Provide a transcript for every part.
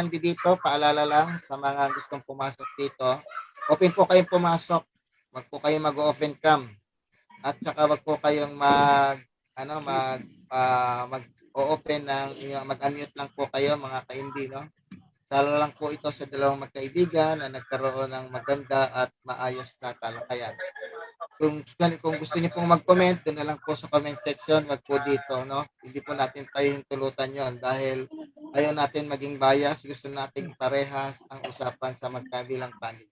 dito, paalala lang sa mga gustong pumasok dito. Open po kayong pumasok. Wag po kayong mag-open cam. At saka wag po kayong mag-open ng mag-unmute lang po kayo mga ka-MD, no? Sala lang po ito sa dalawang magkaibigan na nagkaroon ng maganda at maayos na talakayan. Kung gusto niyo pong mag-comment, doon na lang po sa comment section, wag po dito, no? Hindi po natin tayo tulutan yon dahil ayaw natin maging bias, gusto natin parehas ang usapan sa magkabilang panig.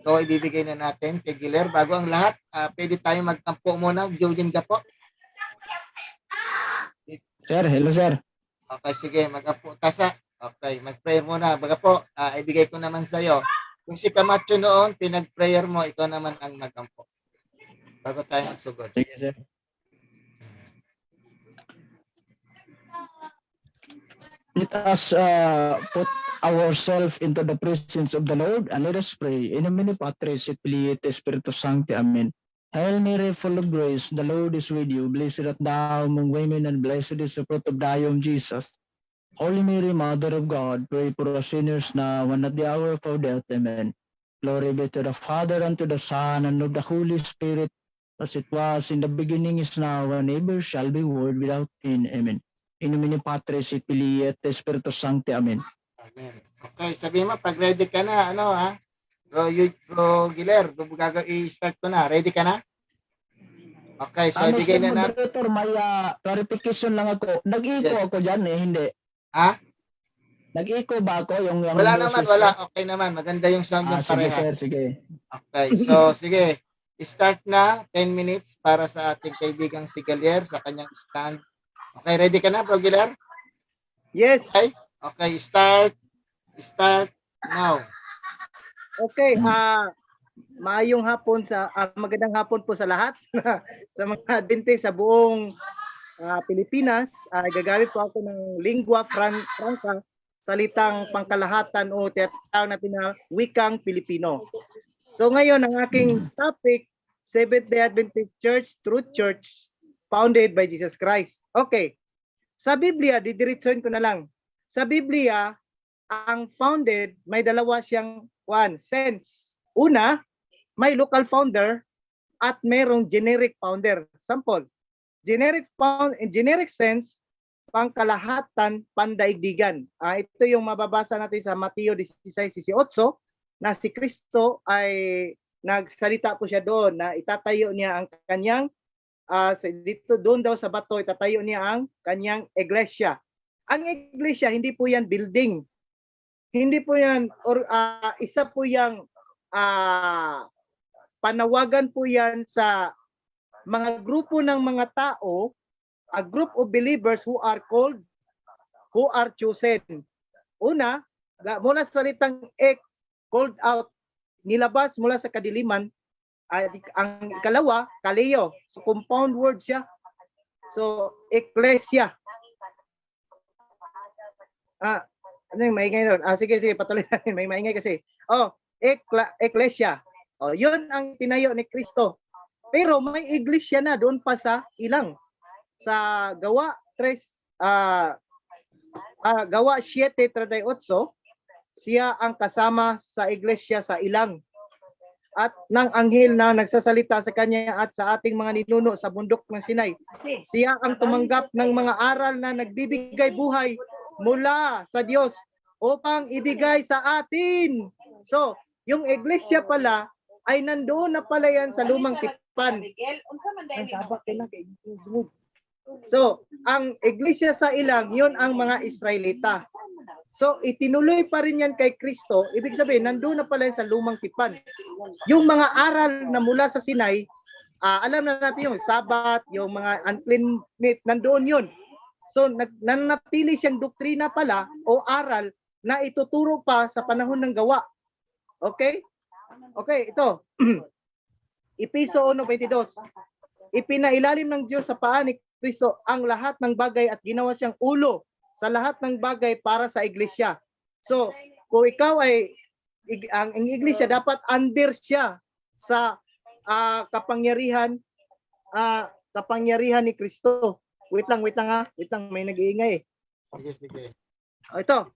So, ibibigay na natin kay Giler. Bago ang lahat, pwede tayo magtampo muna. Jodin ka po. Sir, hello sir. Okay, sige. Mag-apo. Tasa. Okay, mag-prayer muna. Baga po, ibigay ko naman sa iyo. Kung si Camacho noon, pinag-prayer mo, ikaw naman ang mag-ampo. Bago tayo magsugod. Sige sir. Let us put ourselves into the presence of the Lord and let us pray. In nomine Patris et Filii et Spiritus Sancti. Amen. Hail Mary, full of grace, the Lord is with you. Blessed art thou among women, and blessed is the fruit of thy womb, Jesus. Holy Mary, Mother of God, pray for us sinners now and at the hour of our death. Amen. Glory be to the Father, and to the Son, and of the Holy Spirit, as it was in the beginning, is now, and ever shall be, world without end. Amen. In nomine Patris et Filii et Spiritus Sancti. Amen. Amen. Okay, sabi mo, pag ready ka na, Bro Giler, i-start ko na. Ready ka na? Okay, so ibigay na natin. Moderator, may clarification lang ako. Nag-echo ako dyan hindi. Ha? Nag-echo ba ako? Yung wala naman, wala. Okay naman. Maganda yung sound yung sige, parehas. sir, sige. Okay, so sige. Start na. 10 minutes para sa ating kaibigang si Giler sa kanyang stand. Okay, ready ka na, Bro Giler? Yes. Okay, start now. Okay, maayong hapon magandang hapon po sa lahat. Sa mga Adventist sa buong Pilipinas, gagamit po ako ng lingua franca, salitang pangkalahatan o tinatawag natin na wikang Pilipino. So ngayon ang aking topic, Seventh-day Adventist Church, Truth Church, founded by Jesus Christ. Okay. Sa Biblia, didiretsohin ko na lang. Sa Biblia, ang founded, may dalawa siyang sense. Una, may local founder at mayroong generic founder. Sample, generic sense, pangkalahatan, pandaigdigan. Ito yung mababasa natin sa Mateo 16:18 na si Kristo ay nagsalita po siya doon na itatayo niya ang kanyang dito doon daw sa bato itatayo niya ang kanyang iglesia. Ang iglesia hindi po yan building. Hindi po yan or isa po yang panawagan po yan sa mga grupo ng mga tao, a group of believers who are called, who are chosen. Una, mula sa salitang called out, nilabas mula sa kadiliman. Ang ikalawa, kaleo. So, compound word siya. So, ecclesia. Ano yung maingay doon? Sige, patuloy natin. May maingay kasi. Ecclesia. Yun ang tinayo ni Kristo. Pero may iglesia na doon pa sa ilang. Sa Gawa 7:38, siya ang kasama sa iglesia sa ilang. At ng anghel na nagsasalita sa kanya at sa ating mga ninuno sa bundok ng Sinai. Siya ang tumanggap ng mga aral na nagbibigay buhay mula sa Diyos upang ibigay sa atin. So, yung iglesia pala ay nandoon na pala yan sa lumang tipan. So, ang iglesia sa ilang, yun ang mga Israelita. So, itinuloy pa rin yan kay Kristo. Ibig sabihin, nandoon na pala sa lumang tipan. Yung mga aral na mula sa Sinai, alam na natin yung Sabat, yung mga unclean meat, nandoon yun. So, nanatili siyang doktrina pala o aral na ituturo pa sa panahon ng Gawa. Okay? Okay, ito. Episo 1:22. Ipinailalim ng Diyos sa paa ni Kristo ang lahat ng bagay at ginawa siyang ulo sa lahat ng bagay para sa iglesia. So, kung ikaw ay ang iglesia dapat under siya sa kapangyarihan ni Kristo. Wait lang, may nag-iingay. Sige. Ito.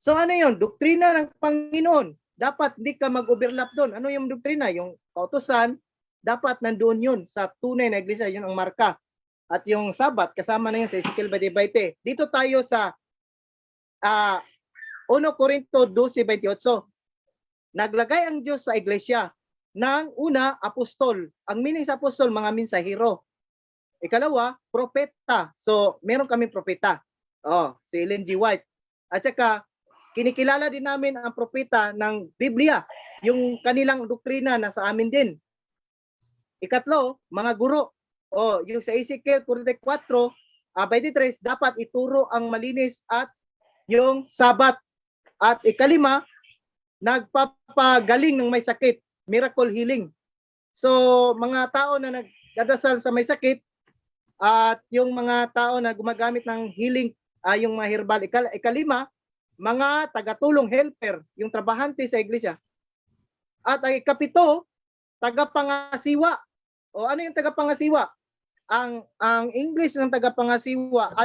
So ano yun? Doktrina ng Panginoon. Dapat hindi ka mag-overlap doon. Ano yung doktrina? Yung kautusan, dapat nandoon yun sa tunay na iglesia. Yun ang marka. At yung Sabat, kasama na yun sa Ezekiel 20:20. Dito tayo sa 1 Corinto 12:28. Naglagay ang Diyos sa iglesia ng una, apostol. Ang meaning sa apostol, mga mensahero. Ikalawa, propeta. So, meron kami propeta. Si Ellen G. White. At saka, kinikilala din namin ang propeta ng Biblia. Yung kanilang doktrina na sa amin din. Ikatlo, mga guro. Yung sa Ezekiel 44:23, dapat ituro ang malinis at yung Sabat. At ikalima, nagpapagaling ng may sakit. Miracle healing. So, mga tao na nagdadasal sa may sakit, at yung mga tao na gumagamit ng healing, yung mga herbal. Ikalima, mga tagatulong, helper, yung trabahante sa iglesia. At ang ikapito, tagapangasiwa. Ano yung tagapangasiwa? Ang English ng tagapangasiwa,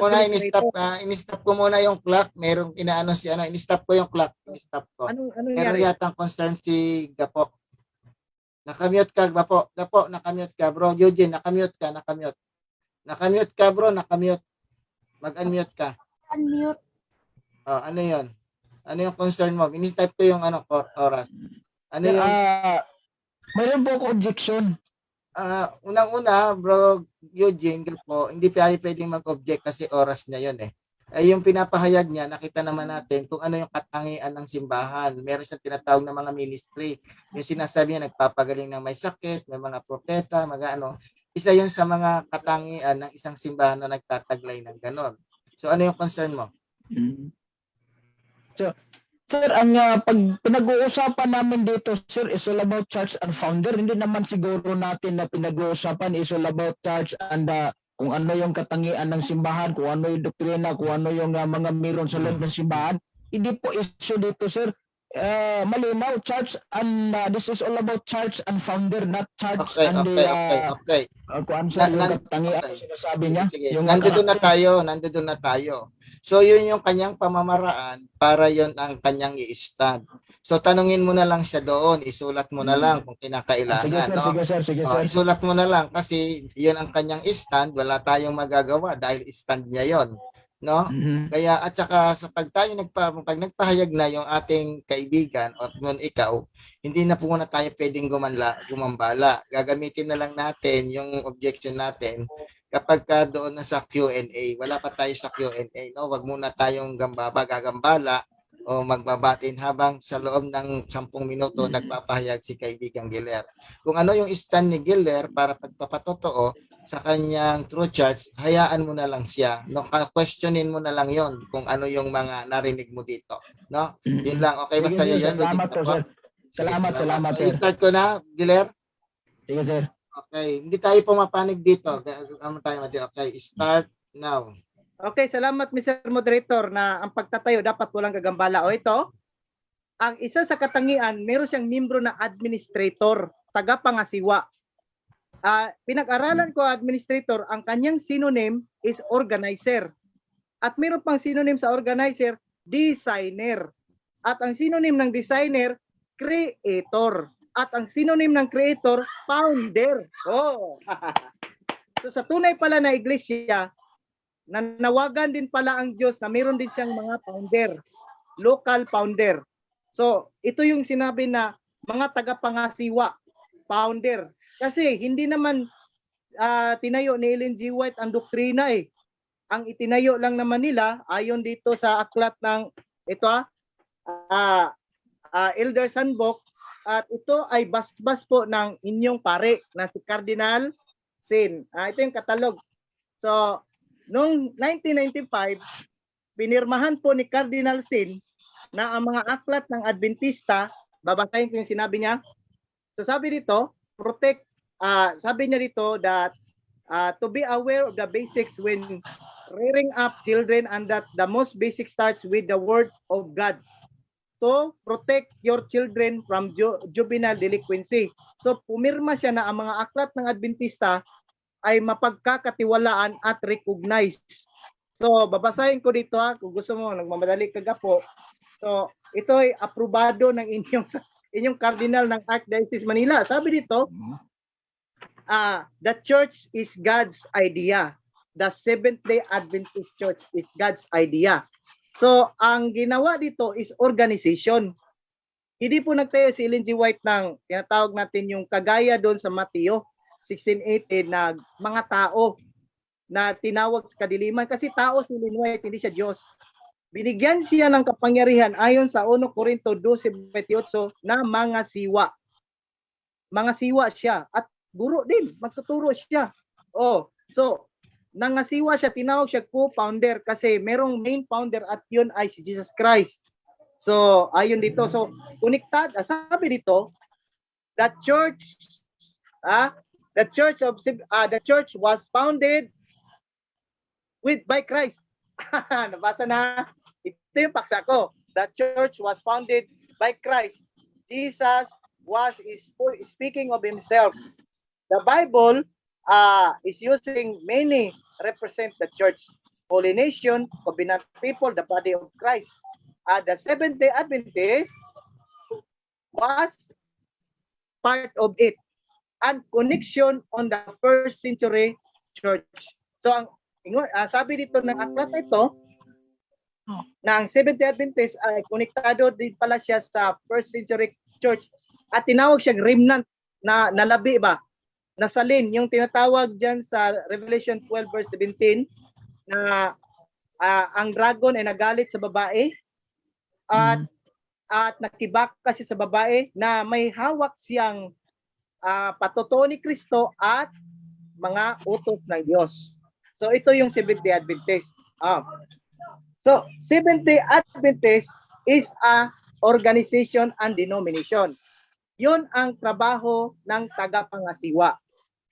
in-stop ko muna yung clock. Merong inaano si in-stop ko yung clock. In-stop ko. Anong Meron nangyari? yatang concern si Gapo. Nakamute ka, Gapo. Gapo, nakamute ka. Bro, Eugene, nakamute ka. Nakamute ka, bro. Nakamute. Mag-unmute ka. Unmute. Ano yun? Ano yung concern mo? In-stop ko yung oras. Ano Sir, yung... mayroon po ako objection. Unang-una, bro, Eugene, Gapo, hindi tayo pwedeng mag-object kasi oras niya yun eh. Yung pinapahayag niya, nakita naman natin kung ano yung katangian ng simbahan. Meron siyang tinatawag na mga ministry. Yung sinasabi niya, nagpapagaling ng may sakit, may mga propeta, mga ano. Isa yun sa mga katangian ng isang simbahan na nagtataglay ng ganon. So ano yung concern mo? So, sir, ang pag pinag-uusapan namin dito, sir, is all about church and founder. Hindi naman siguro natin na pinag-uusapan is all about church and kung ano yung katangian ng simbahan, kung ano yung doktrina, kung ano yung mga meron sa loob ng simbahan. Hindi po issue dito, sir. Malinaw, church and this is all about church and founder, not church and Okay. kung ano sir, yung katangian sinasabi niya. Sige. Yung Nandoon na tayo. So yun yung kanyang pamamaraan para yun ang kanyang i-stand. So tanungin mo na lang siya doon, isulat mo na lang kung kinakailangan. Sige sir, no? sige sir. Isulat mo na lang kasi yun ang kanyang stand, wala tayong magagawa dahil stand niya yon, no? Kaya at saka sa pag nagpahayag na yung ating kaibigan o ngun ikaw, hindi na po na tayo pwedeng gumambala. Gagamitin na lang natin yung objection natin kapag doon na sa Q&A. Wala pa tayo sa Q&A, no? Wag muna tayong gagambala o magbabatin habang sa loob ng 10 minuto nagpapahayag si kaibigang Giller. Kung ano yung stand ni Giller para pagpapatotoo sa kanyang true church, hayaan mo na lang siya. No? Questionin mo na lang yon kung ano yung mga narinig mo dito. No? Yun lang. Okay ba sa'yo yun? Salamat po, sir. Salamat, sir. I-start ko na, Giller? Sige, sir. Okay. Hindi tayo pumapanig dito. Okay. Start now. Okay, salamat Mr. Moderator na ang pagtatayo dapat walang gagambala. Ito, ang isa sa katangian, meron siyang membro na administrator, tagapangasiwa. Pinag-aralan ko administrator, ang kanyang synonym is organizer. At meron pang synonym sa organizer, designer. At ang synonym ng designer, creator. At ang synonym ng creator, founder. So sa tunay pala na iglesia, nanawagan din pala ang Diyos na meron din siyang mga founder, local founder. So, ito yung sinabi na mga tagapangasiwa, founder. Kasi hindi naman tinayo ni Ellen G. White ang doktrina eh. Ang itinayo lang naman nila, ayon dito sa aklat ng ito Elder Handbook, at ito ay basbas po ng inyong pare na si Cardinal Sin. Ito yung katalog. So, noong 1995, pinirmahan po ni Cardinal Sin na ang mga aklat ng Adventista, babasahin ko yung sinabi niya. So sabi dito, sabi niya dito that to be aware of the basics when rearing up children and that the most basic starts with the word of God. To protect your children from juvenile delinquency. So pumirma siya na ang mga aklat ng Adventista ay mapagkakatiwalaan at recognized. So, babasahin ko dito kung gusto mo, nagmamadali ka po. So, ito ay aprobado ng inyong cardinal ng Archdiocese Manila. Sabi dito, the church is God's idea. The Seventh-day Adventist Church is God's idea. So, ang ginawa dito is organization. Hindi po nagtayo si Ellen G. White ng tinatawag natin yung kagaya doon sa Mateo 16:18 na mga tao na tinawag sa kadiliman. Kasi tao si Ellen White, hindi siya Diyos. Binigyan siya ng kapangyarihan ayon sa 1 Corinto 12:28 na mga siwa. Mga siwa siya. At guro din, magtuturo siya. Oh, so, nangasiwa siya, tinawag siya co-founder kasi merong main founder at yun ay si Jesus Christ. So, ayun dito. So, connected, sabi dito, the church was founded by Christ. Nabasa na. Ito yung paksa ko. The church was founded by Christ. Jesus was speaking of himself. The Bible is using many represent the church. Holy nation, covenant people, the body of Christ. The Seventh-day Adventist was part of it. And connection on the first century church. So, sabi dito ng aklat ito, na ang Seventh-day Adventist ay konektado din pala siya sa first century church at tinawag siyang remnant na nalabi ba? Nasalin, yung tinatawag dyan sa Revelation 12 verse 17 na ang dragon ay nagalit sa babae at nakibak kasi sa babae na may hawak siyang patutuo ni Kristo at mga utos ng Diyos. So ito yung Seventh-day Adventist. So Seventh-day Adventist is a organization and denomination. Yun ang trabaho ng tagapangasiwa.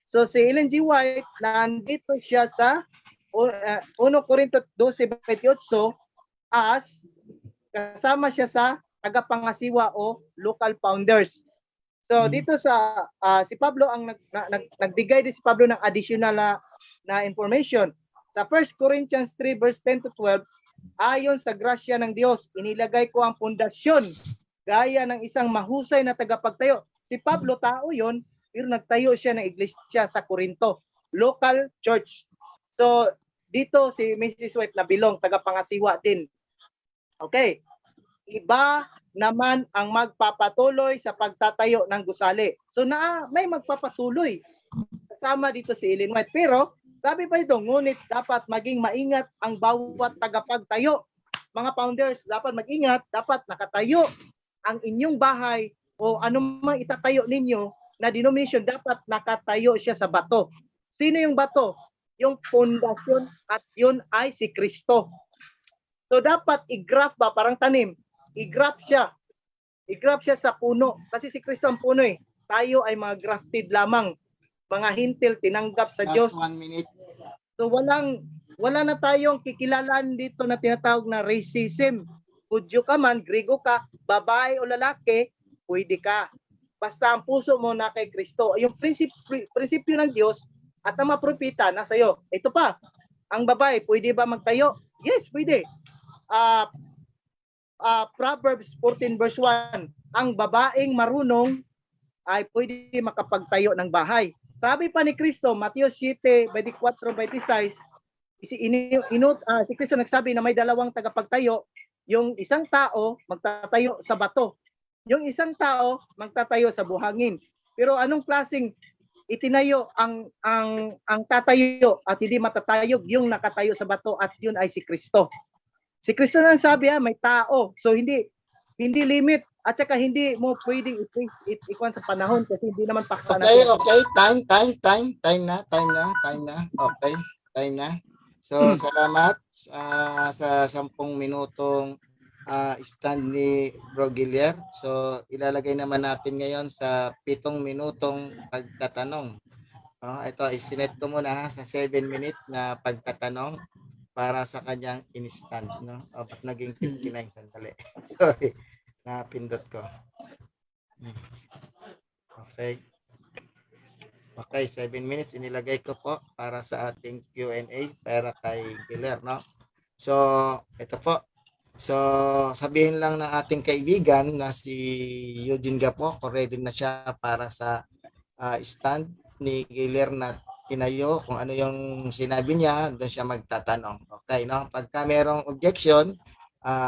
So si Ellen G. White, nandito siya sa 1 Corinto 12:28 as kasama siya sa tagapangasiwa o local founders. So dito sa si Pablo ang nagbigay din si Pablo ng additional na information. Sa 1 Corinthians 3 verse 10 to 12, ayon sa grasya ng Diyos, inilagay ko ang pundasyon gaya ng isang mahusay na tagapagtayo. Si Pablo, tao yon, pero nagtayo siya ng iglesia sa Corinto, local church. So dito si Mrs. White na bilong, tagapangasiwa din. Okay. Iba naman ang magpapatuloy sa pagtatayo ng gusali. So may magpapatuloy. Kasama dito si Ellen White. Pero sabi pa ito, ngunit dapat maging maingat ang bawat tagapagtayo. Mga founders, dapat mag-ingat, dapat nakatayo ang inyong bahay o anumang itatayo ninyo na denomination, dapat nakatayo siya sa bato. Sino yung bato? Yung pundasyon at yun ay si Kristo. So dapat i-graft ba, parang tanim, i-graft siya. I-graft siya sa puno. Kasi si Kristo ang puno eh. Tayo ay mga grafted lamang. Mga hintil, tinanggap sa Diyos. 1 minute. So wala na tayong kikilalan dito na tinatawag na racism. Hudyo ka man, Grego ka, babae o lalaki, pwede ka. Basta ang puso mo na kay Kristo. Yung prinsipyo ng Diyos at ang mga propeta nasa iyo. Ito pa, ang babae, pwede ba magtayo? Yes, pwede. Proverbs 14 verse 1, ang babaeng marunong ay pwede makapagtayo ng bahay. Sabi pa ni Kristo, Mateo 7:24-26, si Kristo nagsabi na may dalawang tagapagtayo, yung isang tao magtatayo sa bato, yung isang tao magtatayo sa buhangin. Pero anong klaseng itinayo ang tatayo at hindi matatayog yung nakatayo sa bato at yun ay si Kristo. Si Kristo nang sabi may tao. So hindi limit at saka hindi mo pwedeng ikwan sa panahon kasi hindi naman paksa na. Okay. Time na. Okay, time na. So salamat sa 10 minutong stand ni Bro Gilier. So ilalagay naman natin ngayon sa 7 minutong pagtatanong. Ito, isinet ko muna sa 7 minutes na pagtatanong para sa kanyang instant, no? Ba't naging 59 sandali? Sorry, napindot ko. Okay. Okay, 7 minutes inilagay ko po para sa ating Q&A para kay Gilier, no? So, ito po. So, sabihin lang ng ating kaibigan na si Eugene Gapo, ready na siya para sa stand ni Giler na tinayo. Kung ano yung sinabi niya, doon siya magtatanong. Okay, no? Pagka merong objection,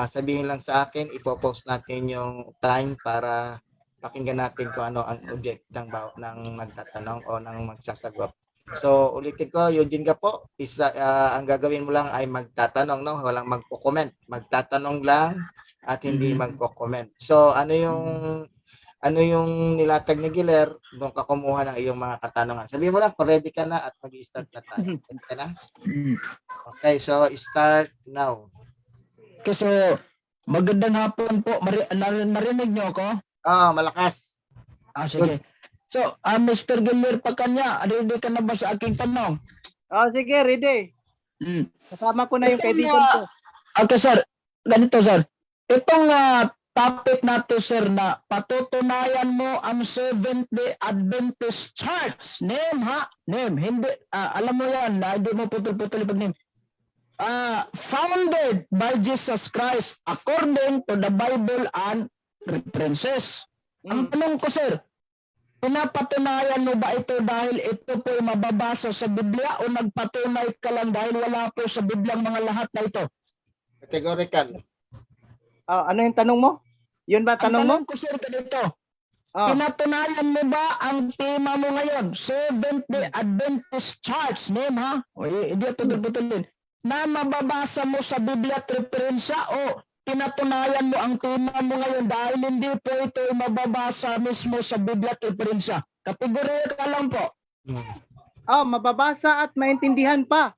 sabihin lang sa akin, ipopost natin yung time para pakinggan natin kung ano ang object ng magtatanong o ng magsasagot. So, ulitin ko, Eugene ka po, ang gagawin mo lang ay magtatanong, no? Walang magko-comment. Magtatanong lang at hindi magko-comment. So, ano yung nilatag ni Giler, doon ka kumuha ng iyong mga katanungan. Sabihin mo lang, kung ready ka na at mag-start na tayo. Ready ka na? Okay, so start now. Kasi magandang hapon po. Narinig niyo ako? Malakas. Sige. So, Mr. Giler Pacanya, ready ka na ba sa aking tanong? Sige, ready. Kasama ko na yung Itong, kaibigan ko. Okay, sir. Ganito, sir. Itong topic natin, sir, na patutunayan mo ang Seventh-day Adventist Church. Name, ha? Name. Hindi, alam mo yan, na hindi mo putol-putol pag name. Founded by Jesus Christ according to the Bible and references. Ang tanong ko, sir, pinapatunayan mo ba ito dahil ito po ay mababasa sa Biblia o nagpatunay ka lang dahil wala po sa Biblia ang mga lahat na ito? Categorical. Ano yung tanong mo? Yun ba tanong mo? Ang tanong ko, sir, ganito. Pinatunayan mo ba ang tema mo ngayon? Seventh-day Adventist Church. Name, ha? O, hindi putol-putulin. Na mababasa mo sa Biblia at referensya o pinatunayan mo ang tema mo ngayon dahil hindi po ito mababasa mismo sa Biblia at referensya. Kategorya ka lang po. Mababasa at maintindihan pa.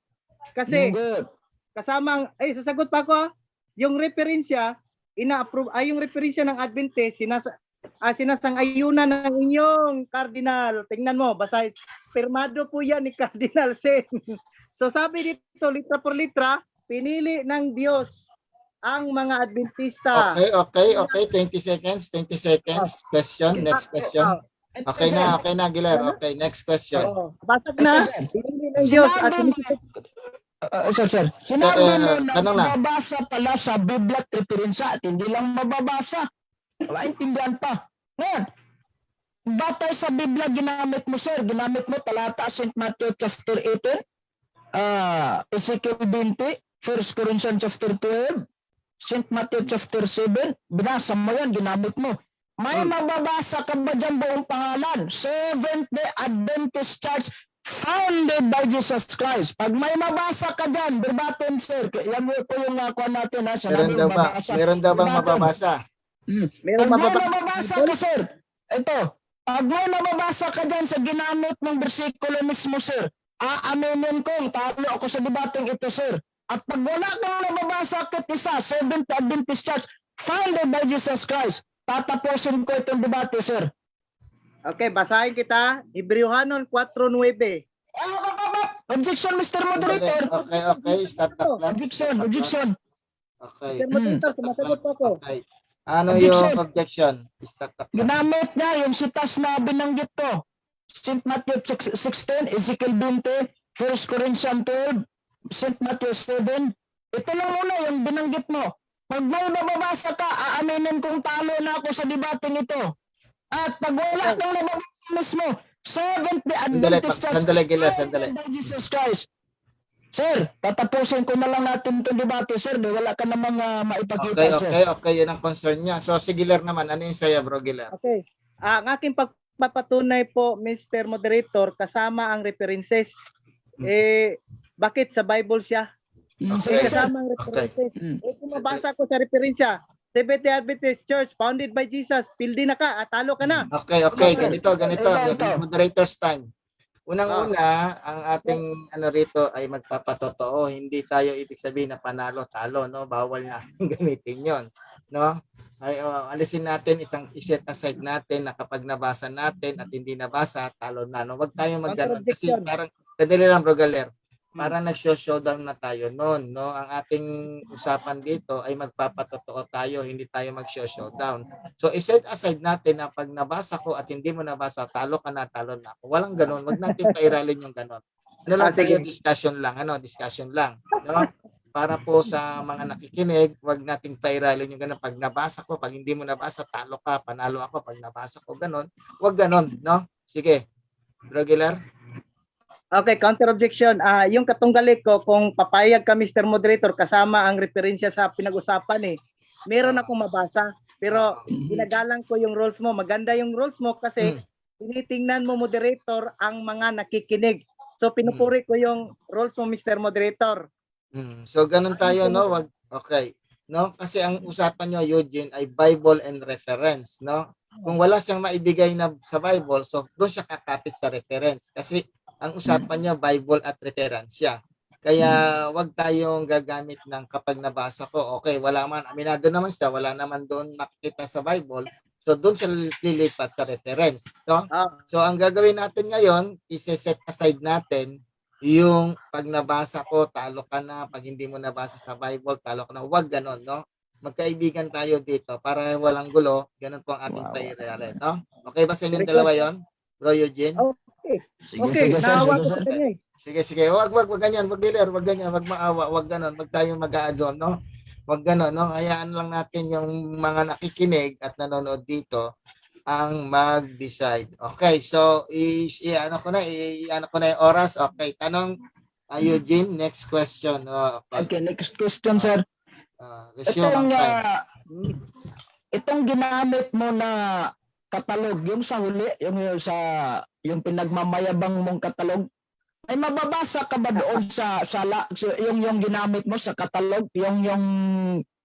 Kasi Good. kasama sasagot pa ako. Yung referensya, ina-approve yung referensya ng Adventist, sinasang-ayunan ng inyong cardinal. Tingnan mo, basta pirmado po yan ni Cardinal Sen. So sabi dito, litra por litra, pinili ng Diyos ang mga Adventista. Okay. 20 seconds. Question, next question. Okay na, Giler. Okay, next question. Basag na, pinili ng Diyos at Sir. Sinabi mo na tanong na. mababasa pala sa Biblia at referensya at hindi lang mababasa. Maintindihan pa. Ngayon, batay sa Biblia ginamit mo, sir. Ginamit mo talata St. Matthew chapter 18, Ezekiel 20, 1 Corinthians chapter 12, St. Matthew chapter 7. Binasa mo yan, ginamit mo. May mababasa ka ba dyan buong pangalan? Seventh-day Adventist Church founded by Jesus Christ. Pag may mabasa ka dyan, verbatim, sir. Yan po yung nakuha natin. Ha? Meron daw bang mababasa? Meron Pag may mababasa ka, sir. Ito. Pag may mababasa ka dyan sa ginamit ng bersikulo mismo, sir, aaminin kong talo ako sa debateng ito, sir. At pag wala kang nababasa kahit isa, Seventh-day Adventist Church founded by Jesus Christ, tatapusin ko itong debate, sir. Okay, basahin kita. Hebrewhanon 4:9. Objection, Mr. Moderator. Okay. Stop the clock. Objection. Okay. Mr. Moderator, sumasagot po ako. Okay. Ano yung objection? Stop the clock. Ginamit niya yung sitas na binanggit ko. St. Matthew 16, Ezekiel 20, 1 Corinthians 12, St. Matthew 7. Ito lang muna yung binanggit mo. Pag may nababasa ka, aaminin kong talo na ako sa debating ito. At pag wala kang nababasa mismo, Seventh-day Adventist Church, Sandali. Jesus Christ. Sir, tatapusin ko na lang natin itong debate, sir. Wala ka namang maipakita, sir. Okay. Yun ang concern niya. So, si Giler naman. Ano yung saya, bro, Giler? Okay. Ang aking pagpapatunay po, Mr. Moderator, kasama ang references. Bakit sa Bible siya? Okay, sir. Kasama ang references. Kung mabasa ko sa referensya, Seventh-day Adventist Church founded by Jesus, pildi na ka, talo ka na. Okay. Ganito. Moderator's time. Unang-una, ang ating rito ay magpapatotoo. Hindi tayo ibig sabihin na panalo, talo, no? Bawal natin gamitin 'yon, no? Ay alisin natin iset aside natin na kapag nabasa natin at hindi nabasa, talo na, no? Wag tayong magganon kasi parang sadali lang, bro Galer. Parang nag-showdown na tayo noon, no? Ang ating usapan dito ay magpapatotoo tayo, hindi tayo mag-showdown. So, iset aside natin na pag nabasa ko at hindi mo nabasa, talo ka na, talo na ako. Walang ganon. Wag natin pairalin yung ganon. Ano lang tayo, discussion lang, no? para po sa mga nakikinig, wag nating pairalin yung ganun. Pag nabasa ko, pag hindi mo nabasa, talo ka, panalo ako. Pag nabasa ko ganun, wag ganun, no? Sige. Bro Aguilar? Okay, counter objection. Yung katunggali ko, kung papayag ka Mr. Moderator kasama ang referensya sa pinag-usapan meron akong mabasa. Pero ginagalang ko yung rules mo. Maganda yung rules mo kasi tinitingnan mo moderator ang mga nakikinig. So pinupuri ko yung rules mo Mr. Moderator. So ganun tayo, no? Wag, okay. No? Kasi ang usapan nyo, Eugene, ay Bible and reference, no? Kung wala siyang maibigay na sa Bible, so doon siya kakapit sa reference. Kasi ang usapan niya Bible at referensya. Kaya wag tayong gagamit ng kapag nabasa ko, okay, wala man, aminado naman siya, wala naman doon makikita sa Bible. So doon siya lilipat sa reference. So ang gagawin natin ngayon, i-set aside natin yung pag nabasa ko, talo ka na. Pag hindi mo nabasa sa Bible, talo ka na. Wag ganon, no? Magkaibigan tayo dito para walang gulo. Ganon po ang ating pairali, no? Okay ba sa inyong dalawa yon, Bro Eugene? Okay. Sige, Okay, sige, sir. naawa Sige, ko sir. sa kanya Sige. Wag ganyan, wag dealer, wag ganyan, wag maawa, wag ganon. Wag tayong mag-aadon, no? Wag ganon, no? Hayaan lang natin yung mga nakikinig at nanonood dito ang mag-decide. Okay, so ano ko na yung oras. Okay, tanong Eugene, next question. Okay. Okay, next question, sir. Resume ang time. Itong ginamit mo na katalog, yung sa huli, yung pinagmamayabang mong katalog, ay mababasa ka ba doon yung ginamit mo sa katalog, yung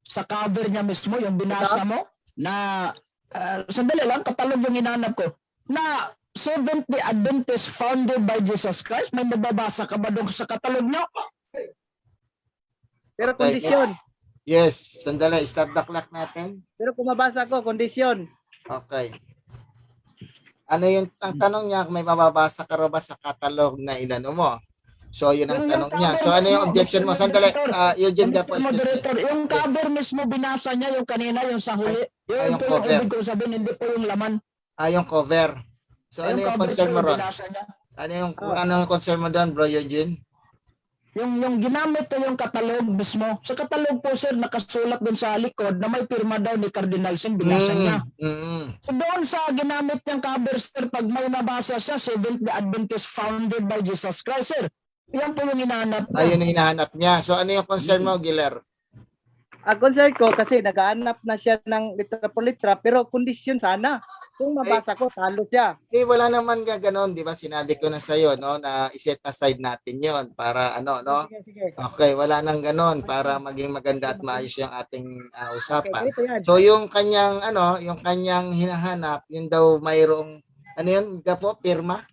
sa cover niya mismo, yung binasa mo na sandali lang, katalog yung hinanap ko na Seventh-day Adventist founded by Jesus Christ, may mababasa ka ba doon sa katalog niyo? Pero Okay. kondisyon. Yes, sandali, stop the clock natin. Pero kung mabasa ko, kondisyon. Okay. Ano yung ang tanong niya, may mababasa ka ba sa katalog na inano mo? So, yun ang tanong niya. So, ano yung objection mo? Sandali, Eugene Mr. Gapo. Moderator, yung cover mismo binasa niya, yung kanina, yung sa huli. Ay, Yung yung po yung cover. ibig ko sabihin, hindi po yung laman. Yung cover. So, ano yung cover concern po mo yung ron? binasa niya. Ano yung concern mo doon, Bro Eugene? Yung ginamit ko yung katalog mismo. Sa katalog po, sir, nakasulat din sa likod na may pirma daw ni Cardinal Sin, binasa niya. So doon sa ginamit niyang cover, sir, pag may nabasa siya, Seventh-day Adventist founded by Jesus Christ, sir. Yan po yung hinahanap niya. Ayun yung hinahanap niya. So, ano yung concern mo, Giler? Ang concern ko kasi nagaanap na siya ng litra por litra pero kondisyon sana. Kung mabasa ko, talo siya. Wala naman gano'n, di ba? Sinabi ko na sa'yo, no, na iset aside natin yon para no? Sige. Okay, wala nang gano'n para maging maganda at maayos yung ating usapan. Okay, yan. So, yung kanyang hinahanap, yun daw mayroong, Gapo, pirma?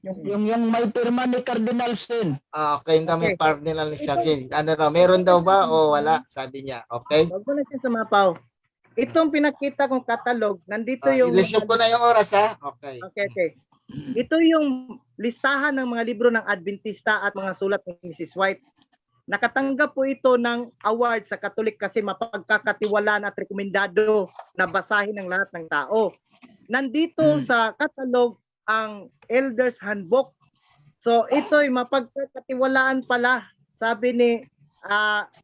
Yung may pirma ni Cardinal Sin. Okay, yung daw may cardinal ni Sin. Meron daw ba o wala? Sabi niya, okay? Huwag mo na siya sumapaw. Itong pinakita kong katalog, nandito yung... I-resume ko na yung oras, ha? Okay. Okay. Ito yung listahan ng mga libro ng Adventista at mga sulat ng Mrs. White. Nakatanggap po ito ng award sa Katolik kasi mapagkakatiwalaan at rekomendado na basahin ng lahat ng tao. Nandito sa katalog ang Elder's Handbook. So ito'y mapagkakatiwalaan pala, sabi ni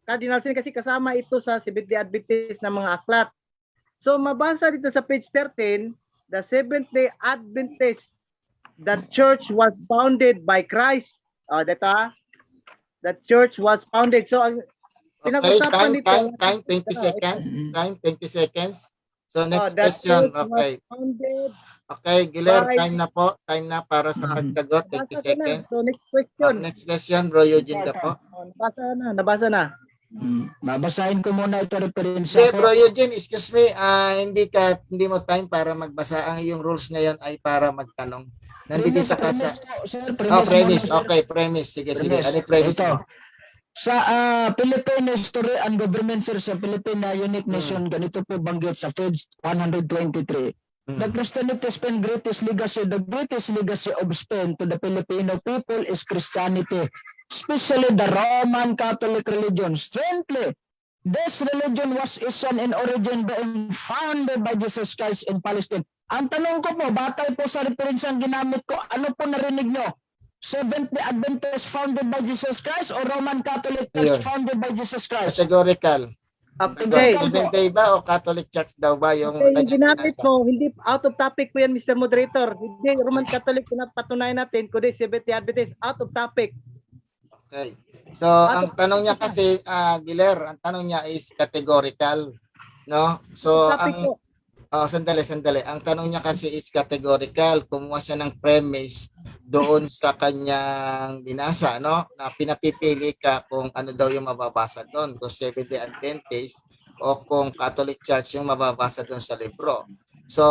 Cardinal Sin, kasi kasama ito sa Seventh-day Adventist na mga aklat. So mabasa dito sa page 13, the Seventh-day Adventist, the church was founded by Christ. The church was founded. So ang pinag-usapan dito, time 20 seconds. Time 20 seconds. So next the question. church was founded. Okay, Giler, by... time na po. Time na para sa pagsagot. 20 seconds. So next question. Next question, Bro Eugene Gapo. Nabasa na. Babasahin ko muna ito referensya Hindi, ko. Bro Eugene, excuse me, hindi mo time para magbasa. Ang iyong rules ngayon ay para magtanong. Nandito ka sa... premise. Okay, premise. Sige. Ano yung premise ito. mo? Sa Philippine History and Government, sir, sa Philippine Unique Nation, ganito po banggit sa page 123. The Christianity Spain greatest legacy, the greatest legacy of Spain to the Filipino people is Christianity, especially the Roman Catholic religion. Strangely, this religion was Asian in origin being founded by Jesus Christ in Palestine. Ang tanong ko po, batay po sa referensyang ginamit ko, ano po narinig nyo? Seventh-day Adventist founded by Jesus Christ or Roman Catholic Church Ayun. founded by Jesus Christ? Categorical. Okay. Seventh Day ba o Catholic Church daw ba yung Okay, yung kanyang ginamit binasa? mo, hindi out of topic po yan, Mr. Moderator. Hindi Roman Catholic pinapatunayan natin, kundi Seventh-day Adventist, out of topic. Okay. So, ang tanong niya kasi, Giler, ang tanong niya is categorical. No? So, Topic po. sandali. Ang tanong niya kasi is categorical. Kumuha siya ng premise doon sa kanyang binasa, no? Na pinapipili ka kung ano daw yung mababasa doon. Kung Seventh-day Adventist o kung Catholic Church yung mababasa doon sa libro. So,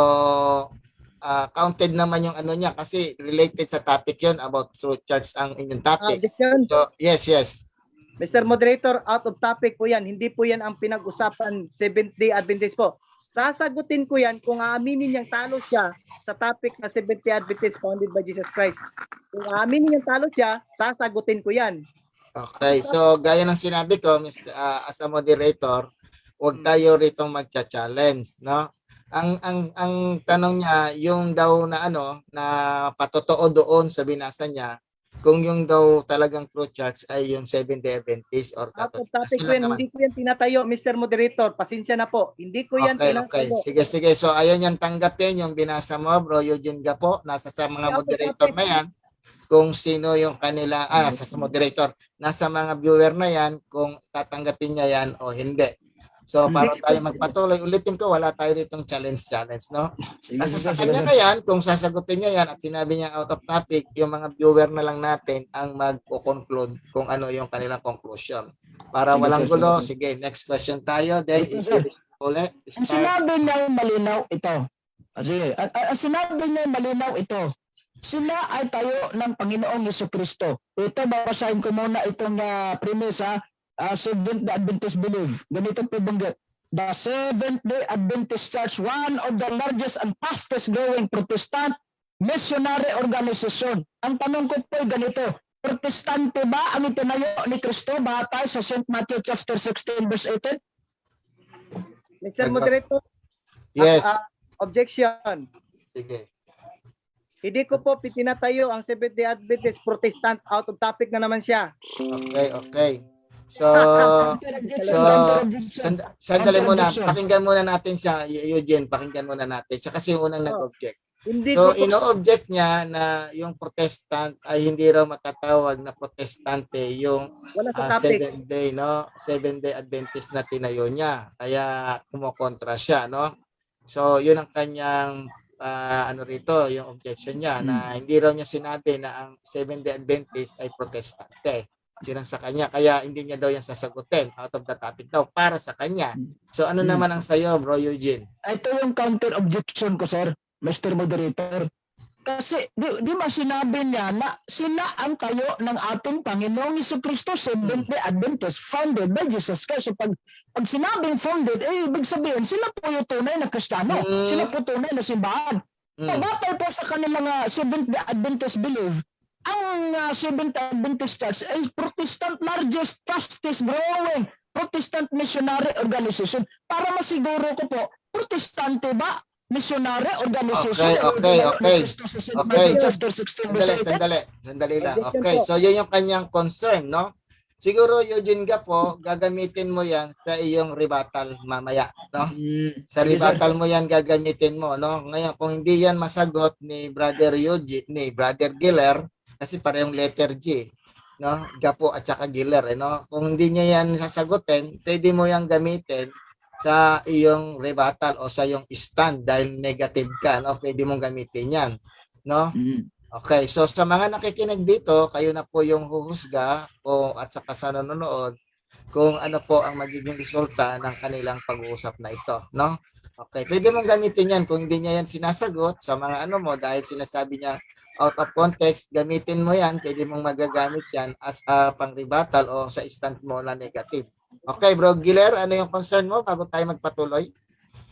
counted naman yung ano niya kasi related sa topic yun about true church ang inyong topic. Objection. So, yes. Mr. Moderator, out of topic po yan. Hindi po yan ang pinag-usapan Seventh-day Adventist po. Sasagutin ko yan kung aaminin niyang talo siya sa topic na Seventh-day Adventist founded by Jesus Christ. Kung aaminin niyang talo siya, sasagutin ko yan. Okay, so gaya ng sinabi ko, as a moderator, huwag tayo ritong magcha-challenge, no? Ang tanong niya, yung daw na na patotoo doon sa binasa niya, kung yung daw talagang true church ay yung Seventh-day Adventist or Out of Catholic. topic Kasi po yan. lang naman. Hindi ko yan tinatayo, Mr. Moderator. Pasensya na po. Hindi ko yan Okay. tinatayo. Sige. So, ayaw niyang tanggapin yung binasa mo, bro Eugene Gapo. Nasa sa mga Out of moderator topic. na yan. Kung sino yung kanila, sa moderator. Nasa mga viewer na yan, kung tatanggapin niya yan o hindi. So, para tayo magpatuloy, ulitin ko, wala tayo ditong challenge, no? Nasa sa kanya na yan, kung sasagutin niya yan at sinabi niya out of topic, yung mga viewer na lang natin ang magko-conclude kung ano yung kanilang conclusion. Para Sige, walang sir, gulo, sige. sige, next question tayo. Then, Ito, sir. ulit, Ang sinabi niya malinaw ito. Sige, ang sinabi niya malinaw ito. Sila ay tayo ng Panginoong Jesucristo. Ito, babasahin ko muna itong premisa. Seventh-day Adventist believe. Ganito po banggit. The Seventh-day Adventist Church, one of the largest and fastest growing Protestant missionary organization. Ang tanong ko po ay ganito. Protestante ba ang itinayo ni Kristo batay sa St. Matthew chapter 16 verse 18? Mr. Moderator, Yes. objection. Sige. Hindi ko po tinatayo ang Seventh-day Adventist Protestant. Out of topic na naman siya. Okay. So, sandali muna. Pakinggan muna natin siya, Eugene. Pakinggan muna natin. Siya kasi yung unang nag-object. Hindi So, ko po, ino-object niya na yung Protestant ay hindi raw matatawag na Protestante yung wala sa topic. Seventh-day Adventist na tinayo niya. Kaya kumokontra siya, no? So, yun ang kanyang rito, yung objection niya na hindi raw niya sinabi na ang Seventh-day Adventist ay Protestante. Yun ang sa kanya. Kaya hindi niya daw yan sasagutin out of the topic daw para sa kanya. So, ano naman ang sayo, bro Eugene? Ito yung counter objection ko, sir, Mr. Moderator. Kasi di ba sinabi niya na sila ang kayo ng ating Panginoong Jesucristo, Seventh-day Adventist, founded by Jesus Christ. So pag sinabing founded, ibig sabihin, sila po yung tunay na Kristiyano. Sila po tunay na simbahan. Batay po sa kanilang Seventh-day Adventist belief, ang Seventh-day Adventist Church ay Protestant largest, fastest growing Protestant missionary organization. Para masiguro ko po, Protestante ba? Missionary organization. Okay. Sandali. Sandali lang. Okay, so yun yung kanyang concern, no? Siguro, Eugene po, gagamitin mo yan sa iyong rebuttal mamaya, no? Sa rebuttal mo yan gagamitin mo, no? Ngayon, kung hindi yan masagot ni Brother Eugene, ni Brother Giller, kasi parehong letter G, no? Gapo at saka Giller, no? Kung hindi niya yan sasagutin, pwede mo yan gamitin sa iyong rebuttal o sa iyong stand dahil negative ka, no? Pwede mong gamitin yan, no? Okay, so sa mga nakikinig dito, kayo na po yung huhusga at saka sa nanonood kung ano po ang magiging resulta ng kanilang pag-uusap na ito, no? Okay, pwede mong gamitin yan kung hindi niya yan sinasagot sa mga mo dahil sinasabi niya out of context, gamitin mo yan, pwede mong magagamit yan as a pang-rebuttal o sa stand mo na negative. Okay, bro Giller, ano yung concern mo bago tayo magpatuloy?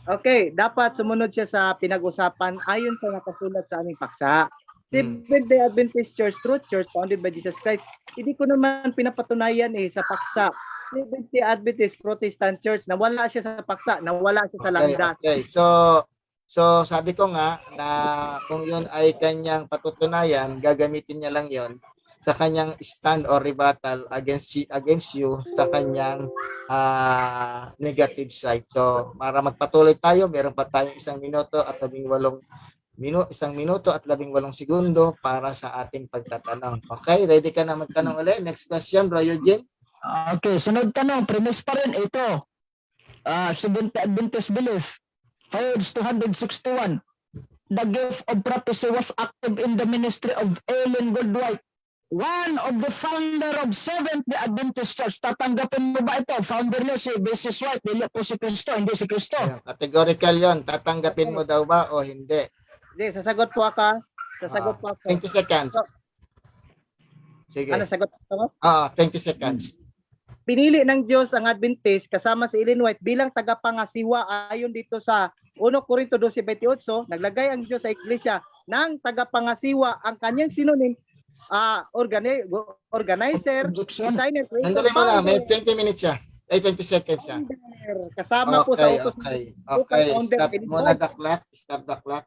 Okay, dapat sumunod siya sa pinag-usapan ayon sa nakasulat sa aming paksa. Seventh-day Adventist Church, Truth Church, founded by Jesus Christ. Hindi ko naman pinapatunayan sa paksa. Seventh-day Adventist Protestant Church, nawala siya sa paksa, nawala siya sa landas. Okay, so So sabi ko nga na kung yun ay kanyang patutunayan, gagamitin niya lang yon sa kanyang stand or rebuttal against you sa kanyang negative side. So para magpatuloy tayo, meron pa tayong 1 minuto at 18 segundo para sa ating pagtatanong. Okay, ready ka na magtanong ulit? Next question, Bro Eugene. Okay, sunod tanong, premise pa rin ito. Seventh Adventist belief. Page 261. The gift of prophecy was active in the ministry of Ellen Goldwhite, one of the founder of Seventh-day Adventist Church. Tatanggapin mo ba ito? Founder niya si Mrs. White, dili po si Kristo, hindi si Kristo. Categorical yon. Tatanggapin mo daw ba o hindi? Hindi, sasagot po ako. Sasagot po ako. 20 seconds. Sige. Ano, sagot po ako? 20 seconds. Pinili ng Diyos ang Adventist kasama si Ellen White bilang tagapangasiwa ayon dito sa 1 Corinto 12:28, naglagay ang Diyos sa iglesia ng tagapangasiwa ang kanyang synonym, organizer, Objection. designer, Sandali mo na, may 20 minutes siya. 20 seconds siya. kasama po sa utos Okay. founder, Stop Ellen muna White. the clock. Stop the clock.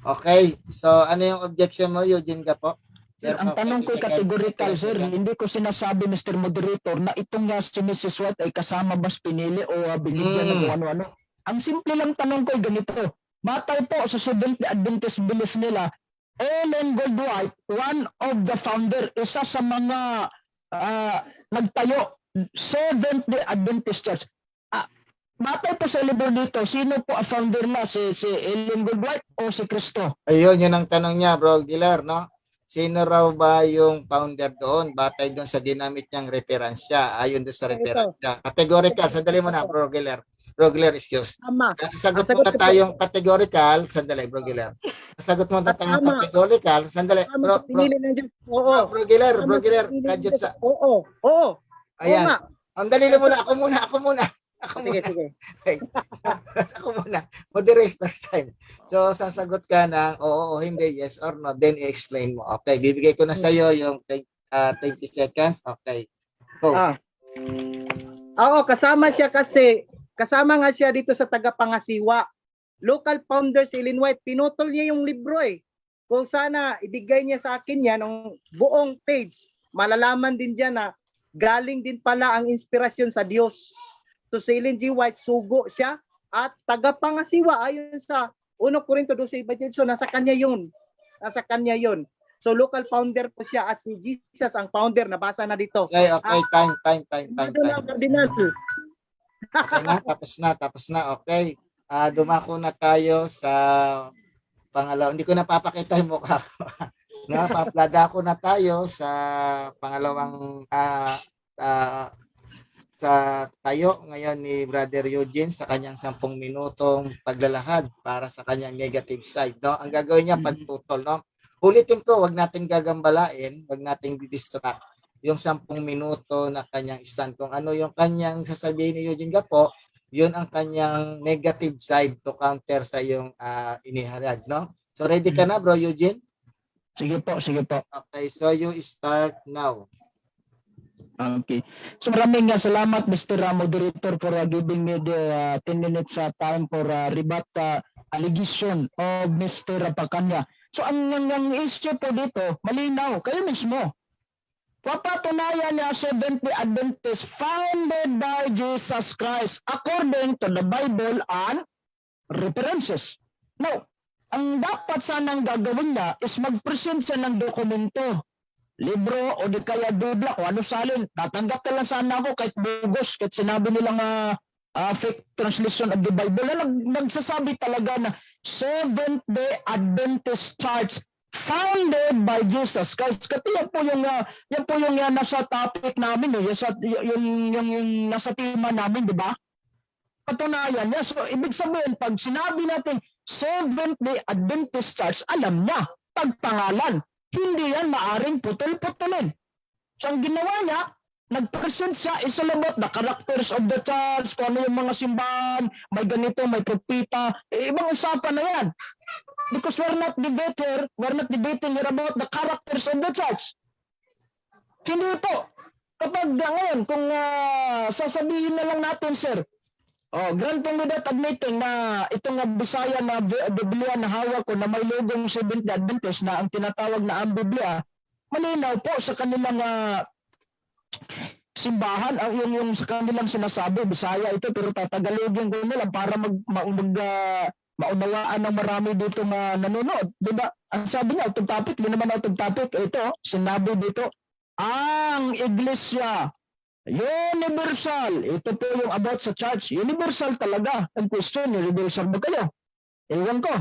Okay. So, ano yung objection mo, Eugene ka po? Sir, ang tanong ko categorical, sir, hindi ko sinasabi, Mr. Moderator, na itong nga si Mrs. White ay kasama ba sa pinili o binigyan ng kung ano-ano. Ang simple lang tanong ko ay ganito. Batay po sa Seventh-day Adventist belief nila, Ellen Goldwhite, one of the founder, isa sa mga nagtayo, Seventh-day Adventist Church. Batay po sa libro dito, sino po ang founder na? Si Ellen Goldwhite o si Kristo? Ayun, yun ang tanong niya, Bro Gilar, no? Sino raw ba yung founder doon? Batay doon sa ginamit niyang referensya. Ayon doon sa referensya. Categorical. Sandali mo na, Bro Gilar. Bro Gilar, excuse. Tama. Sagot mo na tayong categorical. Sandali, Bro Gilar. Sagot mo na tayong categorical. Sandali. Tama, pinili ng Diyos. Oo. Bro Gilar, Tama, pinili ng kadyot Diyos. sa... Oo. Oo. Ayan. nga. Ang dali na muna. Ako muna. Sige, sige. Ako muna. Moderate first time. So, sasagot ka ng oo o hindi, yes or no, then i-explain mo. Okay, bibigay ko na sa iyo yung 20 seconds. Okay. Go. Oo, kasama nga siya dito sa tagapangasiwa. Local founder si Ellen White, pinutol niya yung libro eh. Kung sana ibigay niya sa akin yan ng buong page, malalaman din diyan na galing din pala ang inspirasyon sa Diyos. So si Ellen G. White, sugo siya at tagapangasiwa ayon sa 1 Corinto 12:28. So nasa kanya yun. So local founder po siya at si Jesus ang founder. Nabasa na dito. Okay, time. Okay Okay na, tapos na. Okay. Dumako na tayo sa pangalawa. Hindi ko na papakita yung mukha ko. Paplada ko na tayo sa pangalawang sa tayo ngayon ni Brother Eugene sa kanyang 10 minutong paglalahad para sa kanyang negative side, no? Ang gagawin niya pagtutol, no? Ulitin ko, wag nating gagambalain, wag nating didistract yung 10 minuto na kanyang stand. Kung ano yung kanyang sasabihin ni Eugene Gapo, yun ang kanyang negative side to counter sa yung inihalad, no? So ready ka na, Bro Eugene? Sige po. Okay, so you start now. Okay. So maraming salamat, Mr. Moderator, for giving me the 10 minutes time for rebut allegation of Mr. Pacanya. So ang issue po dito, malinaw, kayo mismo. Papatunayan niya Seventh-day Adventist founded by Jesus Christ according to the Bible and references. Now, ang dapat sanang gagawin niya is mag-present siya ng dokumento, libro o di kaya Biblia o ano salin. Tatanggap ka lang sana ako kahit bugos, kahit sinabi nilang fake translation of the Bible na nagsasabi talaga na Seventh-day Adventist Church founded by Jesus Christ. Kasi yan po yung nasa topic namin yung nasa tema namin, di ba? Patunayan niya. So ibig sabihin, pag sinabi natin Seventh-day Adventist Church, alam niya pagpangalan. Hindi yan maaring putol-putulin. So ang ginawa niya, nag-present siya, is all about the characters of the church, kung ano yung mga simbahan, may ganito, may propita, ibang usapan na yan. Because we're not debating here about the characters of the church. Hindi po. Kapag ngayon, kung sasabihin na lang natin, sir, Grantong without admitting na itong nga Bisaya na Biblia na hawak ko na may logong Seventh-day Adventist na ang tinatawag na ang Biblia, malinaw po sa kanilang simbahan ang yung sa kanilang sinasabi Bisaya ito, pero tatagalogin ko na lang para maunawaan ng marami dito na nanonood, di ba? Ang sabi niya out of topic, di naman out of topic, ito sinabi dito ang iglesia universal. Ito po yung about sa church. Universal talaga. Ang question, universal ba kayo? Ewan ko.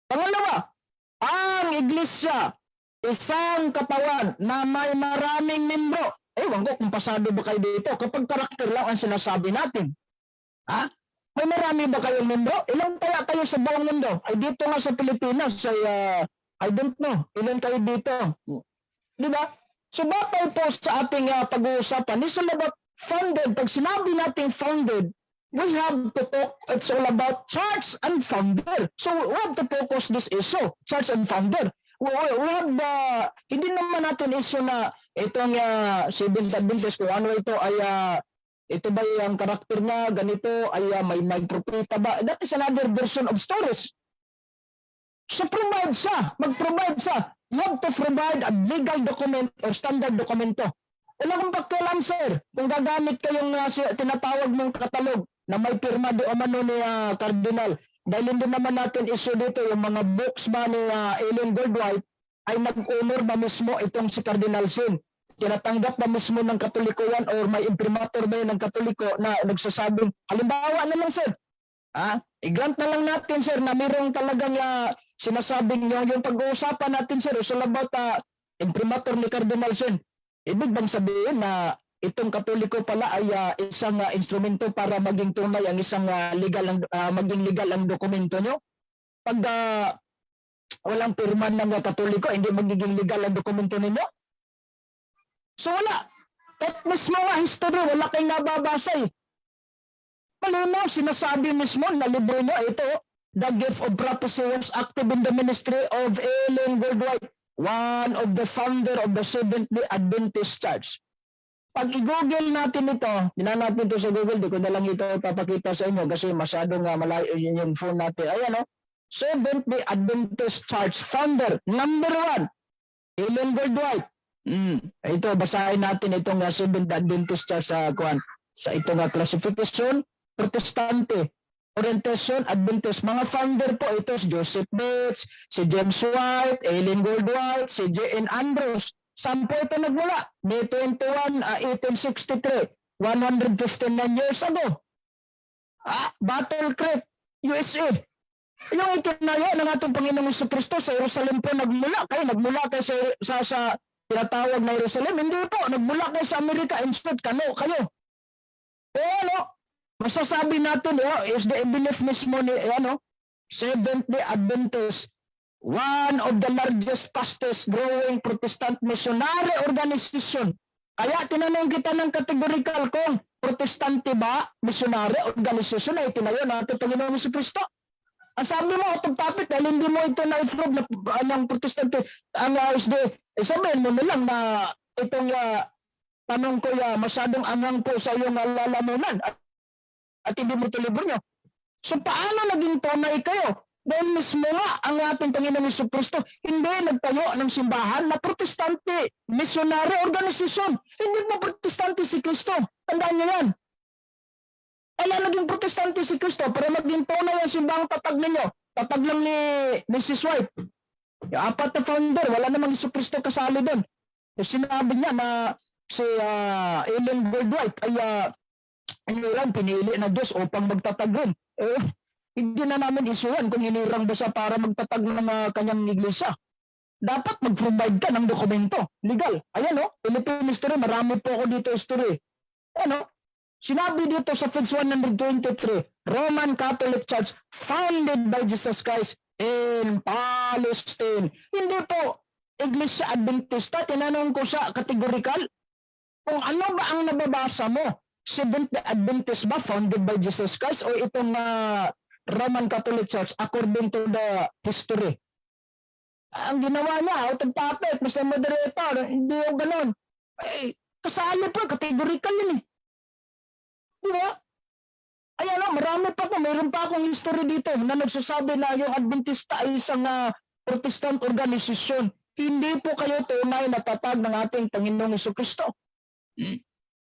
Pangalawa, ang iglesia, isang katawan na may maraming membro. Ewan ko kung pasado ba kayo dito. Kapag karakter lang ang sinasabi natin. Ha? May marami ba kayong membro? Ilan kaya kayo sa buong mundo? Ay dito nga sa Pilipinas, I don't know. Ilan kayo dito? Di ba? So batay po sa ating pag-uusapan, it's all about founded. Pag sinabi natin founded, we have to talk, it's all about church and founder. So we have to focus this issue, church and founder. We have hindi naman natin issue na itong Seventh Adventist, kung ano ito ay, ito ba yung karakter niya, ganito, ay may propeta ba? That is another version of stories. So provide siya, mag-provide siya. You have to provide a legal document or standard dokumento. Wala kong pakialam, sir. Kung gagamit kayong tinatawag mong katalog na may pirma di umano ni Cardinal. Dahil hindi naman natin issue dito yung mga books ba ni Ellen Goldwhite ay nag-honor ba mismo itong si Cardinal Sin. Tinatanggap ba mismo ng Katoliko yan or may imprimatur ba yun ng Katoliko na nagsasabing, halimbawa na lang, sir. I-grant na lang natin, sir, na mayroong talagang sinasabing yung pag-uusapan natin, sir, is all about imprimatur ni Cardinal Sin. Ibig bang sabihin na itong Katoliko pala ay isang instrumento para maging tunay ang isang maging legal ang dokumento nyo? Pag walang pirma ng Katoliko, hindi magiging legal ang dokumento ninyo? So wala. At mismo nga history, wala kayong nababasa eh. Malinaw, sinasabi mismo na libro nyo, ito, The Gift of Prophecy was active in the ministry of Ellen Goldwhite, one of the founder of the Seventh-day Adventist Church. Pag i-google natin ito, dinan natin ito sa Google, di ko na lang ito papakita sa inyo kasi masyadong malayo yung phone natin. Ayan o, Seventh-day Adventist Church founder, number 1, Ellen Goldwhite. Ito, basahin natin itong Seventh-day Adventist Church sa itong classification, Protestante, Orientation, Adventist. Mga founder po ito, si Joseph Bates, si James White, Ellen Goldwhite, si J.N. Andrews. Saan po ito nagmula? May 21, 1863, 159 years ago. Battle Creek, USA. Yung itinayo ng ating Panginoong Jesucristo sa Jerusalem po nagmula kayo sa tinatawag na Jerusalem. Hindi po, nagmula kayo sa Amerika, instead kayo. Masasabi natin, is the belief mismo ni, Seventh-day Adventist, one of the largest, fastest growing Protestant missionary organization. Kaya tinanong kita ng categorical kung Protestante ba, missionary organization na itinayo natin Panginoong Jesucristo. Ang sabi mo, itong topic, dahil hindi mo ito na-approve ng Protestante, ang sabihin mo na lang na itong tanong ko masyadong angang po sa iyong lalamunan at hindi mo ito libro nyo. So paano naging tunay kayo? Dahil mismo nga ang ating Panginoong Jesucristo hindi nagtayo ng simbahan na Protestante missionary organization. Hindi po Protestante si Kristo. Tandaan niyo yan. Kaya naging Protestante si Kristo para maging tunay ang simbahang tatag ninyo. Tatag lang ni Mrs. White. Yung 4 na founder, wala namang Jesucristo kasali doon. Sinabi niya na si Ellen Goldwhite ay pinili na Diyos upang magtatag rin. Hindi na namin isuwan kung hinirang ba siya para magtatag ng kanyang iglesia. Dapat mag-provide ka ng dokumento. Legal. Ayan Philippine history, marami po ako dito history. Sinabi dito sa Page 123, Roman Catholic Church founded by Jesus Christ in Palestine. Hindi po Iglesia Adventista. Tinanong ko siya categorical kung ano ba ang nababasa mo. Seventh-day Adventist ba founded by Jesus Christ o itong Roman Catholic Church according to the history? Ang ginawa niya, out of topic, Mr. Moderator, hindi o ganon. Kasali po, categorical yun eh. Diba? Ayan marami marami pa po, mayroon pa akong history dito na nagsasabi na yung Adventista ay isang Protestant organisasyon. Hindi po kayo tunay na tatag ng ating Panginoong Jesucristo.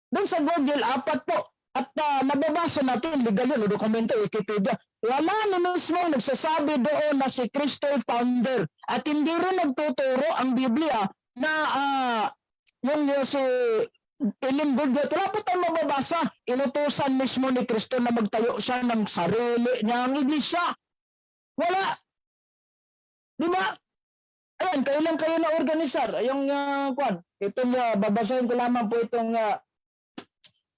Doon sa Google, 4 po. At nababasa natin, legal yun, dokumento, Wikipedia. Wala na mismo nagsasabi doon na si Kristo ay founder. At hindi rin nagtuturo ang Biblia na yung si Piling Goodwet. Wala po tayong mababasa. Inutusan mismo ni Kristo na magtayo siya ng sarili niyang iglesia. Wala. Di ba? Ayan, kailan kayo na-organisar? Yung, kwan, itong, babasahin ko lamang po itong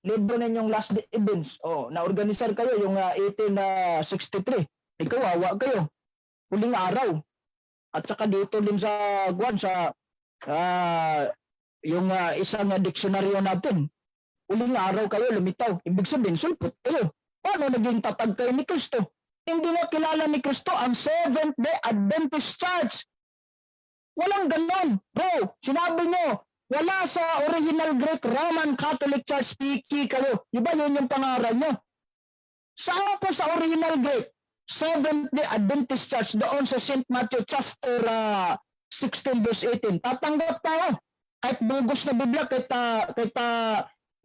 libro ninyong Last Events. Na-organisar kayo yung 1863. Kawawa kayo. Huling araw. At saka dito din sa kwan, sa yung isang diksyonaryo natin. Huling araw kayo lumitaw. Ibig sabihin, sulpot kayo. Paano naging tatag kayo ni Kristo? Hindi na kilala ni Kristo ang Seventh-day Adventist Church. Walang ganon. Bro, sinabi nyo, wala sa original Greek Roman Catholic Church, piki kayo. Di ba yun yung pangaral nyo? Saan po sa original Greek? Seventh-day Adventist Church doon sa St. Matthew chapter 16 verse 18. Tatanggap tayo. Kahit bugos na Biblia, kahit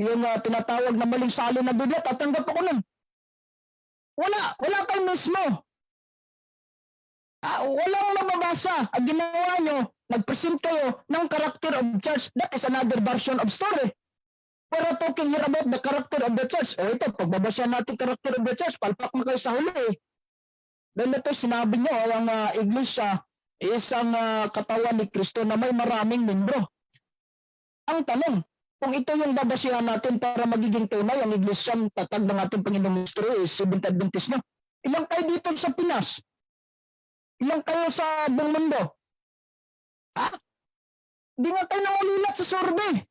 yung tinatawag na maling salin na Biblia, tatanggap ako nun. Wala kayo mismo. Walang mababasa. Ang ginawa nyo, nag-present kayo ng character of church. That is another version of story. We're talking here about the character of the church. Ito, pagbabasa natin character of the church, palpak na kayo sa huli. Dahil ito, sinabi nyo, ang iglesia, isang katawan ni Kristo na may maraming membro. Ang tanong, kung ito yung babasihan natin para magiging tunay, ang iglesyang tatag ng ating Panginoong Kristo is Seventh Adventist na. Ilang kayo dito sa Pinas? Ilang kayo sa buong mundo? Di nga tayo nangulilat sa survey.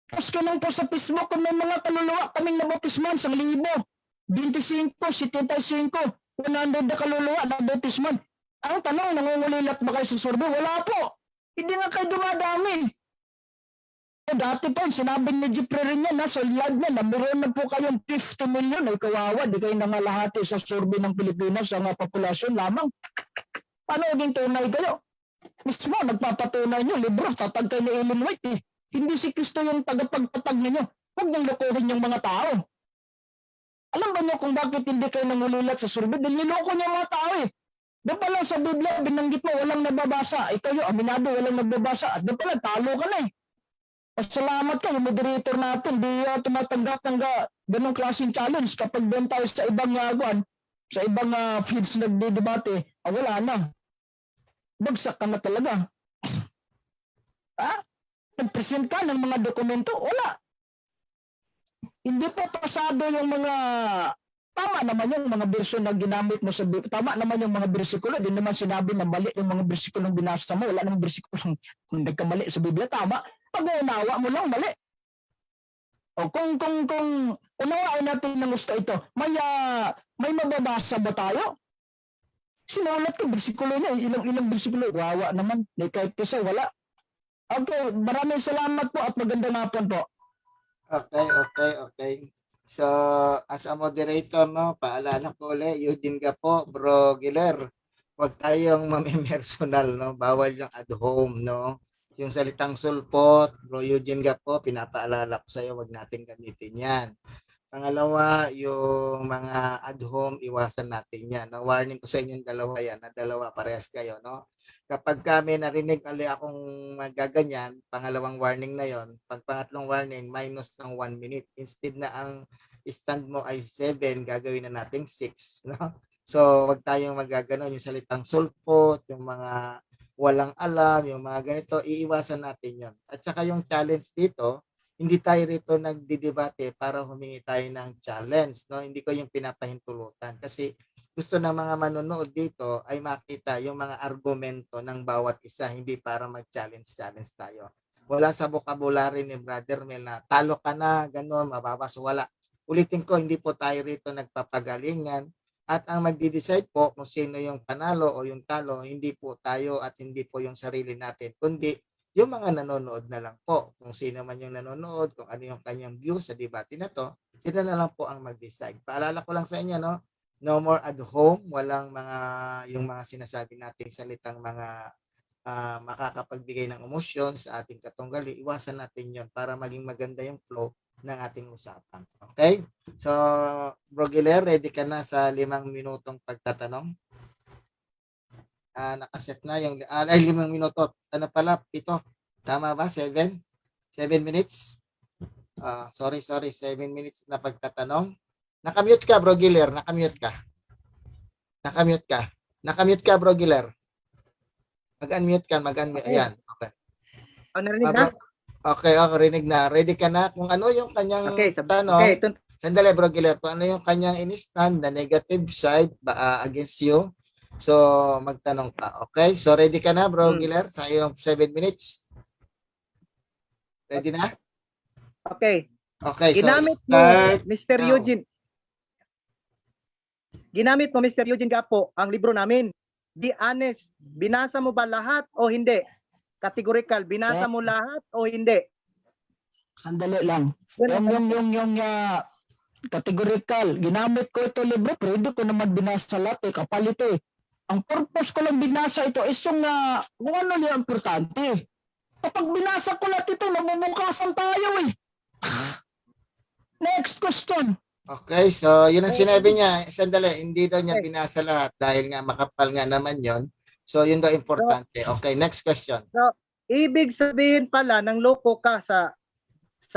Tapos ka lang po sa Facebook kung may mga kaluluwa kaming nabatisman sa 1,000, 25, 75, 100 na kaluluwa na bautisman. Ang tanong, nangungulilat ba kayo sa survey? Wala po. Hindi nga kayo dumadami. Dati po, sinabi ni Jeffrey rin yan, nasa live niya, nameron na po kayong 50 million. Ay kawawa, di kayo nangalahati sa survey ng Pilipinas sa populasyon lamang. Paano naging tunay kayo? Mismo, nagpapatunay nyo, libro, tatag kayo ni Ellen White. Hindi si Kristo yung tagapagtatag ninyo. Huwag niyong lokohin yung mga tao. Alam ba niyo kung bakit hindi kayo nangulilat sa survey? Dahil niloko niyo mga tao eh. Doon pala sa Biblia, binanggit mo, walang nababasa. Kayo, aminado, walang nababasa. At doon pala, talo ka na eh. Salamat ka, yung moderator natin, di tumatanggap ng ganong klaseng challenge. Kapag doon tayo sa ibang sa ibang feeds nagdidebate, wala na. Bagsak ka na talaga. Nag-present ka ng mga dokumento, wala. Hindi pa pasado yung mga, tama naman yung mga version na ginamit mo sa Biblia. Tama naman yung mga bersikulo. Di naman sinabi na mali yung mga bersikulong binasa mo. Wala namang bersikulong nagkamali sa Biblia. Tama. Pag-unawa mo lang, mali. O kung unawain natin ng gusto ito, may mababasa ba tayo? Sinulat ko, bersikulo niya, ilang bersikulo. Wawa naman, kahit kasi wala. Okay, maraming salamat po at magandang hapon po. Okay. So, as a moderator, no, paalala ko ulit, Eugene ka po, Bro Giler, huwag tayong mamimersonal, no, bawal yung at home, no. Yung salitang sulpot, Bro Eugene ka po, pinapaalala ko sa iyo, wag natin gamitin yan. Pangalawa, yung mga at home, iwasan natin yan. No? Warning ko sa inyong dalawa yan, na dalawa, parehas kayo. No? Kapag kami narinig ulit akong magaganyan, pangalawang warning na yon, pag pangatlong warning, minus ng 1 minute. Instead na ang stand mo ay 7, gagawin na natin 6. No? So, wag tayong magaganon. Yung salitang sulpot, yung mga walang alam, yung mga ganito, iiwasan natin yon. At saka yung challenge dito, hindi tayo rito nagdidebate para humingi tayo ng challenge, no? Hindi ko yung pinapahintulutan kasi gusto ng mga manonood dito ay makita yung mga argumento ng bawat isa, hindi para mag-challenge tayo. Wala sa vocabulary ni Brother Mel na talo ka na, gano'n, mababas, wala. Ulitin ko, hindi po tayo rito nagpapagalingan at ang magdi-decide po kung sino yung panalo o yung talo, hindi po tayo at hindi po yung sarili natin, kundi yung mga nanonood na lang po. Kung sino man yung nanonood, kung ano yung kanyang view sa debate na to, sila na lang po ang mag-decide. Paalala ko lang sa inyo, no? No more at home, walang yung mga sinasabi nating salitang mga makakapagbigay ng emosyon sa ating katunggali. Iwasan natin yon para maging maganda yung flow ng ating usapan. Okay? So, Bro Giler, ready ka na sa 5 minutong pagtatanong? Nakaset na yung 5 minuto. Ano pala? 7. Tama ba? 7? 7 minutes? Sorry. 7 minutes na pagtatanong. Nakamute ka, Bro Giler. Nakamute ka, Bro Giler. Mag-unmute ka. Ayan. Okay. Narinig na? Okay, rinig na. Ready ka na? Kung ano yung kanyang tanong, sandali, Bro Giler, kung ano yung kanyang in-stand na negative side against you, so magtanong ka. Okay? So ready ka na, Bro Giler, sa iyong 7 minutes? Ready na? Okay. Okay, Ginamit so mo, start Mr. now. Eugene. Ginamit mo, Mr. Eugene Gapo, ang libro namin. Be honest. Binasa mo ba lahat o hindi? Categorical. Binasa mo lahat o hindi? Sandali lang. Yan ang- Yung categorical. Ginamit ko ito libro, pero hindi ko naman binasa lahat eh. Kapalit eh. Ang purpose ko lang binasa ito is yung kung ano yung importante. Kapag binasa ko lahat ito, nabubukasan tayo eh. Next question. Okay, so yun ang sinabi niya. Sandali, hindi daw niya binasa lahat dahil nga makapal nga naman yon. So yun daw importante. Okay, next question. Ibig sabihin pala ng loko ka sa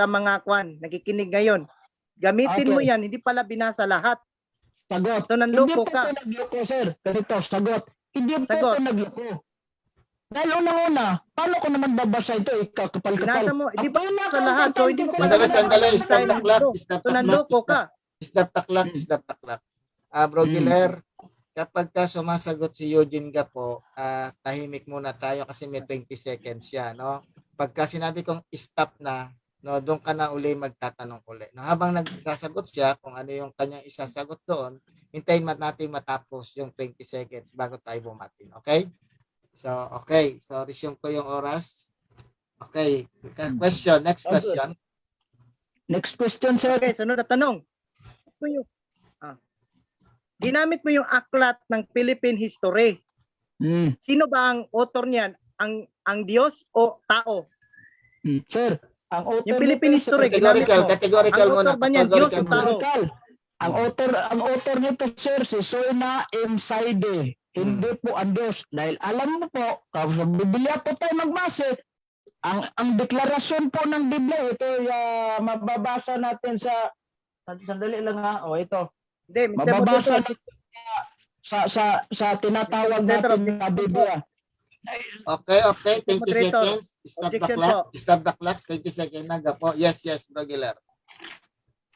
mga nakikinig ngayon. Gamitin mo yan, hindi pala binasa lahat. Sagot. So Hindi nanloko po ka. ito nagloko, sir. Ganito, sagot. Hindi po Sagot. ito nagloko. Dahil unang-una, paano ko naman babasa ito? Kapal-kapal. Binasa mo, hindi pa Ang sa lahat. So hindi mo pala Sandali, binasa stop the yung clock. libro. Stop So the nanloko clock. ka. Stop the clock. Bro Giler, kapag ka sumasagot si Eugene Gapo, tahimik muna tayo kasi may 20 seconds siya, no? Pagka sinabi kong stop na, no, doon ka na uli magtatanong uli. No, habang nagsasagot siya, kung ano yung kanyang isasagot doon, hintayin natin matapos yung 20 seconds bago tayo bumatin. Okay? So, okay. So, resume ko yung oras. Okay. Question. Next question. Next question, sir. Okay, sunod na tanong. Ginamit mo yung aklat ng Philippine history. Sino ba ang author niyan? Ang Diyos o tao? Sir, ang author Yung Philippine nito, history, Categorical ang muna. author ba niyan, Diyos o tao? Ang author nito, sir, si Soina M. Saide. Hindi po ang Diyos. Dahil alam mo po, kapag Biblia po tayo magbase, ang deklarasyon po ng Biblia, ito mababasa natin sa, sandali lang ha, ito. Hindi, Mr. Mababasa Moderator. natin sa tinatawag natin na Biblia. Okay. 20 Moderator. seconds. Stop the Objection clock. po. Stop the clock. 20 seconds na. Gapo. Yes, Bro Giler.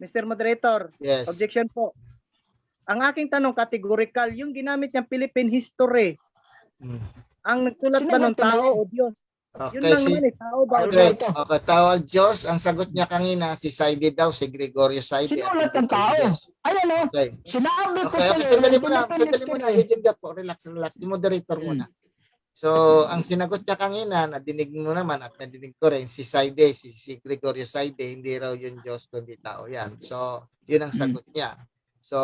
Mr. Moderator, Yes. objection po. Ang aking tanong, categorical, yung ginamit niyang Philippine history, ang nagsulat ba ng tao o Diyos? Yun Okay, lang naman tao ba o okay. Diyos? Okay, tawag Diyos. Ang sagot niya kanina, si Saide daw, si Gregorio Saide. Sinulat ng tao. Ayan o. Okay. Sinabi ko Okay, sa iyo, sandali Philippine muna. history. Eugene Gapo, relax. Yung moderator muna. So, ang sinagot niya kanina, nadinig mo naman at nadinig ko rin, si Saide, si Gregorio Saide, hindi raw yung Diyos, kundi tao yan. So, yun ang sagot niya. So,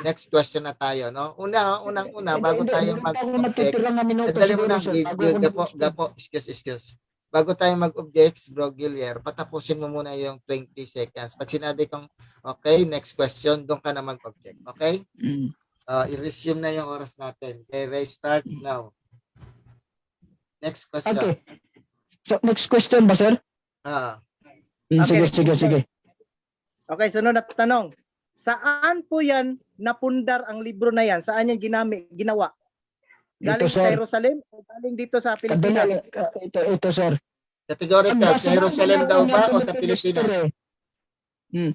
next question na tayo, no? Unang-una, bago tayo mag-object, sandali muna, Gapo, excuse. Bago tayo mag-object, Bro Gilier, patapusin mo muna yung 20 seconds. Pag sinabi kong, okay, next question, doon ka na mag-object. Okay? I-resume na yung oras natin. Okay, restart now. Next question. Okay. So, next question ba, sir? Sige. Okay, sunod na tanong. Saan po yan napundar ang libro na yan? Saan yan ginawa? Galing sa Jerusalem o galing dito sa Pilipinas? Ito, sir. Categorical, sa Jerusalem daw ba o sa Pilipinas?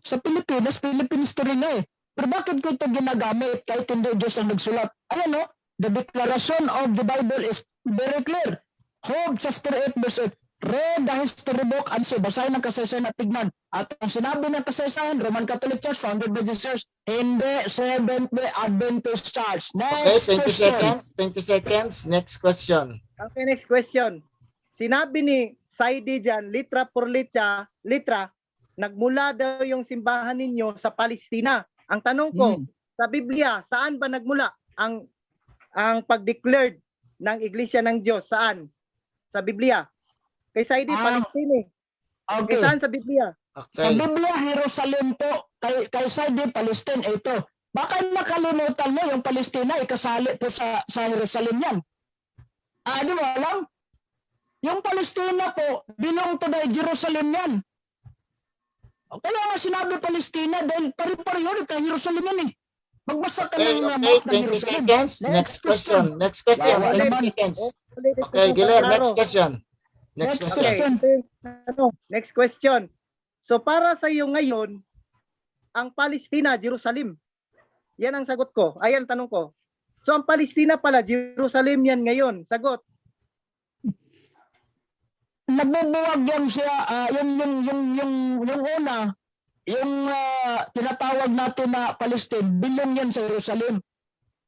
Sa Pilipinas, Philippine history nga eh. Pero bakit ko ito ginagamit kahit hindi Diyos ang nagsulat? Ayan o, the declaration of the Bible is very clear. Job chapter 8 verse 8. Read the history book and see, basahin ang kasaysayan at tignan. At ang sinabi ng kasaysayan, Roman Catholic Church, founded by Jesus, hindi Seventh-day Adventist Church. Next Okay, 20 question. seconds. 20 seconds. Next question. Okay, next question. Sinabi ni Saidi dyan, litra por litra, nagmula daw yung simbahan ninyo sa Palestina. Ang tanong ko, sa Biblia, saan ba nagmula ang pag-declared ng Iglesia ng Diyos? Saan? Sa Biblia. Kay Saidi, Palestina. Kay Okay. saan sa Biblia? Sa Okay. Biblia, Jerusalem po. Kay Saudi, Palestine. Ito. Baka nakalimutan mo yung Palestina, ikasali po sa Jerusalem yan. Di mo alam? Yung Palestina po, belong to the Jerusalem yan. Kaya nga sinabi Palestina dahil pari-pareho ito, Jerusalem yan eh. Magbasa ka Okay, ng okay, map ng 20 Jerusalem. seconds. Next question. Next question. Wow, 20 naman. seconds. Okay, Giler, next question. Next Next question. question. Next question. So para sa iyo ngayon, ang Palestina, Jerusalem. Yan ang sagot ko. Ayan tanong ko. So ang Palestina pala, Jerusalem yan ngayon. Sagot. Nabubuwag yan siya, yung una, yung tinatawag natin na Palestine, bilong yan sa Jerusalem.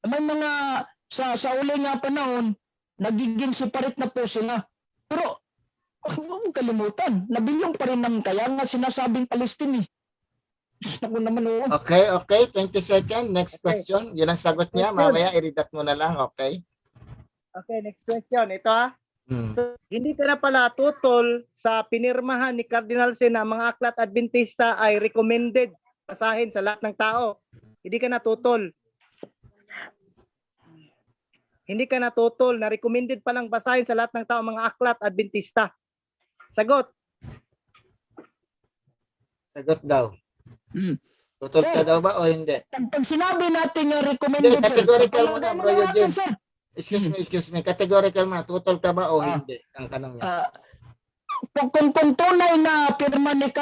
May mga, sa uli nga panahon, nagiging separate na po sila. Pero, huwag mong kalimutan, nabilyong pa rin ng kaya nga sinasabing Palestine eh. Ako naman oo. Okay, 20 seconds. Next question. Yun ang sagot niya. Question. Mamaya i-read mo na lang, okay? Okay, next question. Ito So, hindi ka na pala tutol sa pinirmahan ni Cardinal Sin na mga aklat Adventista ay recommended basahin sa lahat ng tao. Hindi ka na tutol. Hindi ka na tutol na recommended palang basahin sa lahat ng tao mga aklat Adventista. Sagot. Sagot daw. Hmm. Tutol ka Sir. daw ba o hindi? Pag sinabi natin yung recommended, Hindi, categorical mo na, bro, yun din. sir. Excuse me. Categorical mo. Tutol ka ba o hindi? Ang tanong niya. Kung tunay na pirma ni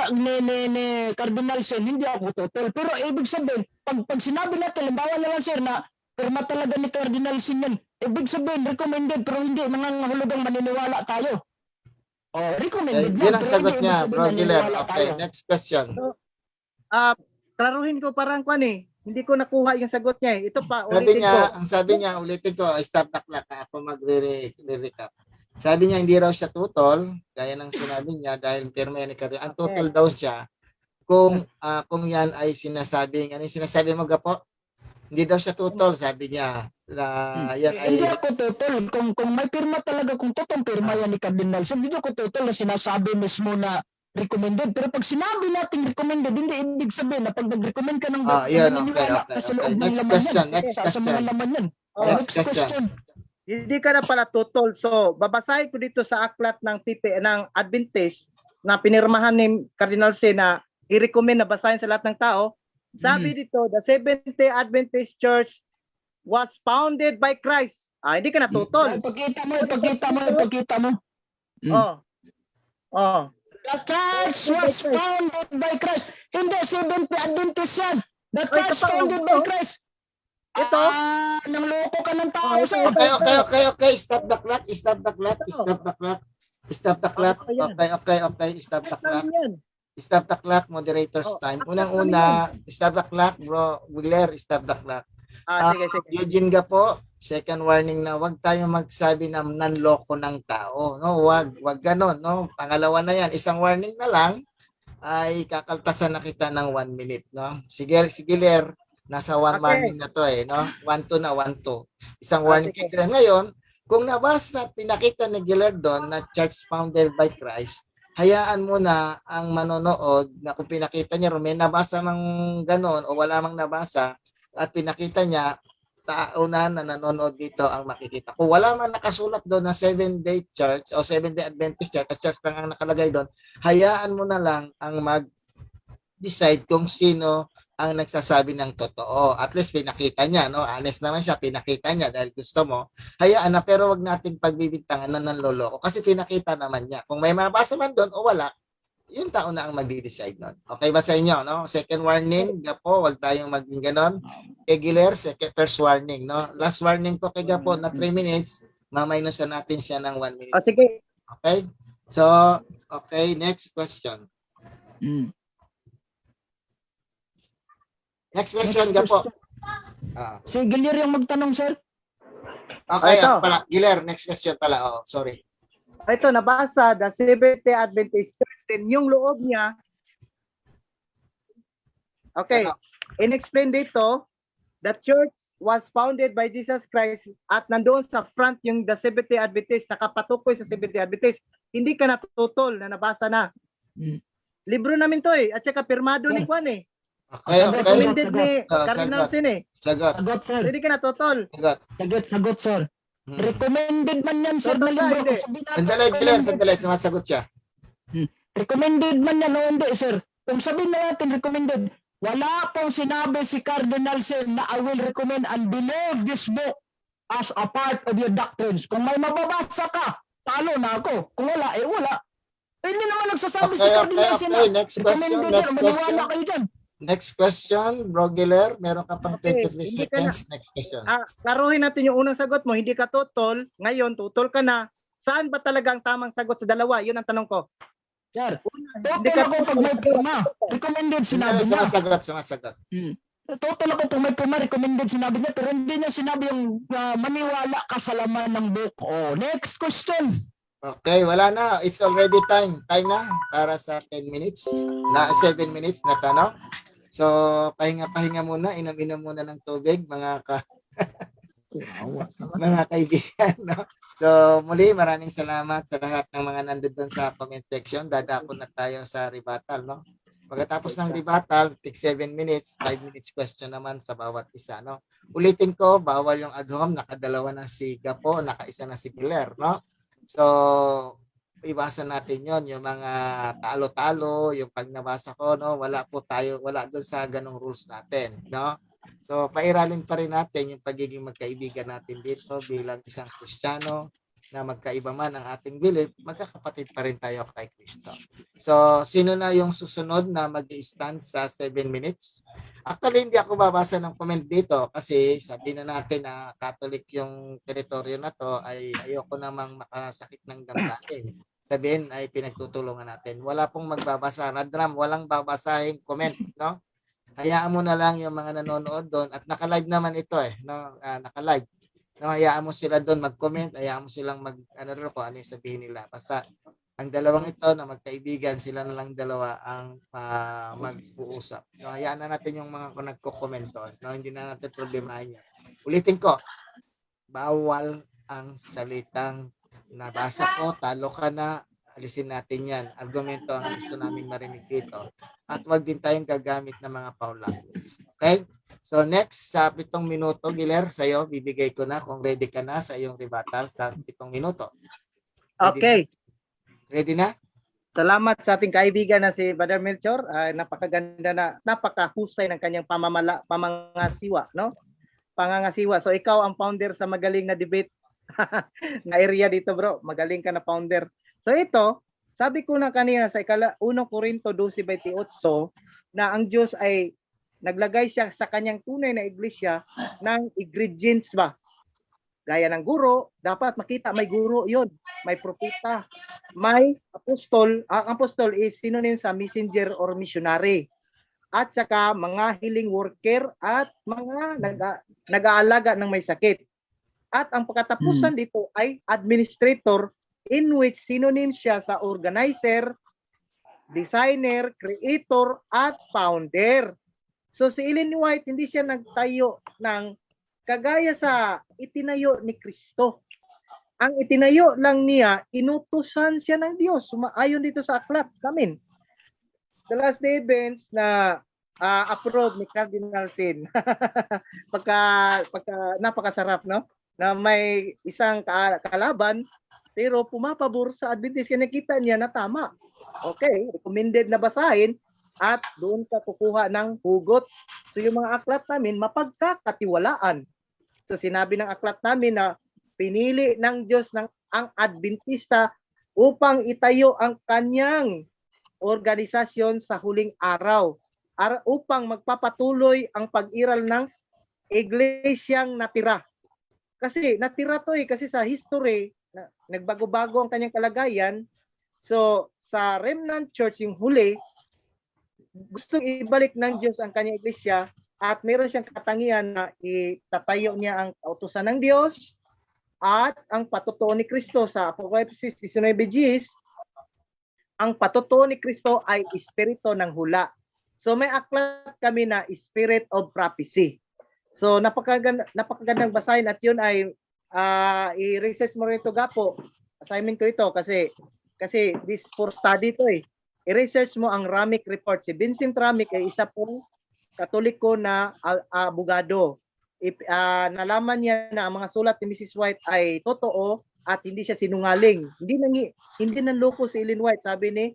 Cardinal Sen, hindi ako tutol. Pero ibig sabihin, pag sinabi natin, halimbawa na lang sir na pirma talaga ni Cardinal Sen yan, ibig sabihin, recommended, pero hindi, nangangahulugang maniniwala tayo. Recommended Yun ang pero sagot hindi niya, ibig bro sabihin Giler. maniniwala Okay, tayo. next question. Klaruhin ko parang kwan eh. Hindi ko nakuha yung sagot niya eh. Ito pa, Sabi ulitin niya, ko. ang sabi niya, ulitin ko, stop the clock. Ako magre-recap. Sabi niya, hindi raw siya tutol, gaya ng sinabi niya, dahil pirma yan ni Cardinal. Ang tutol daw siya, kung yan ay sinasabing, ano yung sinasabi mo, Gapo? Hindi daw siya tutol, sabi niya. Yan ay, Hindi ako tutol. Kung may pirma talaga, kung totoong pirma yan ni Cardinal Sen, hindi ako tutol na sinasabi mismo na recommended. Pero pag sinabi natin recommended, hindi ibig sabihin na pag nag-recommend ka ng yun, maniniwala okay. ka sa loob ng Next laman question, yan. next Sa mga question. laman yan. Oh, Next question. Hindi ka na pala tutol. So, babasahin ko dito sa aklat ng ng Adventist na pinirmahan ni Cardinal Sen na i-recommend na basahin sa lahat ng tao. Sabi dito, the Seventh-day Adventist Church was founded by Christ. Hindi ka na tutol. Ipakita mo. The church was founded by Christ. Hindi, Seventh-day Adventist yan. The church founded by Christ. Ito? Nangloko ka ng tao, sir. Okay. Stop the clock. Stop the clock. Okay. Stop the clock. Yan. Stop the clock, moderators time. Unang-una, stop the clock, bro. Wheeler, stop the clock. Sige. Eugene Gapo, second warning na wag tayo magsabi na nanloko ng tao. No, wag ganon, no. Pangalawa na yan, isang warning na lang ay kakaltasan na kita ng 1 minute, no. Sige Ler, nasa 1 warning na to no. 1-2 na 1-2. Isang warning sige. kaya ngayon, kung nabasa at pinakita ni Giler doon na church founded by Christ, hayaan mo na ang manonood na kung pinakita niya may nabasa mang ganon o wala mang nabasa at pinakita niya, taunan na nanonood dito ang makikita. Kung wala man nakasulat doon na 7-day church o 7-day Adventist church, at church lang ang nakalagay doon, hayaan mo na lang ang mag-decide kung sino ang nagsasabi ng totoo. At least pinakita niya, no? Honest naman siya, pinakita niya dahil gusto mo. Hayaan na, pero wag nating pagbibintangan na nanloloko kasi pinakita naman niya. Kung may mabasa man doon o wala, yung tao na ang magde-decide nun. Okay ba sa inyo, no? Second warning, Gapo, wag tayong maging ganon. Kay Giler, first warning, no? Last warning ko kay Gapo na 3 minutes, mamaynusan natin siya ng 1 minute. Sige. Okay? So, okay, next question. Next question, Gapo. Si Gilir yung magtanong, sir. Okay, Ito. pala, Giler, next question pala. Oh, sorry. ito nabasa, the Seventh-day Adventist Church, then yung loob niya, okay, Ano? in-explain dito, the church was founded by Jesus Christ at nandoon sa front yung the Seventh-day Adventist, nakapatukoy sa Seventh-day Adventist. Hindi ka natutol na nabasa na. Hmm. Libro namin to eh, at saka pirmado ni Juan eh. Okay, Sagot, okay. Recommended sagot. ni Ah, Cardinal sagot. Sin eh. Sagot. Sagot, sir. So, hindi ka natutol. Sagot. Sagot, sir. Hmm. Recommended man yan, sir, Totoo na ba? libro. Hindi. Kung sabihin natin, Sandali, recommended, sandali. sir. Sumasagot siya. Recommended man yan o hindi, sir. Kung sabihin na natin recommended, wala pong sinabi si Cardinal Sin na I will recommend and believe this book as a part of your doctrines. Kung may mababasa ka, talo na ako. Kung wala, eh wala. Eh, hindi naman nagsasabi si Cardinal Sin na Next question, recommended next yan. Maniwala question. kayo dyan. Next question, Bro Giler. Meron ka pang Okay, 23 hindi ka seconds. Next question. Klaruhin natin yung unang sagot mo, hindi ka tutol. Ngayon, tutol ka na. Saan ba talaga ang tamang sagot sa dalawa? Yun ang tanong ko. Sir, Hindi total ka ako pag may puma. Recommended sinabi niya. Sumasagot. Total ako pag may puma, recommended sinabi niya. Pero hindi niya sinabi yung maniwala ka sa laman ng book. Oh, next question. Okay, wala na. It's already time. Time na para sa 10 minutes. 7 minutes na tanong. So, pahinga-pahinga muna. Inom-inom muna ng tubig, mga mga kaibigan. No? So, muli, maraming salamat sa lahat ng mga nandun sa comment section. Dadako na tayo sa rebuttal. No? Pagkatapos ng rebuttal, take 7 minutes, 5 minutes question naman sa bawat isa. No? Ulitin ko, bawal yung ad hom. Nakadalawa na si Gapo, nakaisa na si Giler. No? So, iwasan natin yon yung mga talo-talo, yung pag nabasa ko, no, wala doon sa ganong rules natin, no? So, pairalin pa rin natin yung pagiging magkaibigan natin dito bilang isang Kristiyano na magkaiba man ang ating belief, magkakapatid pa rin tayo kay Kristo. So, sino na yung susunod na mag-i-stand sa 7 minutes? Actually, hindi ako babasa ng comment dito kasi sabi na natin na Catholic yung teritoryo na to ay ayoko namang makasakit ng damdamin. Sabihin ay pinagtutulungan natin. Wala pong magbabasa. Radram, walang babasahin comment, no? Hayaan mo na lang yung mga nanonood doon at naka-live naman ito no? Naka-live. No, hayaan mo sila doon mag-comment, hayaan mo silang kung ano yung sabihin nila. Basta ang dalawang ito na magkaibigan, sila na lang dalawa ang mag-uusap. No, hayaan na natin yung mga nagko-comment doon. No, hindi na natin problemahin yan. Ulitin ko, bawal ang salitang nabasa ko, talo ka na, alisin natin yan. Argumento ang gusto namin marinig dito. At wag din tayong gagamit ng mga foul language. Okay? So next, sa 7 minuto, Giler, sa'yo, bibigay ko na kung ready ka na sa iyong rebuttal sa 7 minuto. Okay. Ready na? Salamat sa ating kaibigan na si Brother Melchor. Napakaganda na, napakahusay ng kanyang pamangasiwa, no? Pangangasiwa. So ikaw ang founder sa magaling na debate na area dito, bro. Magaling ka na founder. So ito, sabi ko na kanina sa 1 Corinto 12:28 na ang Diyos ay naglagay siya sa kanyang tunay na iglesia ng ingredients ba? Gaya ng guro, dapat makita may guro yon, may propeta, may apostol. Ang apostol is synonym sa messenger or missionary. At saka mga healing worker at mga nag-aalaga ng may sakit. At ang pagkatapusan dito ay administrator, in which synonym siya sa organizer, designer, creator, at founder. So si Ellen White, hindi siya nagtayo ng kagaya sa itinayo ni Kristo. Ang itinayo lang niya, inutusan siya ng Diyos. Ayon dito sa aklat namin. The Last Day Events na approve ni Cardinal Sin. pagka napakasarap, no? Na may isang kalaban, pero pumapabor sa Adventist. Kaya nakita niya na tama. Okay, recommended na basahin at doon ka kukuha ng hugot. So yung mga aklat namin, mapagkakatiwalaan. So sinabi ng aklat namin na pinili ng Diyos ang Adventista upang itayo ang kanyang organisasyon sa huling araw upang magpapatuloy ang pag-iral ng iglesyang natira. Kasi natira to kasi sa history, nagbago-bago ang kanyang kalagayan. So sa Remnant Church, yung huli, gustong ibalik ng Diyos ang kanyang iglesia at meron siyang katangian na itatayo niya ang kautusan ng Diyos, at ang patotoo ni Kristo sa Apokalipsis 19:10, ang patotoo ni Kristo ay espiritu ng hula. So may aklat kami na spirit of prophecy. So napakagandang basahin at yun ay i-research mo rin ito, Gapo. Assignment ko ito kasi this for study to eh. I-research mo ang Ramic report. Si Vincent Ramic ay isa pong Katoliko na abogado. Nalaman niya na ang mga sulat ni Mrs. White ay totoo at hindi siya sinungaling. Hindi nanloko si Ellen White, sabi ni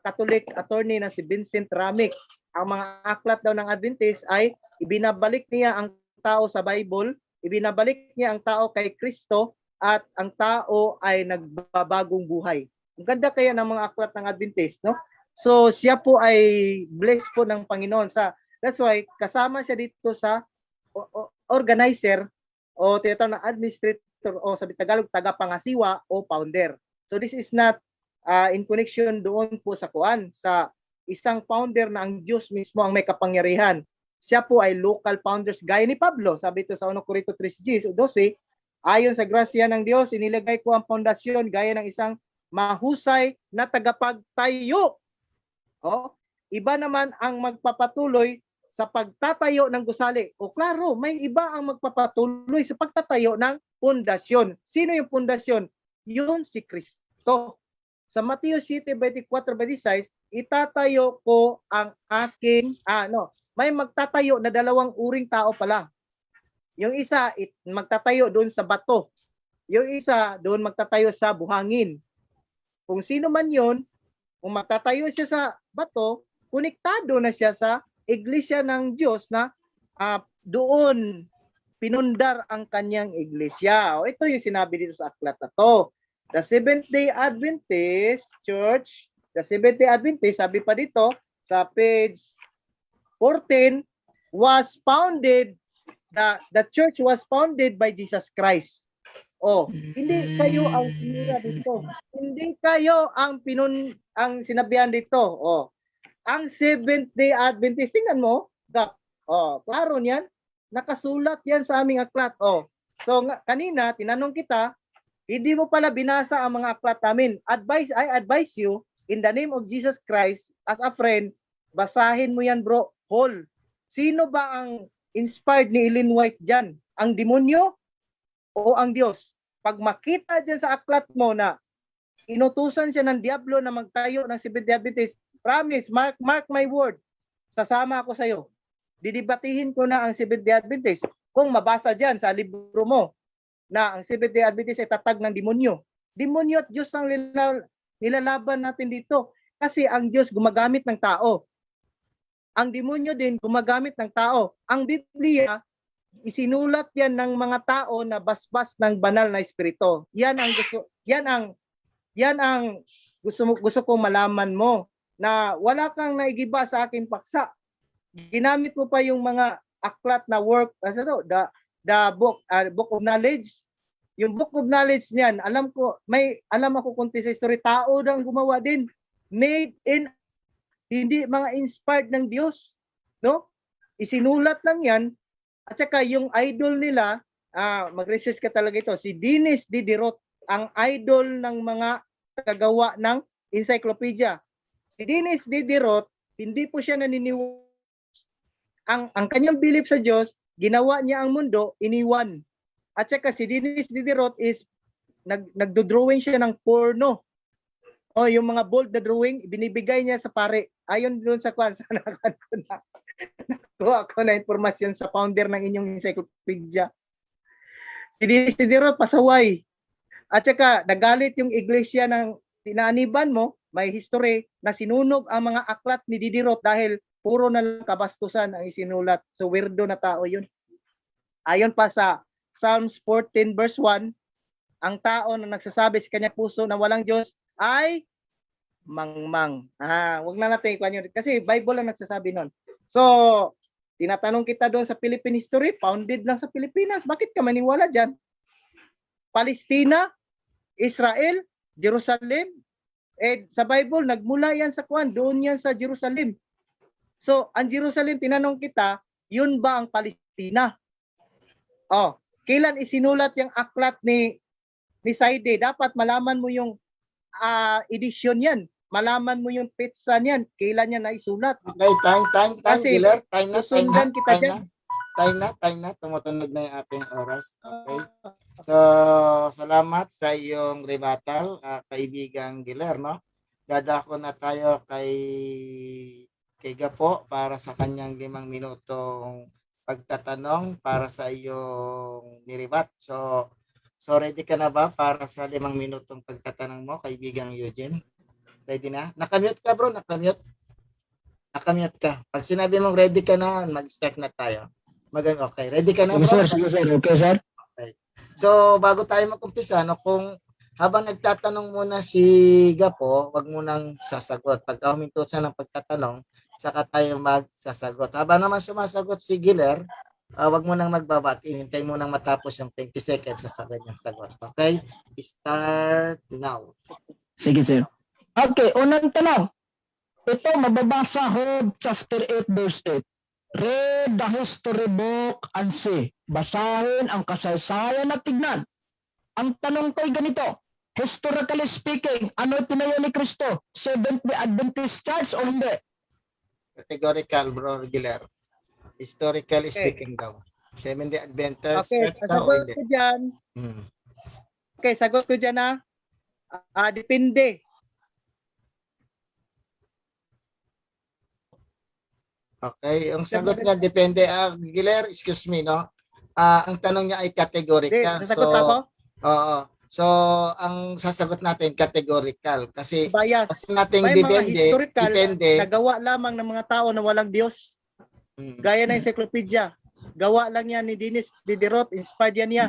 Catholic attorney na si Vincent Ramic. Ang mga aklat daw ng Adventist ay ibinabalik niya ang tao sa Bible, ibinabalik niya ang tao kay Kristo, at ang tao ay nagbabagong buhay. Ang ganda kaya ng mga aklat ng Adventist, no? So siya po ay blessed po ng Panginoon. That's why kasama siya dito sa organizer o tinatawag na administrator o sa Tagalog tagapangasiwa o founder. So this is not in connection doon po sa sa isang founder na ang Diyos mismo ang may kapangyarihan. Siya po ay local founders gaya ni Pablo. Sabi ito sa 1 Corinto 3:12, ayon sa grasya ng Diyos, inilagay ko ang pundasyon gaya ng isang mahusay na tagapagtayo. Iba naman ang magpapatuloy sa pagtatayo ng gusali. Klaro, may iba ang magpapatuloy sa pagtatayo ng pundasyon. Sino yung pundasyon? Yun si Kristo. Sa Mateo 7:24-26, itatayo ko ang aking, may magtatayo na dalawang uring tao pala. Yung isa, magtatayo doon sa bato. Yung isa, doon magtatayo sa buhangin. Kung sino man yun, kung magtatayo siya sa bato, konektado na siya sa iglesia ng Diyos na doon pinundar ang kanyang iglesia. Ito yung sinabi dito sa aklat na to. The Seventh-day Adventist Church, the Seventh-day Adventist, sabi pa dito sa page 14, was founded, the church was founded by Jesus Christ. Hindi kayo ang pinira dito. Hindi kayo ang sinabihan dito. Ang Seventh-day Adventist, tingnan mo, klaro niyan, nakasulat yan sa aming aklat. So kanina, tinanong kita, hindi mo pala binasa ang mga aklat namin. I advise you, in the name of Jesus Christ, as a friend, basahin mo yan, bro, whole. Sino ba ang inspired ni Ellen White dyan? Ang demonyo o ang Diyos? Pag makita dyan sa aklat mo na inutusan siya ng diablo na magtayo ng Seventh-day Adventist, promise, mark my word, sasama ako sa'yo. Didibatihin ko na ang Seventh-day Adventist. Kung mabasa dyan sa libro mo na ang Seventh-day Adventist ay tatag ng demonyo. Demonyo at Diyos ang nilalaban natin dito. Kasi ang Diyos gumagamit ng tao. Ang demonyo din gumagamit ng tao. Ang Biblia, isinulat yan ng mga tao na basbas ng banal na espiritu. Yan ang gusto kong malaman mo, na wala kang naigiba sa akin paksa. Ginamit mo pa yung mga aklat na work, the book of knowledge. Yung book of knowledge niyan, alam ako kunti sa history, tao lang gumawa din. Made in, hindi mga inspired ng Diyos, no? Isinulat lang yan. At saka yung idol nila, mag-research ka talaga ito, si Dennis Diderot, ang idol ng mga kagawa ng encyclopedia. Si Dennis Diderot, hindi po siya naniniwala. Ang kanyang belief sa Diyos, ginawa niya ang mundo, iniwan. At saka si Dennis Diderot is nagdo-drawing siya ng porno. Yung mga bold na drawing, binibigay niya sa pare. Ayon doon sa kwan, nakuha ko na informasyon sa founder ng inyong encyclopedia. Si Dennis Diderot, pasaway. At saka, nagalit yung iglesia ng tinaaniban mo, may history na sinunog ang mga aklat ni Diderot dahil puro na lang kabastusan ang isinulat. So, weirdo na tao yun. Ayon pa sa Psalms 14 verse 1, ang tao na nagsasabi sa kanyang puso na walang Diyos ay mangmang. Wag na natin ikuan yun. Kasi Bible lang nagsasabi nun. So, tinatanong kita doon sa Philippine history, founded lang sa Pilipinas. Bakit ka maniwala dyan? Palestina, Israel, Jerusalem, sa Bible, nagmula yan sa kwan, doon yan sa Jerusalem. So, ang Jerusalem, tinanong kita, yun ba ang Palestina? kailan isinulat yung aklat ni Saide. Dapat malaman mo yung edisyon yan. Malaman mo yung petsa niyan. Kailan niya naisulat. Okay, time, Kasi Giller. Time na. susundan kita dyan. Time na. Tumutunog na yung ating oras. Okay. So, salamat sa iyong rebuttal, kaibigang Giller, no? Dadako na tayo kay Gapo para sa kanyang 5 minutong pagtatanong para sa iyong nirebat. So ready ka na ba para sa 5 minutong pagtatanong mo, kaibigang Eugene? Ready na? Nakamute ka, bro. Nakamute ka. Pag sinabi mong ready ka na, mag-start na tayo. Okay. Ready ka na, bro? Sige, sir. Okay, sir. Okay. So, bago tayo mag-umpisa, no, kung habang nagtatanong muna si Gapo, wag mo nang sasagot. Pagka huminto siya ng pagtatanong, saka tayo magsasagot. Habang naman sumasagot si Giller, wag mo nang magbabat. Hinintay mo nang matapos yung 20 seconds sa kanyang sagot. Okay? Start now. Sige, sir. Okay, unang tanong. Ito, mababasa Job chapter 8 verse 8. Read the history book and see. Basahin ang kasaysayan at tignan. Ang tanong ko ay ganito. Historically speaking, ano tinayo ni Kristo? Seventh-day Adventist Church o hindi? Categorical, bro, Giller. Historically speaking daw. Seventh-day Adventist Okay, Church daw o sagot hindi? ko dyan. Okay, sagot ko dyan na depende. Okay, yung sagot niya depende. Giller, excuse me, no? Ang tanong niya ay categorical. Sasagot ako? Oo. So, ang sasagot natin categorical kasi Bias. kasi nating May mga depende, historical depende. nagawa lamang ng mga tao na walang Diyos. Gaya ng encyclopedia. Gawa lang yan ni Dennis Diderot, inspired yan niya.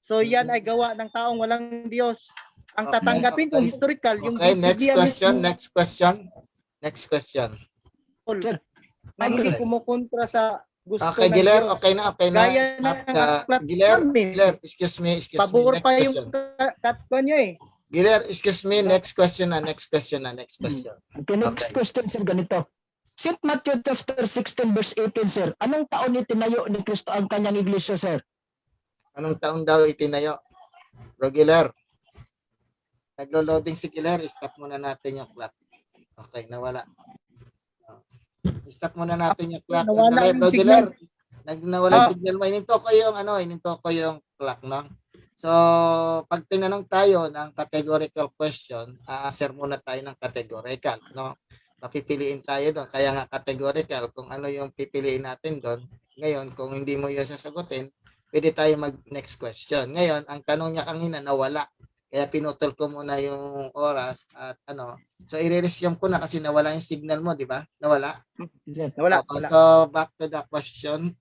So yan ay gawa ng taong walang Diyos. Ang Okay, tatanggapin kong historical, yung Okay, next Biblia question, mismo, next question. Sir. na hindi Okay. kumukontra sa gusto Okay, ng Giller, Diyos. okay na. Gaya Stop ng ka. aklat Giller, namin. excuse me, Pabor next pa question. yung katwa niya eh. Giller, excuse me, next question. Okay, next Okay. question, sir, ganito. St. Matthew chapter 16 verse 18, sir. Anong taon ni tinayo ni Kristo ang kanyang iglesia, sir? Anong taon daw itinayo? Bro Giller, naglo-loading si Giller, stop muna natin yung clock. Okay, nawala. Stop muna natin yung clock. Nawala Sandali, yung Bro signal. Giller. Nawala Ah. yung signal mo. Ininto ko yung clock, no? So, pag tinanong tayo ng categorical question, a-answer muna tayo ng categorical, no? Papipiliin tayo doon. Kaya nga categorical, kung ano yung pipiliin natin doon. Ngayon, kung hindi mo yun sasagutin, pwede tayo mag-next question. Ngayon, ang tanong niya kanina, nawala. Kaya pinutol ko muna yung oras at ano. So, i-resume ko na kasi nawala yung signal mo, di ba? Nawala? Sir. Wala, Okay, wala. so, back to the question.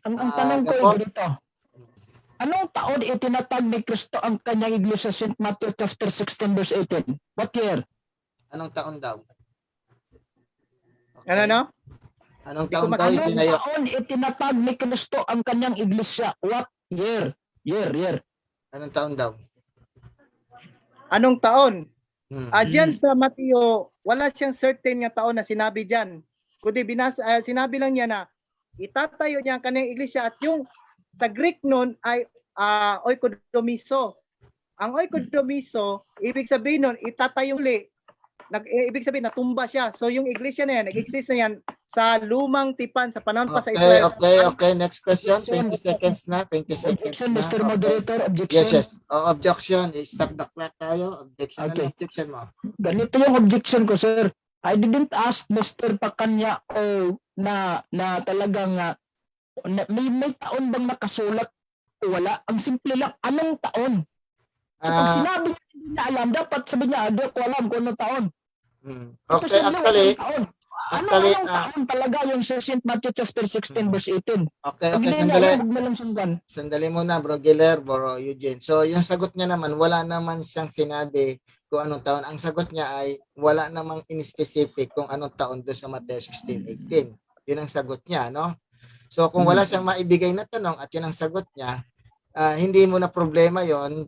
Ang tanong ko ay Gapo. ganito. Anong taon itinatag ni Kristo ang kanyang iglesia, St. Matthew chapter 16 verse 18? What year? Anong taon daw? Okay. Ano? Anong Hindi ko taon daw Anong itinayo? taon itinatag ni Kristo ang kanyang iglesia? What year? Year. Anong taon daw? Anong taon? Diyan Hmm. sa Mateo, wala siyang certain nga taon na sinabi diyan. Kundi sinabi lang niya na itatayo niya ang kanyang iglesia at yung sa Greek noon ay oikodomiso. Ang oikodomiso, ibig sabihin nun, itatayo uli. Ibig sabihin, natumba siya. So yung iglesia na yan, nag-exist na yan sa lumang tipan, sa panahon pa sa Israel. Okay. Next question. 20 seconds na. Objection, Mr. Okay. Moderator. Objection. Yes. Objection. Stop the clock tayo. Objection. Okay. Ano objection mo? Ganito yung objection ko, sir. I didn't ask Mr. Pakanya na talagang may taon bang nakasulat o wala. Ang simple lang, anong taon? So pag sinabi niya hindi na alam, dapat sabi niya, di ko alam kung anong taon. Okay, actually, Anong taon talaga yung sa St. Matthew chapter 16 verse 18? okay, Pag hindi niya alam, huwag mo lang sunggan. Sandali muna, Bro Giller, Bro Eugene. So, yung sagot niya naman, wala naman siyang sinabi kung anong taon. Ang sagot niya ay wala namang in-specific kung anong taon doon sa Mateo 16:18. Yun ang sagot niya, no? So, kung wala siyang maibigay na tanong at yun ang sagot niya, hindi mo na problema yon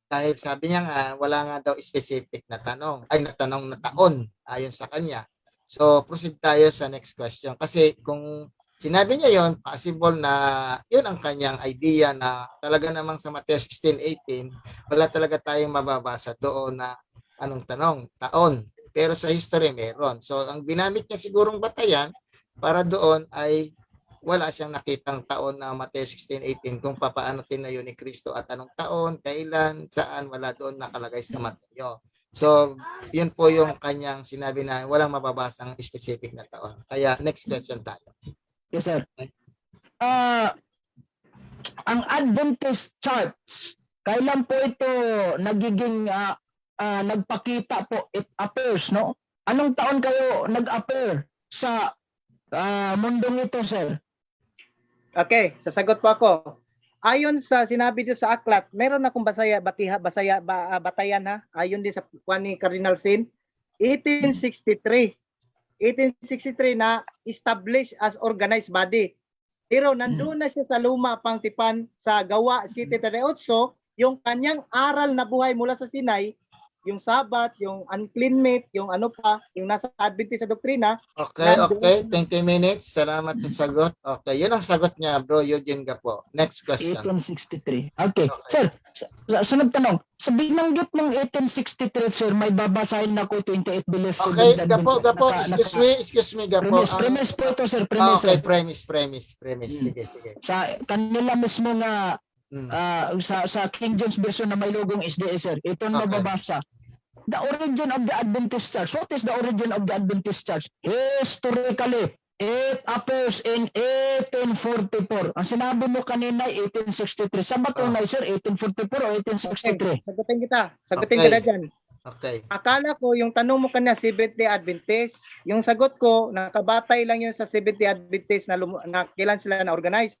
dahil sabi niya nga wala nga daw specific na tanong na taon ayon sa kanya. So proceed tayo sa next question kasi kung sinabi niya yon, possible na yun ang kanyang idea na talaga namang sa Mateo 16:18, wala talaga tayong mababasa doon na anong taon. Pero sa history meron. So ang ginamit niya sigurong batayan para doon ay wala siyang nakitang taon na Mateo 16:18 kung papaano tinayo ni Kristo at anong taon, kailan, saan, wala doon nakalagay sa Mateo. So, yun po yung kanyang sinabi na walang mababasang specific na taon. Kaya next question tayo. Yes, sir. Ang Adventist Church, kailan po ito nagiging nagpakita po, it appears, no? Anong taon kayo nag-appear sa mundong ito, sir? Okay, sasagot po ako. Ayon sa sinabi dito sa aklat, meron akong batayan ha. Ayon din sa kuwan ni Cardinal Sin, 1863. 1863 na established as organized body. Pero nandoon na siya sa luma pang tipan sa Gawa 7:38, yung kanyang aral na buhay mula sa Sinai, yung Sabat, yung unclean meat, yung ano pa, yung nasa Adventist sa doktrina. Okay, 20 minutes. Salamat sa sagot. Okay, yun ang sagot niya, Bro Eugene Gapo. Next question. 1863. Okay. Sir, sunod tanong. Sa binanggit ng 1863, sir, may babasahin ako 28 beliefs. Okay, Gapo. Excuse me, Gapo. Premise po ito, sir. Okay, Sir. premise. Sige. Sa kanila mismo nga sa King James Version na may logong SDS, sir. Ito ang nababasa. The origin of the Adventist Church. What is the origin of the Adventist Church? Historically, it appears in 1844. Ang sinabi mo kanina, 1863. Sa ba tunay, sir? 1844 o 1863? Sagutin kita dyan. Okay. Akala ko yung tanong mo kanina, Seventh-day Adventist. Yung sagot ko, nakabatay lang yun sa Seventh-day Adventist na kailan sila na-organize.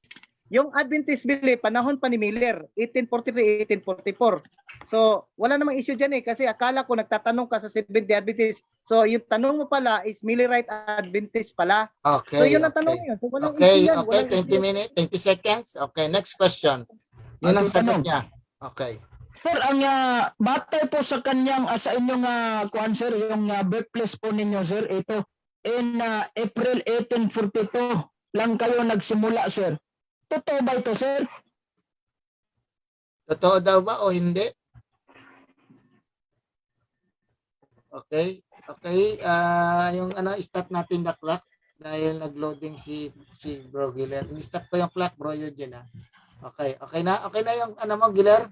Yung Adventist belief, panahon pa ni Miller, 1843, 1844. So, wala namang issue dyan kasi akala ko nagtatanong ka sa Seventh-day Adventist. So, yung tanong mo pala is Millerite Adventist pala. Okay. So, yun ang tanong yun. So, walang okay, issue yan. okay, 20 minutes, 20 seconds. Okay, next question. Yun ang sagot niya. Okay. Sir, ang batay po sa kanyang, sa inyong kuan, sir, yung birthplace po ninyo, sir, ito, in April 1842 lang kayo nagsimula, sir. Totoo ba ito, sir? Totoo daw ba o hindi? Okay. Yung stop natin the clock dahil nag-loading si Bro Giler. I-stop ko yung clock, Bro Eugene. Okay na yung mo, Giler?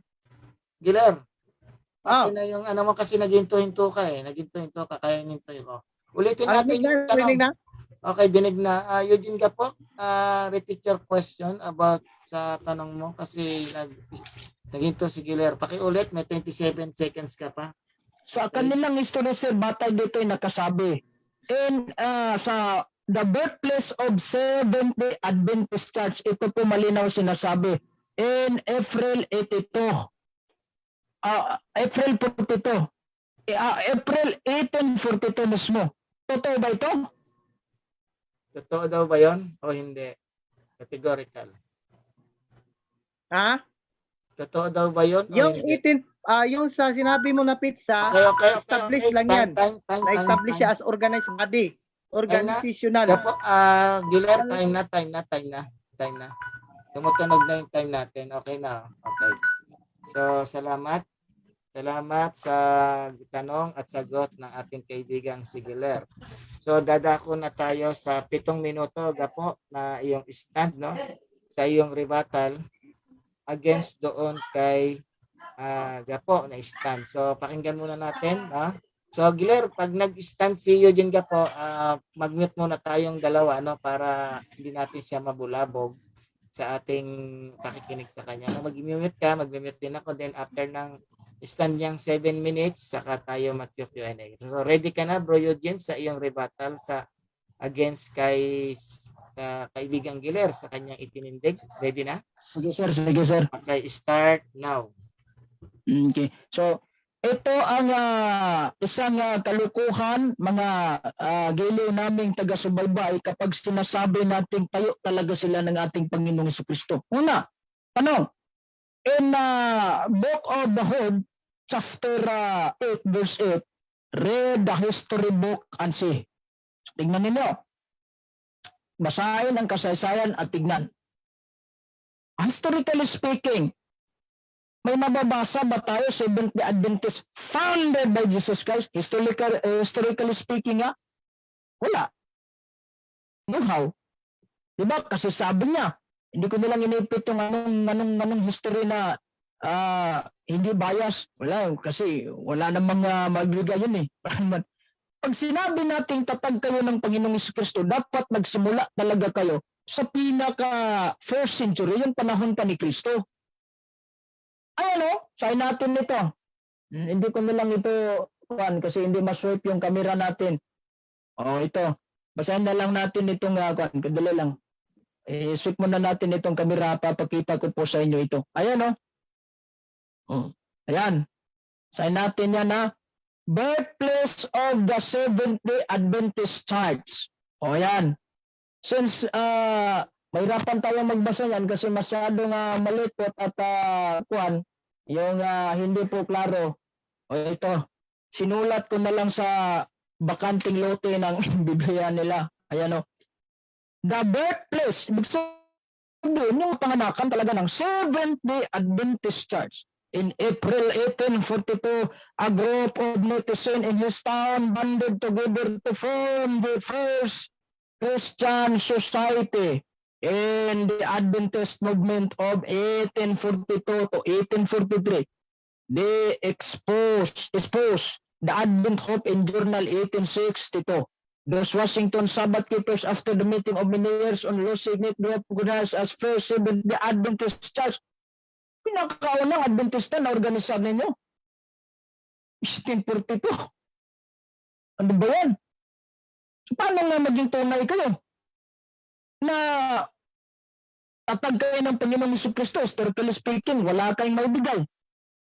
Okay na yung mo kasi naghinto-hinto ka Naghinto-hinto ka, kaya hintoy ko. Ulitin natin yung tanong. Okay, dinig na. Eugene ka po, repeat your question about sa tanong mo kasi naghinto si Giler. Pakiulit, may 27 seconds ka pa. Sa kanilang history, sir, batay dito ay nakasabi. And sa the birthplace of Seventh-day Adventist Church, ito po malinaw sinasabi. In April 82. April 42. April 1842 mismo. Totoo ba ito? Totoo daw ba yun o hindi? Categorical. Ha? Totoo daw ba yun o Yung hindi? yung sa sinabi mo na pizza, Okay. established lang yan. Na-establish siya as organized body. Organizational. Giler, time na. Tumutunog na yung time natin. Okay na. Okay. So, salamat. Salamat sa tanong at sagot ng ating kaibigang si Giler. So, dadako na tayo sa 7 minuto, Gapo, na iyong stand, no? Sa iyong rebuttal against doon kay Gapo na stand. So, pakinggan muna natin, ha? So, Giler, pag nag-stand si Eugene Gapo, mag-mute muna tayong dalawa, no? Para hindi natin siya mabulabog sa ating pakikinig sa kanya. Mag-mute ka, mag-mute din ako. Then, after ng stand niyang 7 minutes, saka tayo mag-Q&A. So, ready ka na, Bro Eugene, sa iyong rebuttal sa against kay kaibigang Giler sa kanyang itinindig? Ready na? Sige, sir. Okay, start now. Okay. So, ito ang isang kalukuhan, mga giliw naming taga-subaybay kapag sinasabi nating tayo talaga sila ng ating Panginoong Jesucristo. Una, tanong, in Book of the Hood, chapter 8, verse 8, read the history book and see. Tingnan ninyo. basahin ang kasaysayan at tignan. Historically speaking, may mababasa ba tayo Seventh-day Adventist founded by Jesus Christ? Historically speaking nga, wala. No how? Diba? Kasi sabi niya, hindi ko nilang inipit yung anong history na hindi bias. Wala, kasi wala namang magbigay yun eh. Pag sinabi nating tatag kayo ng Panginoong Kristo, dapat magsimula talaga kayo sa pinaka first century, yung panahon pa ni Kristo. Sign natin nito. Hindi ko nilang ito kasi hindi ma-swipe yung camera natin. Ito. Basahin na lang natin itong kadali lang. I-swipe muna natin itong camera, papakita ko po sa inyo ito. Ayan. Ayan. Sign natin yan birthplace of the Seventh-day Adventist Church. Ayan. Since mahirapan tayong magbasa yan kasi masyadong maliit at yung hindi po klaro. Ito, sinulat ko na lang sa bakanting lote ng Biblia nila. Ayan The birthplace, ibig sabihin yung panganakan talaga ng Seventh-day Adventist Church. In April 1842, a group of netizens in his town banded together to form the first Christian society in the Adventist movement of 1842 to 1843. They exposed the Advent Hope in Journal 1862. Those Washington Sabbath keepers, after the meeting of many years on law, signet recognized as First Seventh-day Adventist Church. Pinakaunang Adventista na organisar ninyo. 1842. Ano ba yan? So, paano nga maging tunay kayo? Na tatag kayo ng Panginoong Jesucristo, historically speaking, wala kayong maibigay.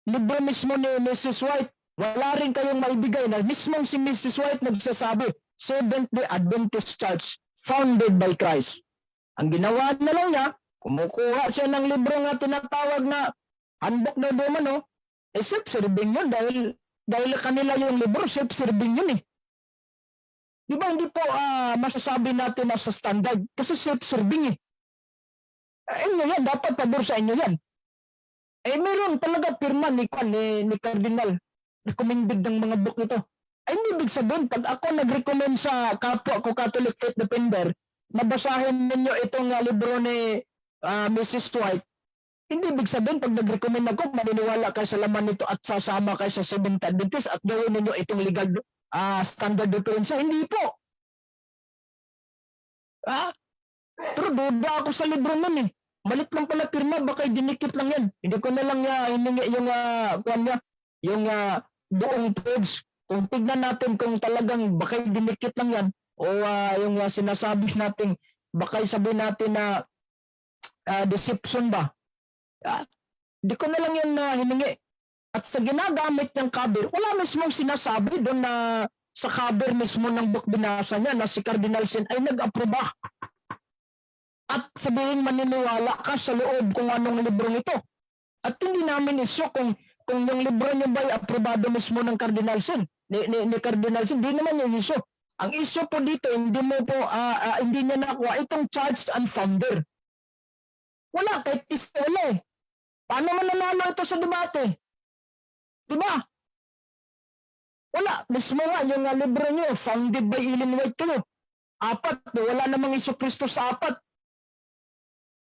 Libro mismo ni Mrs. White, wala rin kayong maibigay na mismong si Mrs. White nagsasabi, Seventh-day Adventist Church founded by Christ. Ang ginawa na lang niya, kumukuha siya ng libro nga tinatawag na Handbook na Duman, self-serving yun dahil kanila yung libro, self-serving yun eh. Di ba hindi po masasabi natin na sa standard kasi self-serving eh. Inyo yan, dapat pabor sa inyo yan. Meron talaga pirma ni Cardinal, recommended ng mga book ito. Hindi ibig sabihin, pag ako nag-recommend sa kapwa ko Catholic Faith Defender, nabasahin ninyo itong libro ni Mrs. White, hindi ibig sabihin, pag nag-recommend ako, maniniwala kayo sa laman nito at sasama kayo sa Seventh-day Adventist at gawin ninyo itong legal standard difference. Hindi po. Pero duda ako sa libro nun eh. Malit lang pala pirma, baka dinikit lang yan. Hindi ko na lang hiningi yung buong page. Kung tignan natin kung talagang baka dinikit lang yan o yung sinasabi natin, baka sabihin natin na deception ba? Hindi ko na lang yan hiningi. At sa ginagamit ng cover, wala mismong sinasabi doon na sa cover mismo ng book binasa niya na si Cardinal Sin ay nag-aproba. At sabihin maniniwala ka sa loob kung anong librong ito. At hindi namin isyo kung yung libro niyo ba ay aprobado mismo ng Cardinal Sin. Ni Cardinal Sin, hindi naman yung isyo. Ang isyo po dito, hindi niya nakuha itong charged and founder. Wala, kahit wala eh. Paano mananalo ito sa debate? Diba? Wala. Mismo nga, yung libro nyo, founded by Ellen White kayo. 4, wala namang Jesucristo sa 4.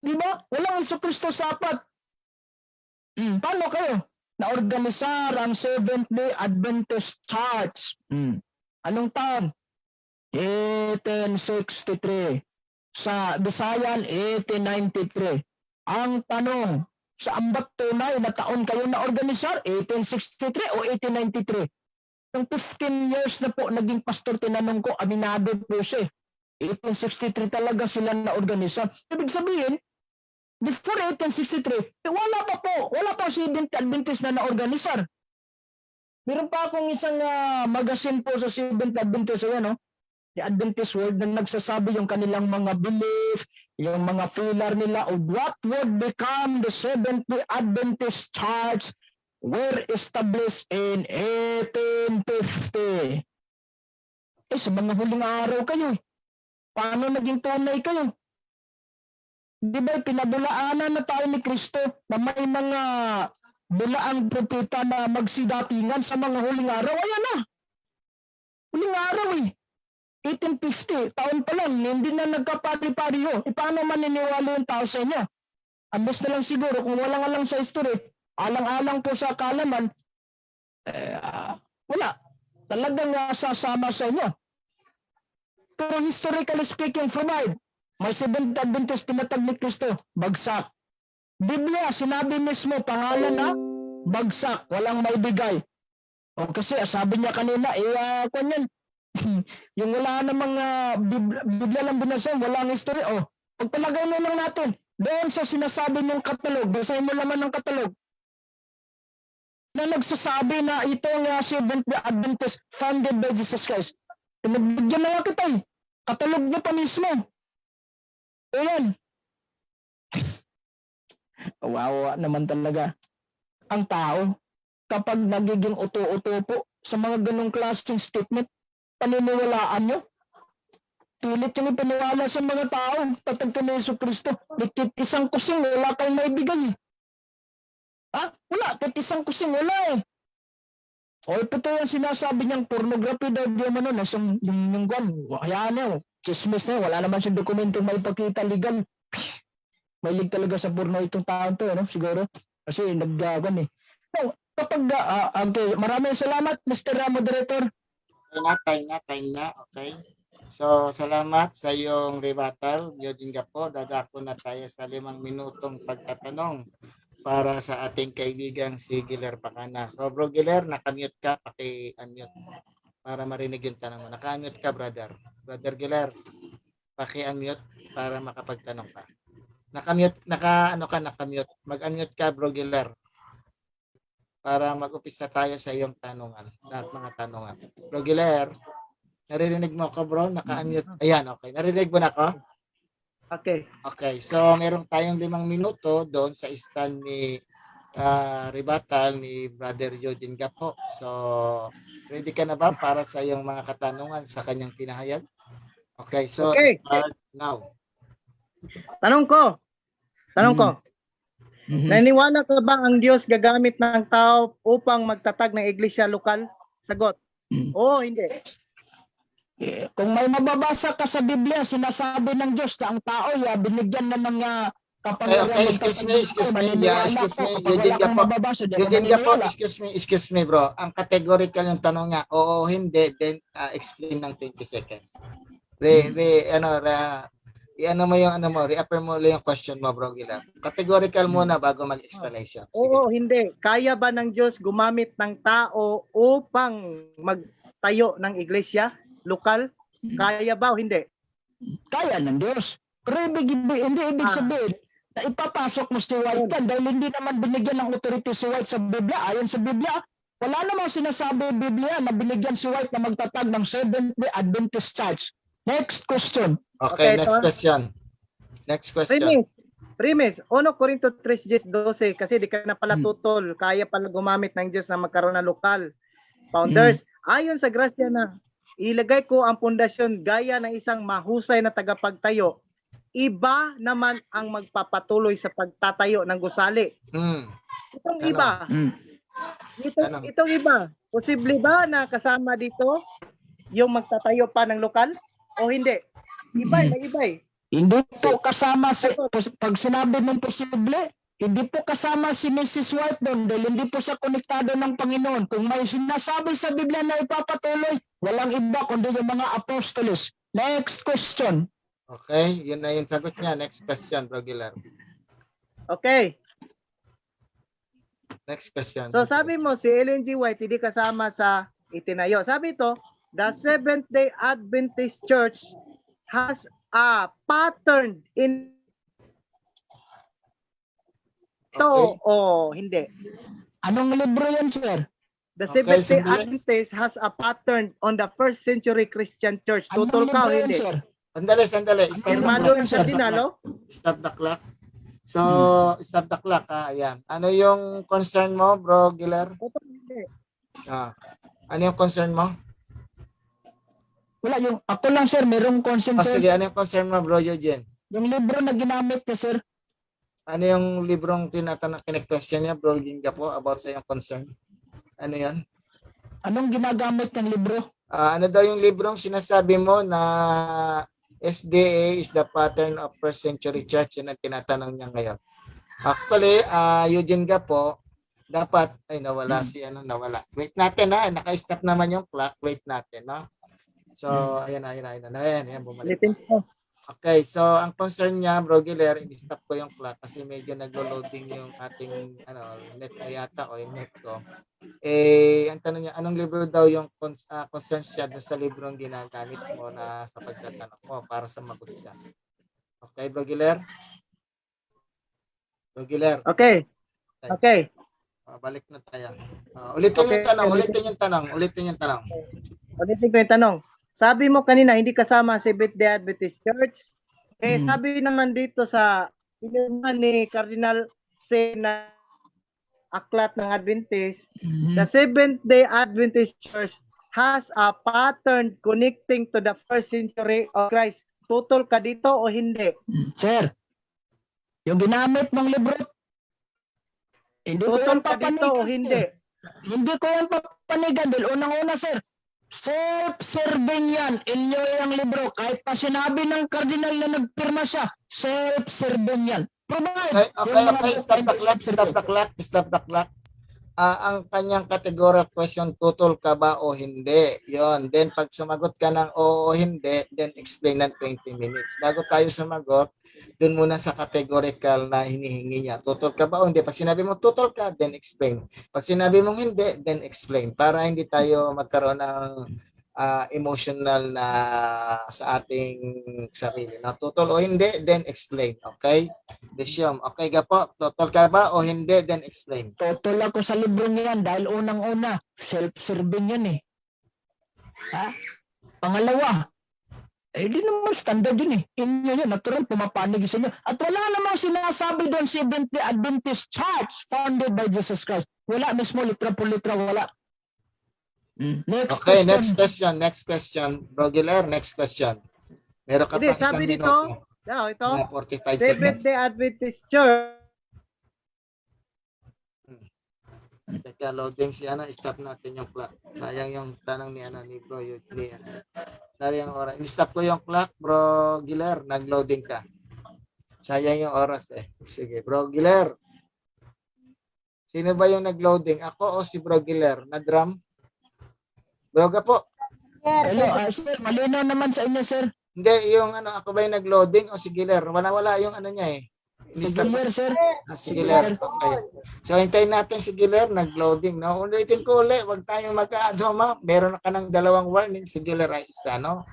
Diba? Walang Jesucristo sa 4. Paano kayo? Na-organisar ang Seventh-day Adventist Church. Anong taon? 1863. Sa Bisayan, 1893. Ang tanong, sa ambat tunay na taon kayo na-organisar? 1863 o 1893? Yung 15 years na po naging pastor, tinanong ko, aminado po siya. 1863 talaga sila na-organisar. Ibig sabihin, before 1863, wala pa Seventh-day Adventist na na-organisar. Meron pa akong isang magazine po sa Seventh-day Adventist, The Adventist World, na nagsasabi yung kanilang mga belief, yung mga pillar nila of what would become the Seventh-day Adventist Church were established in 1850. Sa mga huling araw kayo. Paano naging tunay kayo? Di ba pinabulaanan na tayo ni Kristo na may mga bulaang propeta na magsidatingan sa mga huling araw? Ayan na. Huling araw 1850, taon pa lang, hindi na nagkapari-pariho. Paano maniniwala yung tao sa inyo? Ambos na lang siguro, kung walang alang sa history, alang-alang po sa kaalaman, wala. Talagang sasama sa inyo. Pero historically speaking, provide. May Seventh Adventist tinatag ni Kristo, bagsak. Biblia, sinabi mismo, pangalan na, bagsak, walang maibigay. O kasi, sabi niya kanina, kanyan, yung wala namang Biblia lang binasa, walang history. Pagpalagay na lang natin, doon sa sinasabi ng katalog, basahin mo naman ng katalog, na nagsasabi na itong Seventh Adventist founded by Jesus Christ. Pinabigyan na nga kita katalog niya pa mismo. Ayan. Wawa naman talaga ang tao kapag nagiging uto-uto po sa mga ganong klaseng statement, paniniwalaan nyo. Pilit yung ipaniwala sa mga tao, tatag ka na Yesu Kristo, likit isang kusing, wala kayong maibigay. Wala, kahit isang kusing, wala ito yung sinasabi niyang pornography daw di man nun, yung gwan, kaya chismis na, wala naman siyang dokumentong may pakita legal. May talaga sa porno itong taon to, siguro. Kasi naggagan No, kapag, okay, maraming salamat, Mr. Moderator. Time na. Okay. So, salamat sa iyong rebuttal. Yun nga po, dadako na tayo sa 5 minutong pagtatanong para sa ating kaibigang si Giler Pacana. So, bro Giler, nakamute ka, paki-unmute para marinig yung tanong mo. Naka-unmute ka, brother. Brother Giler, paki-unmute para makapagtanong ka. Nakamute, nakamute. Mag-unmute ka, bro Giler, para mag-upisa tayo sa iyong tanungan, sa mga tanungan. Bro Giler, naririnig mo ako, bro? Naka-unmute. Ayan, okay. Naririnig mo na ako? Okay. Okay. So, meron tayong 5 minuto doon sa stand ni rebuttal ni Brother Eugene Gapo. So, ready ka na ba para sa iyong mga katanungan sa kanyang pinahayag? Okay. So, start now. Tanong ko. Naniniwala ka ba ang Diyos gagamit ng tao upang magtatag ng iglesia lokal? Sagot. Oo, hindi. Kung may mababasa ka sa Biblia, sinasabi ng Diyos na ang tao binigyan na ng kapangyarihan. Okay, excuse me. Eugene Gapo, excuse me, bro. Ang categorical yung tanong niya, oo, hindi, then explain ng 20 seconds. Reaffirm mo lang yung question mo, bro Gila. Categorical muna bago mag-explanation. Sige. Oo, hindi. Kaya ba ng Diyos gumamit ng tao upang magtayo ng iglesia lokal? Kaya ba o hindi? Kaya ng Diyos. Pero hindi ibig sabihin na ipapasok mo si White yan dahil hindi naman binigyan ng authority si White sa Biblia. Ayon sa Biblia, wala namang sinasabi ng Biblia na binigyan si White na magtatag ng Seventh-day Adventist Church. Next question. Okay, next question. Premise, 1 Corinto 3:12 kasi di ka na pala tutol, kaya pala gumamit ng Diyos na magkaroon ng lokal. Founders, ayon sa grasya na ilagay ko ang pundasyon gaya ng isang mahusay na tagapagtayo, iba naman ang magpapatuloy sa pagtatayo ng gusali. Itong iba. Itong iba. Posible ba na kasama dito yung magtatayo pa ng lokal o hindi? Iba. Hindi po kasama pag sinabi mong posible, hindi po kasama si Mrs. White doon dahil hindi po siya konektado ng Panginoon. Kung may sinasabi sa Biblia na ipapatuloy, walang iba kundi yung mga apostolos. Next question. Okay, yun na yung sagot niya. Next question, Bro Gilar. Okay. Next question. So sabi mo si Ellen G. White hindi kasama sa itinayo. Sabi ito, the Seventh-day Adventist Church has a pattern in ito o hindi? Anong libro yan, sir? The Seventh-day Adventist has a pattern on the first century Christian church. Tutol ka o hindi? Sandali. Stop the clock. So, stop the clock. Ayan. Ano yung concern mo, Bro Gilar? Ano yung concern mo? Wala yung, ako lang sir, merong concern sir. Sige, ano yung concern mo, bro Eugene? Yung libro na ginamit niya sir. Ano yung librong tinatanong, kine-question niya, bro Eugene ka po, about sa yung concern? Ano yan? Anong ginagamit ng libro? Ano daw yung librong sinasabi mo na SDA is the pattern of first century church? Yun ang tinatanong niya ngayon. Actually, Eugene ka po, dapat, ay nawala si ano, nawala. Wait natin ha, naka-stop naman yung clock, wait natin, no? So, ayan, bumalik. Ulitin ko. Okay, so ang concern niya, Bro Giler, i-stop ko yung clock kasi medyo naglo-loading yung ating net ko yata o yung net ko. Ang tanong niya, anong libro daw yung concern siya doon sa librong ginagamit mo na sa pagtatanong mo para sa magot siya. Okay, Bro Giler? Bro Giler, Okay. Okay. balik na tayo. Ulitin Okay, yung tanong, ulitin. ulitin yung tanong. Ulitin ko yung tanong. Sabi mo kanina, hindi kasama si Seventh-day Adventist Church. Hmm. Sabi naman dito sa pinirmahan ni Cardinal C. na aklat ng Adventist, the Seventh-day Adventist Church has a pattern connecting to the first century of Christ. Tutol ka dito o hindi? Sir, yung ginamit mong libro, hindi ko Tutol yan ka dito papanigan. o hindi? Sir. Hindi ko yan papanigan dahil unang-una sir, self-serving yan. Inyo yung libro. Kahit pa sinabi ng cardinal na nagpirma siya, self-serving yan. Provide. Okay, stop the clock. Ang kanyang categorical question, tutol ka ba o hindi? Yon. Then pag sumagot ka ng oo o hindi, then explain ng 20 minutes. Bago tayo sumagot, dun muna sa categorical na hinihingi niya. Tutol ka ba o hindi? Pag sinabi mo tutol ka, then explain. Pag sinabi mong hindi, then explain. Para hindi tayo magkaroon ng emotional na sa ating sarili. Na tutol o hindi, then explain. Okay? Desyom. Okay ka po? Tutol ka ba o hindi, then explain. Totoo ako sa libro niyan dahil unang-una, self-serving yan eh. Ha? Pangalawa, di naman standard yun eh. Inyo yun, natural, pumapanig sa inyo. At wala namang sinasabi doon si Seventh-day Adventist Church founded by Jesus Christ. Wala mismo, litra po litra, wala. Next Okay, question. next question. Bro Giler, next question. Meron ka Hindi, pa isang sabi dito, minuto. ito, Na 45 seconds. Seventh-day Adventist Church. Teka, loading si stop natin yung clock. Sayang yung tanong ni ni Bro Eugene. Sayang yung oras. I-stop ko yung clock, Bro Giler, nag-loading ka. Sayang yung oras eh. Sige, Bro Giler. Sino ba yung nag-loading? Ako o si Bro Giler? Na drum? Bro ka po. Hello, sir, malinaw naman sa inyo, sir. Hindi, yung ako ba yung nag-loading o si Giler? Wala yung niya eh. Si Giler, sir. Si Giler. Okay. So, hintayin natin si Giler, nag-loading. No? Ulitin ko ulit, huwag tayong mag-aadoma. Meron ka ng 2 warning, si Giler ay isa, no?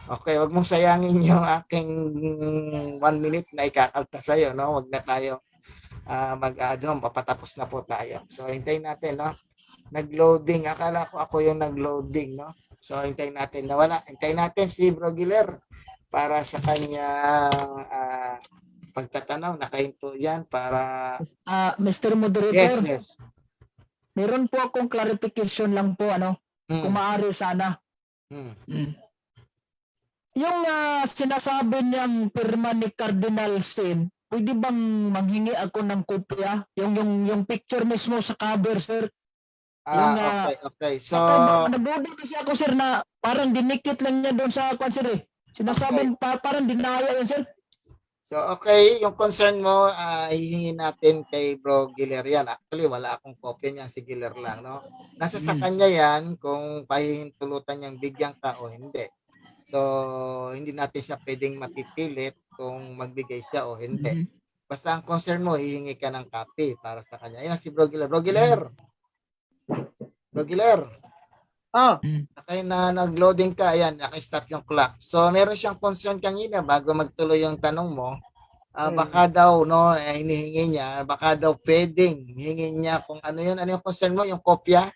Okay, huwag mong sayangin yung aking 1 minute na ikakalta sa'yo, no? Huwag na tayo mag-aadom, papatapos na po tayo. So, hintayin natin, no? Nag-loading. Akala ko ako yung nag-loading, no? So, hintayin natin. Nawala. Hintayin natin si Bro Giler para sa kanyang pagtatanaw. Nakahinto yan para... Mr. Moderator, Yes. meron po akong clarification lang po, kung maaari sana. Yung sinasabi niyang pirma ni Cardinal Sin, pwede bang manghingi ako ng kopya? Yung picture mismo sa cover, sir? Okay. So, nabudo kasi ako, sir, na parang dinikit lang niya doon sa sir eh. Sinasabi parang dinaya yun, sir. So, okay, yung concern mo, hihingi natin kay Bro Giler yan. Actually, wala akong kopya niya, si Giler lang, no? Nasa sa kanya yan kung pahihintulutan niyang bigyan ka o hindi. So, hindi natin siya pwedeng mapipilit kung magbigay siya o hindi. Basta ang concern mo, hihingi ka ng copy para sa kanya. Ayan si Bro Giler. Bro Giler! Bro Giler! Oh, Okay na nag-loading ka, ayan, naka-stop yung clock. So, meron siyang concern kanina bago magtuloy yung tanong mo. Baka daw, hinihingi niya, baka daw pwedeng hingin niya kung ano yung concern mo, yung kopya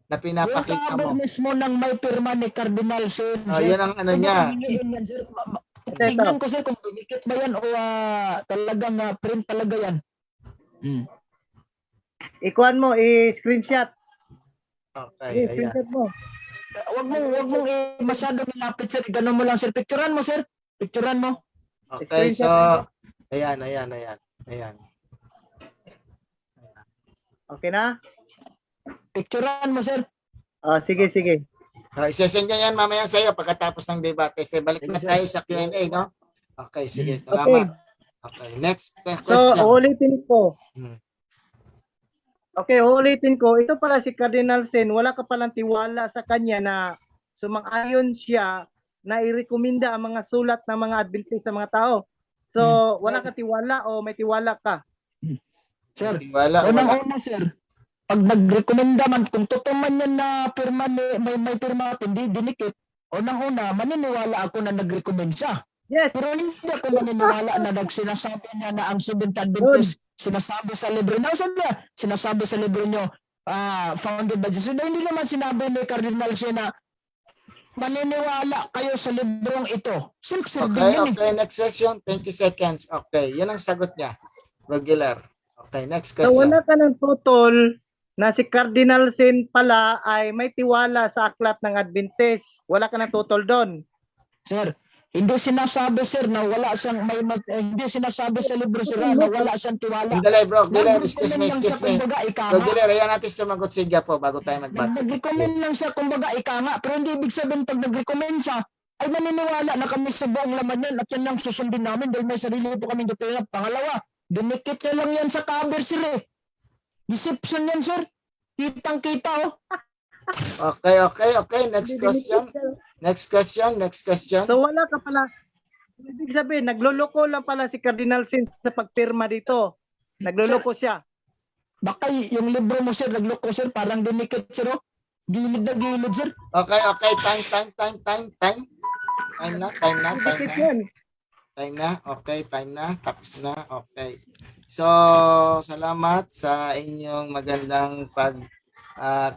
na pinapakita Yung cover mo. mismo ng may pirma ni Cardinal Sin, sir. Yun ang niya. Yan, sir. Tignan ko, sir, kung dinikit ba yan o talagang print talaga yan. ikuan mo, i-screenshot. Okay, ayan. I-screenshot mo. wag mong masyadong ilapit, sir. Ganun mo lang, sir. Picturean mo, sir. Picturean mo. Okay, so, Screenshot. ayan. Okay na? Picturean mo, sir. Sige, sige. Isesend niya yan mamaya sa iyo pagkatapos ng debate. So, balik na tayo sa Q&A, no? Okay, sige. Salamat. Okay, next So, question. ulitin ko. Hmm. Okay, ulitin ko. Ito pala si Cardinal Sin, wala ka palang tiwala sa kanya na sumang-ayon siya na irekomenda ang mga sulat ng mga Adventist sa mga tao. So, wala ka tiwala o may tiwala ka? Sir, Wala. unang-una, sir, pag nagrekomenda man, kung totoo man yan na pirma, may pirma at hindi dinikit, unang-una, maniniwala ako na nagrecommend siya. Yes. Pero hindi ako maniniwala na sinasabi niya na ang Seventh Adventist, sinasabi sa libro. Nausan niya, sinasabi sa libro niyo, founded by Jesus. Hindi naman sinabi ni Cardinal siya na maniniwala kayo sa librong ito. Self-serving Okay, next question, 20 seconds. Okay, yun ang sagot niya. Regular. Okay, next So, question. wala ka ng tutol na si Cardinal Sin pala ay may tiwala sa aklat ng Adventist. Wala ka ng tutol doon. Sir, hindi sinasabi, sir, na wala siyang hindi sinasabi sa libro, sir, na wala siyang tiwala. Sandali, bro. Regular, excuse me. Kumbaga, Regular, ayan natin sumagot si Gia po bago tayo magbati. Nag-recommend lang siya, kumbaga, pero hindi ibig sabihin pag nag-recommend siya, ay maniniwala na kami sa buong laman yan at yan lang susundin namin dahil may sarili po kami doktrina. Pangalawa, dinikit niya lang yan sa cover, sir, eh. Deception yan, sir. Kitang-kita, oh. Okay. Next question. So, wala ka pala. Ibig sabihin, nagluloko lang pala si Cardinal Sin sa pagpirma dito. Nagluloko siya. Baka yung libro mo, sir, nagloko, sir, parang dinikit, sir, oh. Gilid na gilid, sir. Okay. Time na. Okay, time na. Tapos na. Okay. So, salamat sa inyong magandang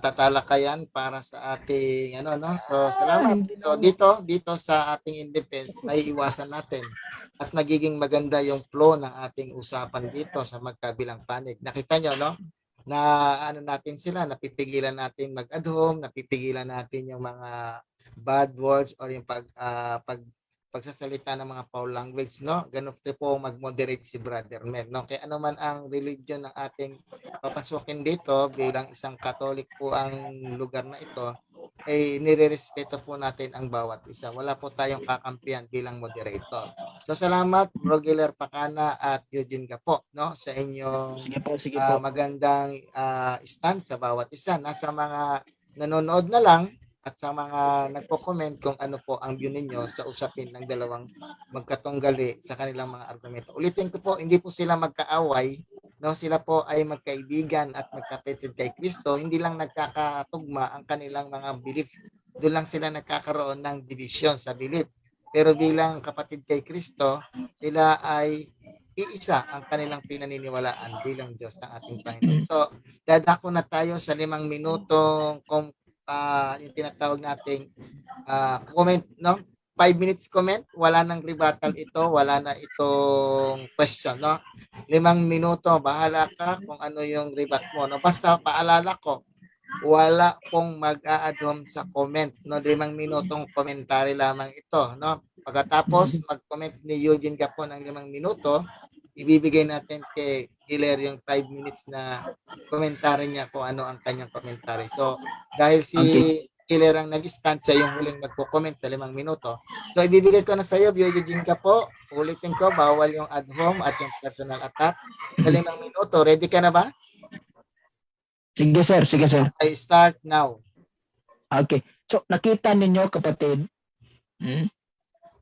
tatalakayan para sa ating So, salamat. So, dito sa ating in defense, may iwasan natin at nagiging maganda yung flow ng ating usapan dito sa magkabilang panig. Nakita nyo, no? Na natin sila, napipigilan natin mag-ad home, napipigilan natin yung mga bad words or yung pagsasalita ng mga foul language, no? Ganun po mag-moderate si Brother Mel, no? Kaya ano man ang religion ng ating papasukin dito, bilang isang Catholic po ang lugar na ito, ay nirerespeto po natin ang bawat isa. Wala po tayong kakampihan bilang moderator. So salamat, Rogeler Pacana at Eugene Gapo, no? Sa inyong Sige po. magandang stand sa bawat isa. Nasa mga nanonood na lang at sa mga nagko-comment kung ano po ang view ninyo sa usapin ng dalawang magkatunggali sa kanilang mga argumento. Ulitin ko po, hindi po sila magkaaway, no? Sila po ay magkaibigan at magkapatid kay Kristo. Hindi lang nagkakatugma ang kanilang mga belief. Doon lang sila nagkakaroon ng division sa belief. Pero bilang kapatid kay Kristo, sila ay iisa ang kanilang pinaniniwalaan bilang Diyos ng ating Panginoon. So, dadako na tayo sa 5 minutong yung tinatawag nating comment, no? 5 minutes comment, wala nang rebuttal ito, wala na itong question, no? 5 minuto, bahala ka kung ano yung rebut mo, no? Basta paalala ko, wala pong mag-a-add home sa comment, no? 5 minutong commentary lamang ito, no? Pagkatapos mag-comment ni Eugene Gapo ng 5 minuto, ibibigay natin kay Killer yung 5 minutes na komentary niya kung ano ang kanyang komentary. So, dahil si Killer ang nag-stand, siya yung huling magko-comment sa 5 minuto. So, ibibigay ko na sa iyo, Eugene Gapo. Ulitin ko, bawal yung ad home at yung personal attack. Sa 5 minuto, ready ka na ba? Sige, sir. I start now. Okay. So, nakita ninyo, kapatid,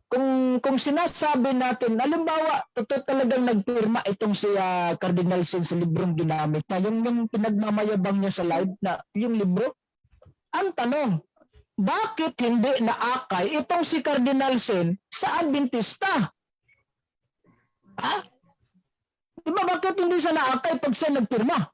kung sinasabi natin, halimbawa, totoo talagang nagpirma itong si Cardinal Sin sa librong ginamit na yung pinagmamayabang niya sa live na yung libro, ang tanong, bakit hindi naakay itong si Cardinal Sin sa Adventista? Diba bakit hindi siya naakay pag siya nagpirma?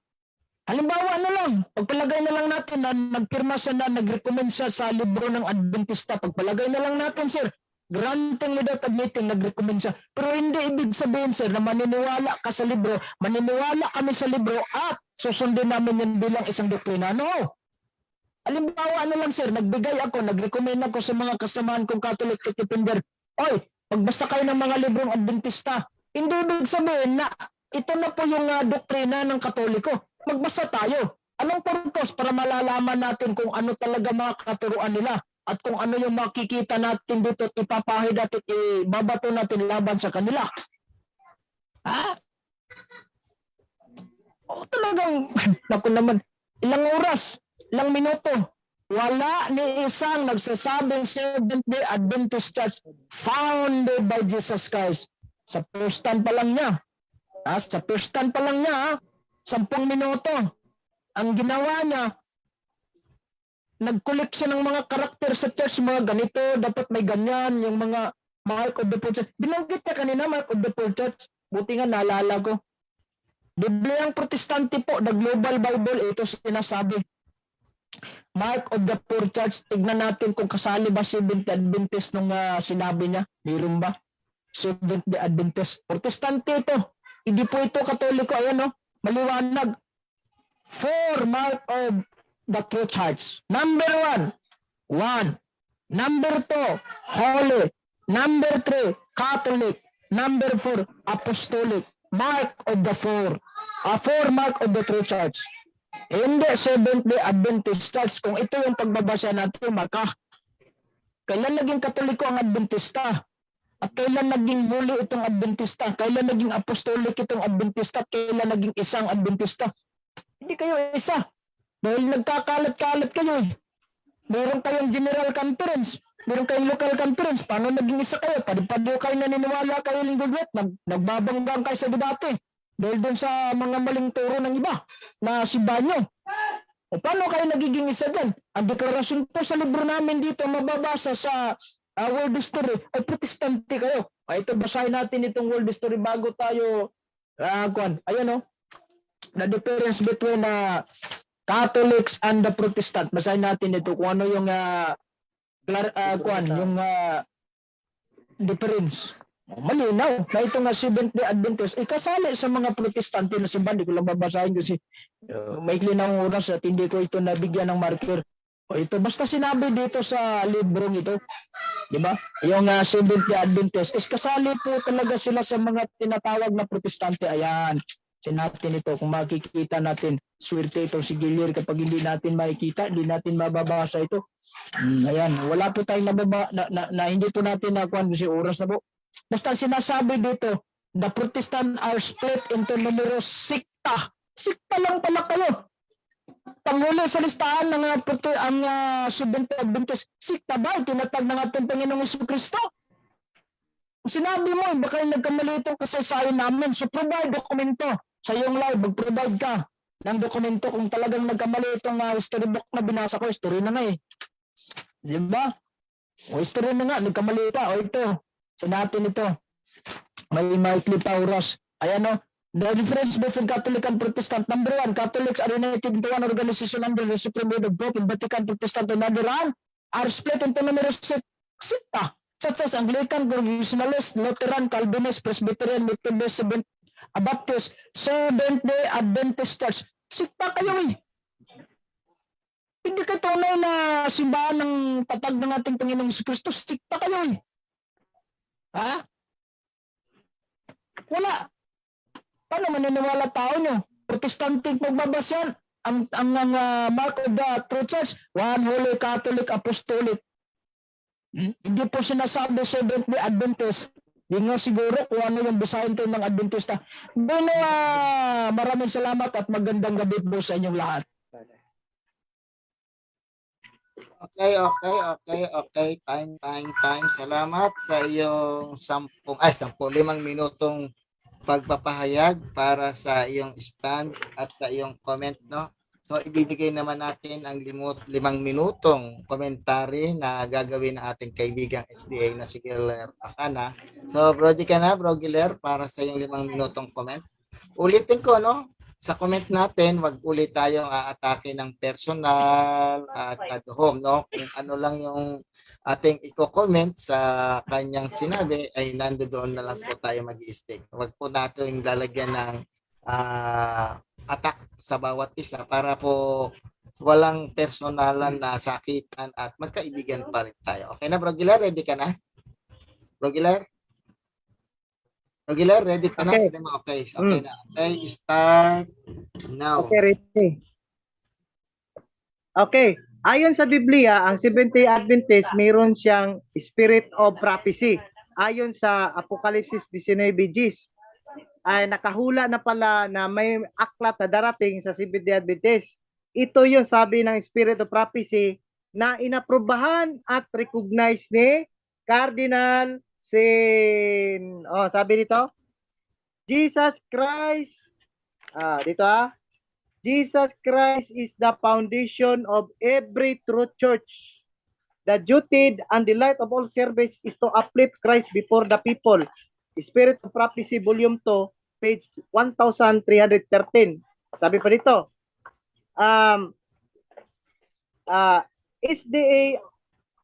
Halimbawa na lang, pagpalagay na lang natin na nagpirma siya na nag-recommend siya sa libro ng Adventista, pagpalagay na lang natin, sir, granting without admitting, nag-recommend siya. Pero hindi ibig sabihin, sir, na maniniwala ka sa libro, maniniwala kami sa libro at susundin namin yan bilang isang doktrina. No. Halimbawa, ano lang sir, nagbigay ako, nag-recommend ako sa mga kasamahan kong Catholic faith defender, oy, magbasa kayo ng mga librong Adventista. Hindi ibig sabihin na ito na po yung doktrina ng Katoliko. Magbasa tayo. Anong purpose? Para malalaman natin kung ano talaga mga katuruan nila at kung ano yung makikita natin dito at ipapahid at ibabato natin laban sa kanila. Ha? O talagang, naku naman, ilang oras, ilang minuto, wala ni isang nagsasabing Seventh-day Adventist Church founded by Jesus Christ. Sa first stand pa lang niya. Sa first stand pa lang niya, 10 minuto. Ang ginawa niya, nag-collect siya ng mga karakter sa church, mga ganito, dapat may ganyan, yung mga Mark of the Poor Church. Binanggit niya kanina, Mark of the Poor Church. Buti nga, naalala ko. Bibliang Protestante po, the Global Bible, ito sinasabi. Mark of the Poor Church, tignan natin kung kasali ba Seventh-day Adventist nung sinabi niya. Mayroon ba? Seventh-day Adventist. Protestante ito. Hindi po ito Katoliko. Ayan o, maliwanag. 4 Mark of the True Church. Number 1. Number 2, Holy. Number 3, Catholic. Number 4, Apostolic. Mark of the 4. 4 Mark of the True Church. Hindi Seventh-day Adventist Church. Kung ito yung pagbabasa natin, maka, kailan naging Katoliko ang Adventista? At kailan naging Holy itong Adventista? Kailan naging Apostolic itong Adventista? Kailan naging isang Adventista? Hindi kayo isa. Dahil nagkakalat-kalat kayo. Meron kayong General Conference. Meron kayong Local Conference. Paano naging isa kayo? Padi-padi kayo naniniwala kayo linggo-duet. Nagbabanggang kayo sa debate. Dahil dun sa mga maling turo ng iba na si Banyo. O paano kayo nagiging isa dyan? Ang deklarasyon po sa libro namin dito, mababasa sa World History, ay Protestante kayo. Ito, basahin natin itong World History bago tayo, ayan o, the difference between Catholics and the Protestant. Basahin natin ito kung ano yung yung difference. Malinaw na ito nga Seventh-day Adventist kasali sa mga Protestante na simbahan. Hindi ko lang babasahin kasi maikli na ang oras at hindi ko ito nabigyan ng marker. O ito, basta sinabi dito sa librong ito, di ba? Yung Seventh-day Adventist kasali po talaga sila sa mga tinatawag na Protestante. Ayan, sinatin ito. Kung makikita natin, swerte itong si Gilir. Kapag hindi natin makikita, hindi natin mababasa ito. Ayan, wala po tayong na hindi po natin nakuhan kasi oras na po. Basta sinasabi dito, the Protestant are split into numerous sikta. Sikta lang pala kayo. Panghuli sa listahan ng ang Seventh-day Adventist, sikta ba? Tinatag ng ating Panginoong Jesucristo. Sinabi mo, baka yung nagkamali itong kasaysayan namin. So provide dokumento. Sa iyong live, mag-provide ka ng dokumento kung talagang nagkamali itong history book na binasa ko. History na nga eh. Diba? O history na nga, nagkamali pa. O ito. Sinatin ito. May maikli pa oras. Ayan o. The difference between Catholic and Protestant. Number 1, Catholics are united into one organization under the supreme word of Pope, and Vatican Protestant on the other hand are split into numerous secta, such as Anglican, Congregationalist, Lutheran, Calvinist, Presbyterian, Methodist, Baptist, Seventh-day Adventist Church. Sikta kayo eh. Hindi kayo tunay na simbahan ng tatag ng ating Panginoong Jesucristo. Sikta kayo eh. Ha? Wala. Paano maniniwala tao nyo? Protestanting pagbabasyan, ang Mark of the True Church, one Holy Catholic Apostolic. Hindi po sinasabi Seventh-day Adventist. Hindi nga siguro kung ano yung bisahin tayo ng Adventista. Maraming salamat at magandang gabi po sa inyong lahat. Okay. Time. Salamat sa iyong 5 minutong pagpapahayag para sa iyong stand at sa iyong comment, no? So, ibibigay naman natin ang 5 minutong komentary na gagawin ng ating kaibigang SDA na si Giler Akana. So, Bro Giler, para sa iyong 5 minutong comment. Ulitin ko, no? Sa comment natin, wag ulit tayong aatake ng personal at ad home, no? Kung ano lang yung ating i-comment sa kanyang sinabi ay nandoon na lang po tayo mag-i-stick. Wag po natin lalagyan ng attack sa bawat isa para po walang personalan na sakitan at magkaibigan pa rin tayo. Okay na, Bro Gilar? Ready ka na? Bro Gilar? Bro Gilar, ready ka na? Okay. Sige mo, okay. Okay na. Okay, start now. Okay, ready. Okay. Ayon sa Biblia, ang Seventh-day Adventist mayroon siyang spirit of prophecy. Ayon sa Apokalipsis 19:10 ay nakahula na pala na may aklat na darating sa Seventh-day Adventist. Ito yung sabi ng spirit of prophecy na inaprubahan at recognize ni Cardinal Sin. Oh, sabi dito, Jesus Christ, Jesus Christ is the foundation of every true church. The duty and delight of all service is to uplift Christ before the people. Spirit of Prophecy, Volume 2, page 1313. Sabi pa dito, SDA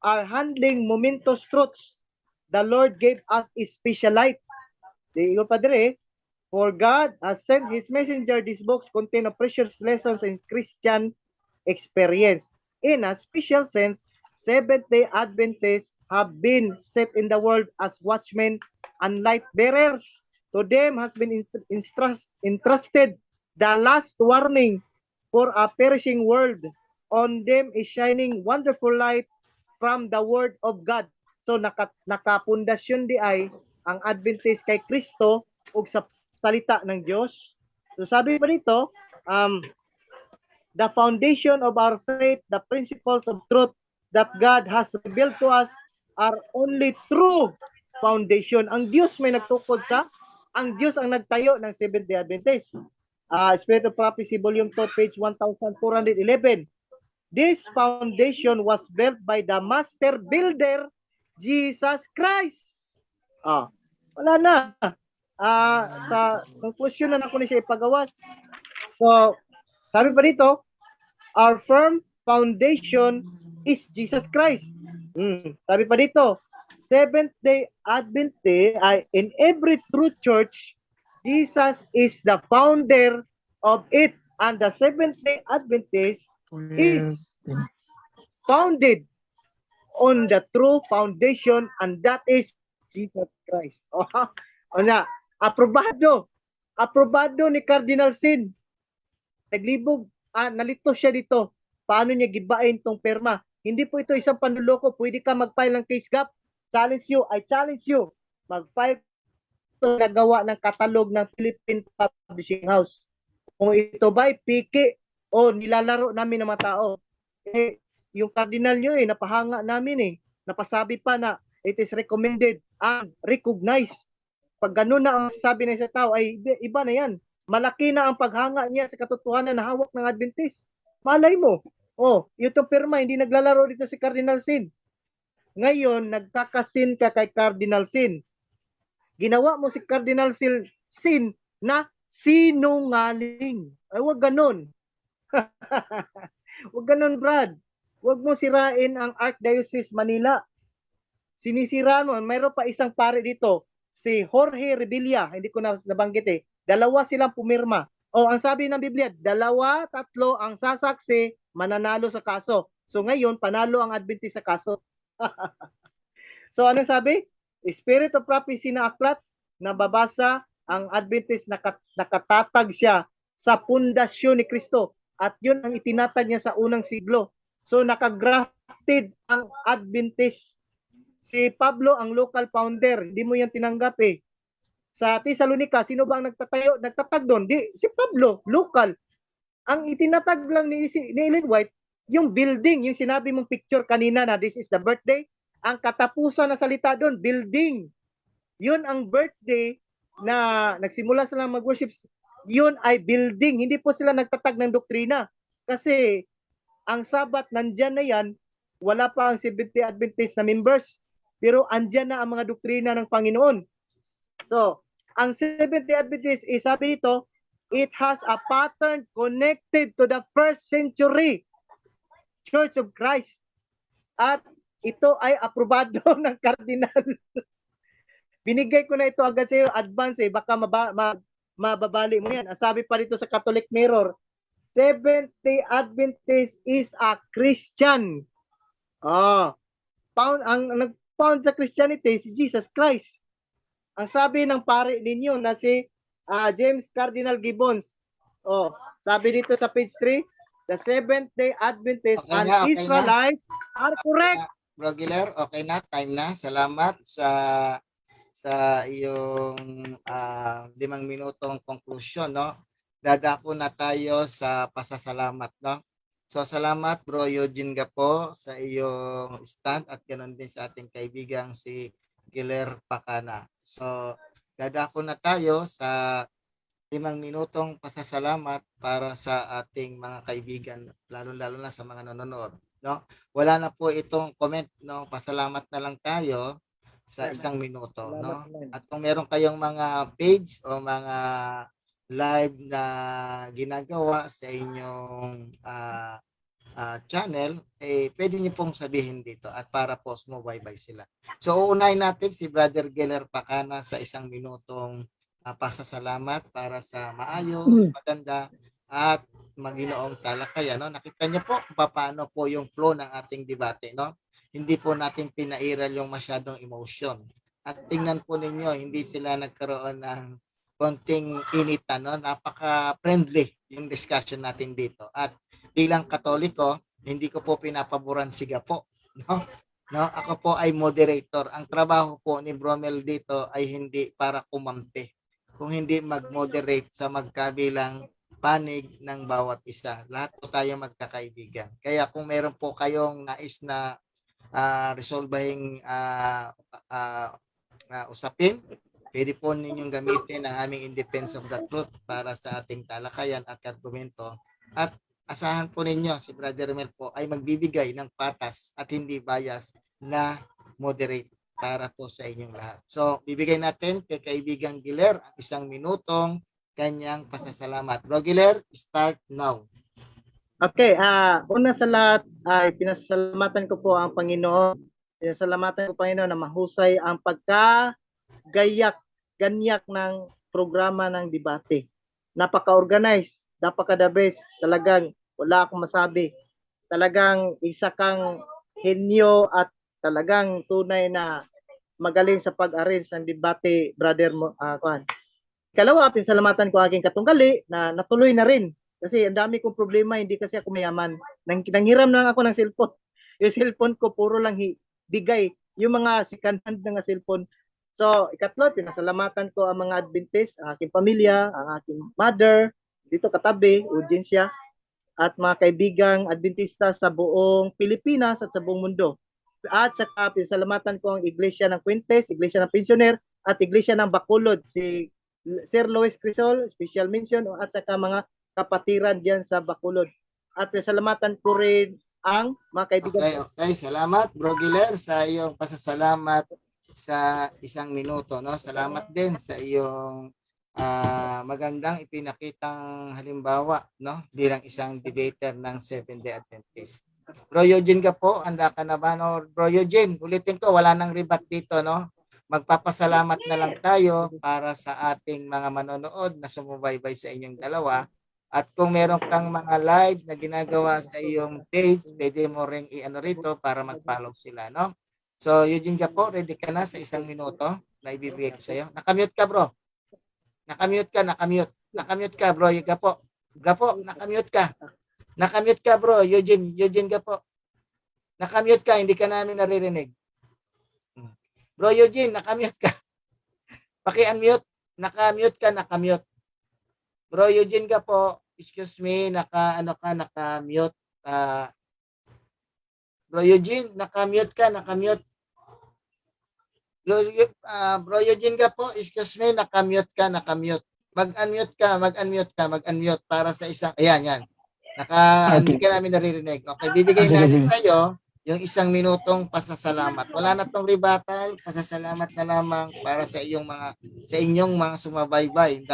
are handling momentous truths. The Lord gave us a special light. Di ko pa dire, for God has sent His messenger. These books contain a precious lessons in Christian experience. In a special sense, Seventh-day Adventists have been set in the world as watchmen and light bearers. To them has been entrusted the last warning for a perishing world. On them is shining wonderful light from the Word of God. So nakapundasyon di ay ang Adventist kay Kristo ug sa salita ng Diyos. So sabi pa dito, the foundation of our faith, the principles of truth that God has revealed to us are only true foundation. Ang Diyos may nagtukod sa, ang Diyos ang nagtayo ng Seventh-day Adventist. Spirit of Prophecy, Volume 2, page 1411. This foundation was built by the master builder, Jesus Christ. Wala na. Sa conclusion na ako ni siya ipagawas. So, sabi pa dito, our firm foundation is Jesus Christ. Sabi pa dito, Seventh-day Adventist, in every true church, Jesus is the founder of it, and the Seventh-day Adventist is founded on the true foundation, and that is Jesus Christ. Aprobado ni Cardinal Sin. Naglibog, nalito siya dito. Paano niya gibain tong perma? Hindi po ito isang panluloko. Pwede ka mag-file ng case gap. I challenge you. Mag-file ito nagawa ng katalog ng Philippine Publishing House. Kung ito ba'y piki o nilalaro namin ng mga tao. Yung cardinal nyo napahanga namin Napasabi pa na it is recommended and recognized. Pag ganun na ang sabi ng isang tao, ay iba na yan. Malaki na ang paghanga niya sa katotohanan na hawak ng Adventist. Malay mo. Itong pirma, hindi naglalaro dito si Cardinal Sin. Ngayon, nagkakasin ka kay Cardinal Sin. Ginawa mo si Cardinal Sin na sinungaling. Ay, wag ganun. Wag ganun, Brad. Wag mo sirain ang Archdiocese Manila. Sinisira mo. Mayroon pa isang pare dito, si Jorge Revilla. Hindi ko na nabanggit Dalawa silang pumirma. Ang sabi ng Biblia, 2, 3 ang sasaksi, mananalo sa kaso. So ngayon, panalo ang Adventist sa kaso. So anong sabi? Spirit of Prophecy na aklat, nababasa ang Adventist, nakatatag siya sa pundasyon ni Kristo. At yun ang itinatag niya sa unang siglo. So nakagrafted ang Adventist. Si Pablo ang local founder. Hindi mo yan tinanggap Sa Thessalonica, sino ba ang nagtatag doon? Si Pablo, local. Ang itinatag lang ni Ellen White, yung building, yung sinabi mong picture kanina na this is the birthday, ang katapusan na salita doon, building. Yun ang birthday na nagsimula sila mag-worship. Yun ay building. Hindi po sila nagtatag ng doktrina. Kasi ang Sabat, nandyan na yan, wala pa ang Seventh-day Adventist na members. Pero andyan na ang mga doktrina ng Panginoon. So, ang Seventh-day Adventist, sabi dito, it has a pattern connected to the first century Church of Christ. At ito ay aprobado ng Cardinal. Binigay ko na ito agad sa iyo, advance baka mababali mo yan. Sabi pa dito sa Catholic Mirror, Seventh-day Adventist is a Christian. Ang nag-found sa Christianity si Jesus Christ. Ang sabi ng pare ninyo na si James Cardinal Gibbons. Sabi dito sa page 3, the Seventh-day Adventist Okay and na, okay na. Israelites are correct. Bro Giler, okay na, time na. Salamat sa iyong 5 minutong conclusion, no? Dadako na tayo sa pasasalamat, no? So salamat Bro Eugene Gapo sa iyong stand at ganoon din sa ating kaibigang si Giler Pacana. So dadako na tayo sa 5 minutong pasasalamat para sa ating mga kaibigan, lalo-lalo na sa mga nanonood, no? Wala na po itong comment, no? Pasalamat na lang tayo sa 1 minuto, no? At kung meron kayong mga page o mga live na ginagawa sa inyong channel, pwede niyo pong sabihin dito at para po sumubaybay sila. So uunahin natin si Brother Geller Pacana sa 1 minutong pasasalamat para sa maayos, maganda at maginoong talakayan, no? Nakita niyo po kung paano po yung flow ng ating debate, no? Hindi po natin pinairal yung masyadong emotion. At tingnan po ninyo, hindi sila nagkaroon ng konting initan, no? Napaka-friendly yung discussion natin dito. At bilang Katoliko, hindi ko po pinapaboran siga po, no? No, ako po ay moderator. Ang trabaho po ni Bromel dito ay hindi para kumampi, kung hindi mag-moderate sa magkabilang panig ng bawat isa. Lahat po tayo magkakaibigan. Kaya kung meron po kayong nais na resolvahing usapin, pwede po ninyong gamitin ang aming In Defense of the Truth para sa ating talakayan at argumento. At asahan po ninyo, si Brother Mel po ay magbibigay ng patas at hindi bias na moderate para po sa inyong lahat. So, bibigay natin kay kaibigang Giler ang 1 minutong kanyang pasasalamat. Bro Giler, start now. Okay, una sa lahat ay pinasalamatan ko po ang Panginoon. Pinasalamatan ko Panginoon na mahusay ang ganyak ng programa ng debate. Napaka-organized, napaka-the best. Talagang wala akong masabi. Talagang isa kang henyo at talagang tunay na magaling sa pag-arrange ng debate, Brother Juan. Ikalawa, pinasalamatan ko aking katunggali na natuloy na rin. Kasi ang dami kong problema, hindi kasi ako mayaman. Nanghiram lang ako ng cellphone. Yung cellphone ko, puro lang bigay. Yung mga second hand na cellphone. So, ikatlo, pinasalamatan ko ang mga Adventist, ang aking pamilya, ang aking mother, dito katabi, audiensya, at mga kaibigang Adventista sa buong Pilipinas at sa buong mundo. At saka, pinasalamatan ko ang Iglesia ng Quintes, Iglesia ng Pensioner, at Iglesia ng Bacolod, si Sir Lois Crisol, special mention, at saka mga kapatiran diyan sa Bacolod. At salamatan ko rin ang mga kaibigan. Okay. Salamat Bro Giler sa iyong pasasalamat sa 1 minuto, no? Salamat din sa iyong magandang ipinakitang halimbawa, no? Bilang isang debater ng Seventh-day Adventist. Bro Eugene ka po, handa ka na ba? No? Bro Eugene, ulitin ko, wala nang rebat dito, no? Magpapasalamat na lang tayo para sa ating mga manonood na sumubaybay sa inyong dalawa. At kung meron kang mga live na ginagawa sa iyong page, pwede mo ring i-ano rito para mag-follow sila, no? So, Eugene ka po, ready ka na sa 1 minuto na ibibigay ko sa iyo. Nakamute ka, bro. Nakamute ka, bro. Gapo, nakamute ka. Nakamute ka, bro. Eugene Gapo. Nakamute ka, hindi ka namin naririnig. Bro Eugene, nakamute ka. Paki-unmute. Nakamute ka. Bro Eugene ka po, excuse me, nakamute. Bro Eugene, nakamute ka. Bro Eugene ka po, excuse me, nakamute ka. Mag-unmute para sa isang, ayan. Hindi ka namin naririnig. Okay, bibigay natin sa iyo yung 1 minutong pasasalamat. Wala na tong rebuttal, pasasalamat na lamang para sa inyong mga sumabaybay,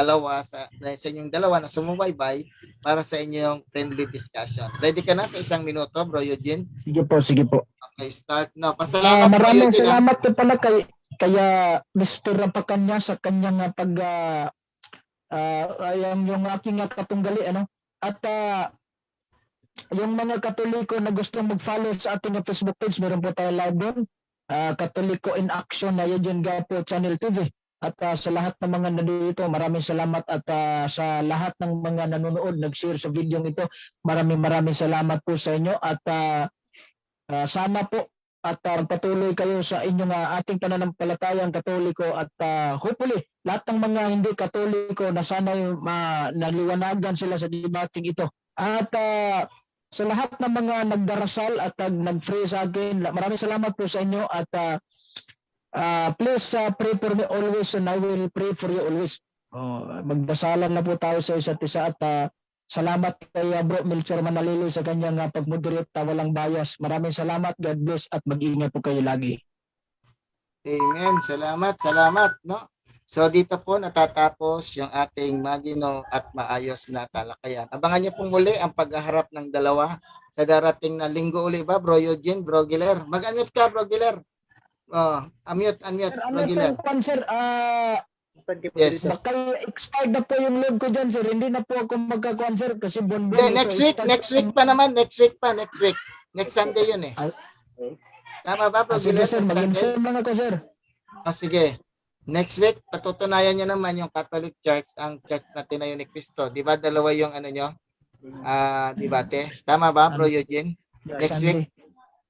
sa inyong dalawa na sumubaybay para sa inyong friendly discussion. Ready ka na sa 1 minuto, Bro Eugene? Sige po. Okay, start now. Pasalamat maraming Eugene, salamat po pala kaya Mr. Rapacanya sa kanyang yung aking katunggali, ano? At yung mga Katoliko na gusto mag-follow sa ating Facebook page, meron po tayo live doon. Katoliko in Action na Eugene Gapo Channel TV. At sa lahat ng mga nandito, maraming salamat. At sa lahat ng mga nanonood, nag-share sa video ito, maraming salamat po sa inyo. At sana po at patuloy kayo sa inyong ating pananampalatayang Katoliko at hopefully lahat ng mga hindi Katoliko na sana'y naliwanagan sila sa debating ito. At sa lahat ng mga nagdarasal at nag-pray sa akin, maraming salamat po sa inyo at please pray for me always and I will pray for you always. Magdasalan na po tayo sa isa't isa at salamat kay Bro Melchor Manalili sa kanyang pag-moderate, walang bias. Maraming salamat, God bless at mag-iingat po kayo lagi. Amen. Salamat, no? So dito po natatapos yung ating magino at maayos na talakayan. Abangan niyo pong muli ang paghaharap ng dalawa sa darating na linggo uli ba, Bro Eugene, Bro Giler? Mag-unmute ka, Bro Giler. Unmute, Bro Giler. Sir, Yes. baka expired na po yung load ko dyan, sir. Hindi na po ako magkakuan, sir, kasi bonbon. Next week pa naman. Next week. Next Sunday yun eh. Tama ba, Bro Sige, Giler? sir, Next Sunday? mag-inform lang ako, sir. Sige. Next week, patutunayan nyo naman yung Catholic Church, ang church na tinayo ni Cristo. Di ba? Dalawa yung ano nyo? Debate. Tama ba, Bro Eugene? Next week?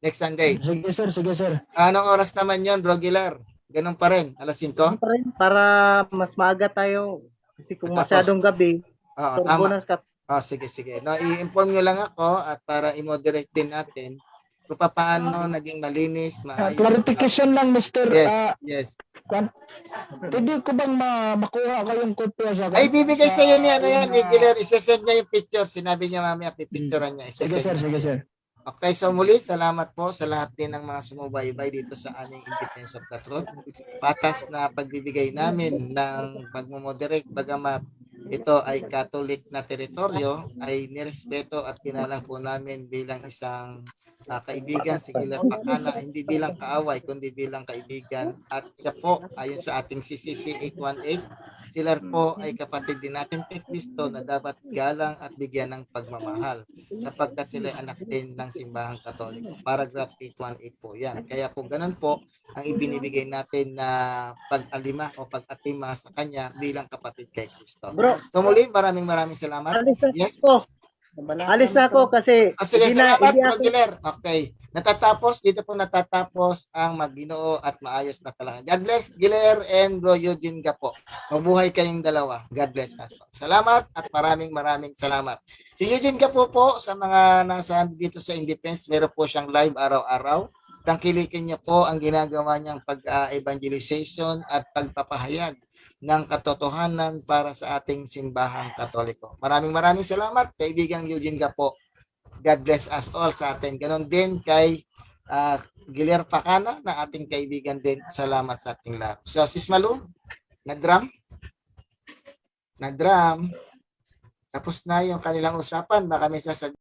Next Sunday. Sige, sir. Anong oras naman yon, Bro Giler? Ganun pa rin, alas 5? Para mas maaga tayo. Kasi kung Tapos, masyadong gabi, Oo, turbo tama. na Sige. No, i-inform nyo lang ako at para i-moderate din natin kung paano naging malinis, maayos. Clarification lang, Mr. Yes. Pwede ko bang makuha kayong kopya sa Ay, bibigay sa iyo niya, ni Giler. Isesend niya yung picture. Sinabi niya mamaya, pipicturean niya. Sige, sir. Okay, so muli, salamat po sa lahat din ng mga sumubaybay dito sa aming In Defense of the Truth. Patas na pagbibigay namin ng pagmumoderate, bagamat ito ay Catholic na teritoryo, ay nirespeto at kinalang po namin bilang isang kaibigan si Giler Pacana, hindi bilang kaaway, kundi bilang kaibigan. At siya po, ayon sa ating CCC 818, sila po ay kapatid din natin kay Cristo na dapat galang at bigyan ng pagmamahal sapagkat sila ay anak din ng simbahang Katoliko. Paragraph 818 po yan. Kaya po ganun po ang ibinibigay natin na pag-alima o pag-atima sa kanya bilang kapatid kay Cristo. Bro, So muli, maraming salamat. Yes. Alis na ako kasi Sige, salamat, hindi Bro Giler. Okay. Dito po natatapos ang Maginoo at maayos na talakayan. God bless, Giler and Bro Eugene Gapo. Mabuhay kayong dalawa. God bless us. Salamat at maraming salamat. Si Eugene Gapo po, sa mga nasa dito sa In Defense, meron po siyang live araw-araw. Tangkilikin niya po ang ginagawa niyang pag-evangelization at pagpapahayag ng katotohanan para sa ating simbahang Katoliko. Maraming salamat, kaibigang Eugene Gapo. God bless us all sa atin. Ganon din kay Giler Pacana na ating kaibigan din. Salamat sa ating lahat. So, Sis Malu, nag-drum. Tapos na yung kanilang usapan. Baka may sasabihin.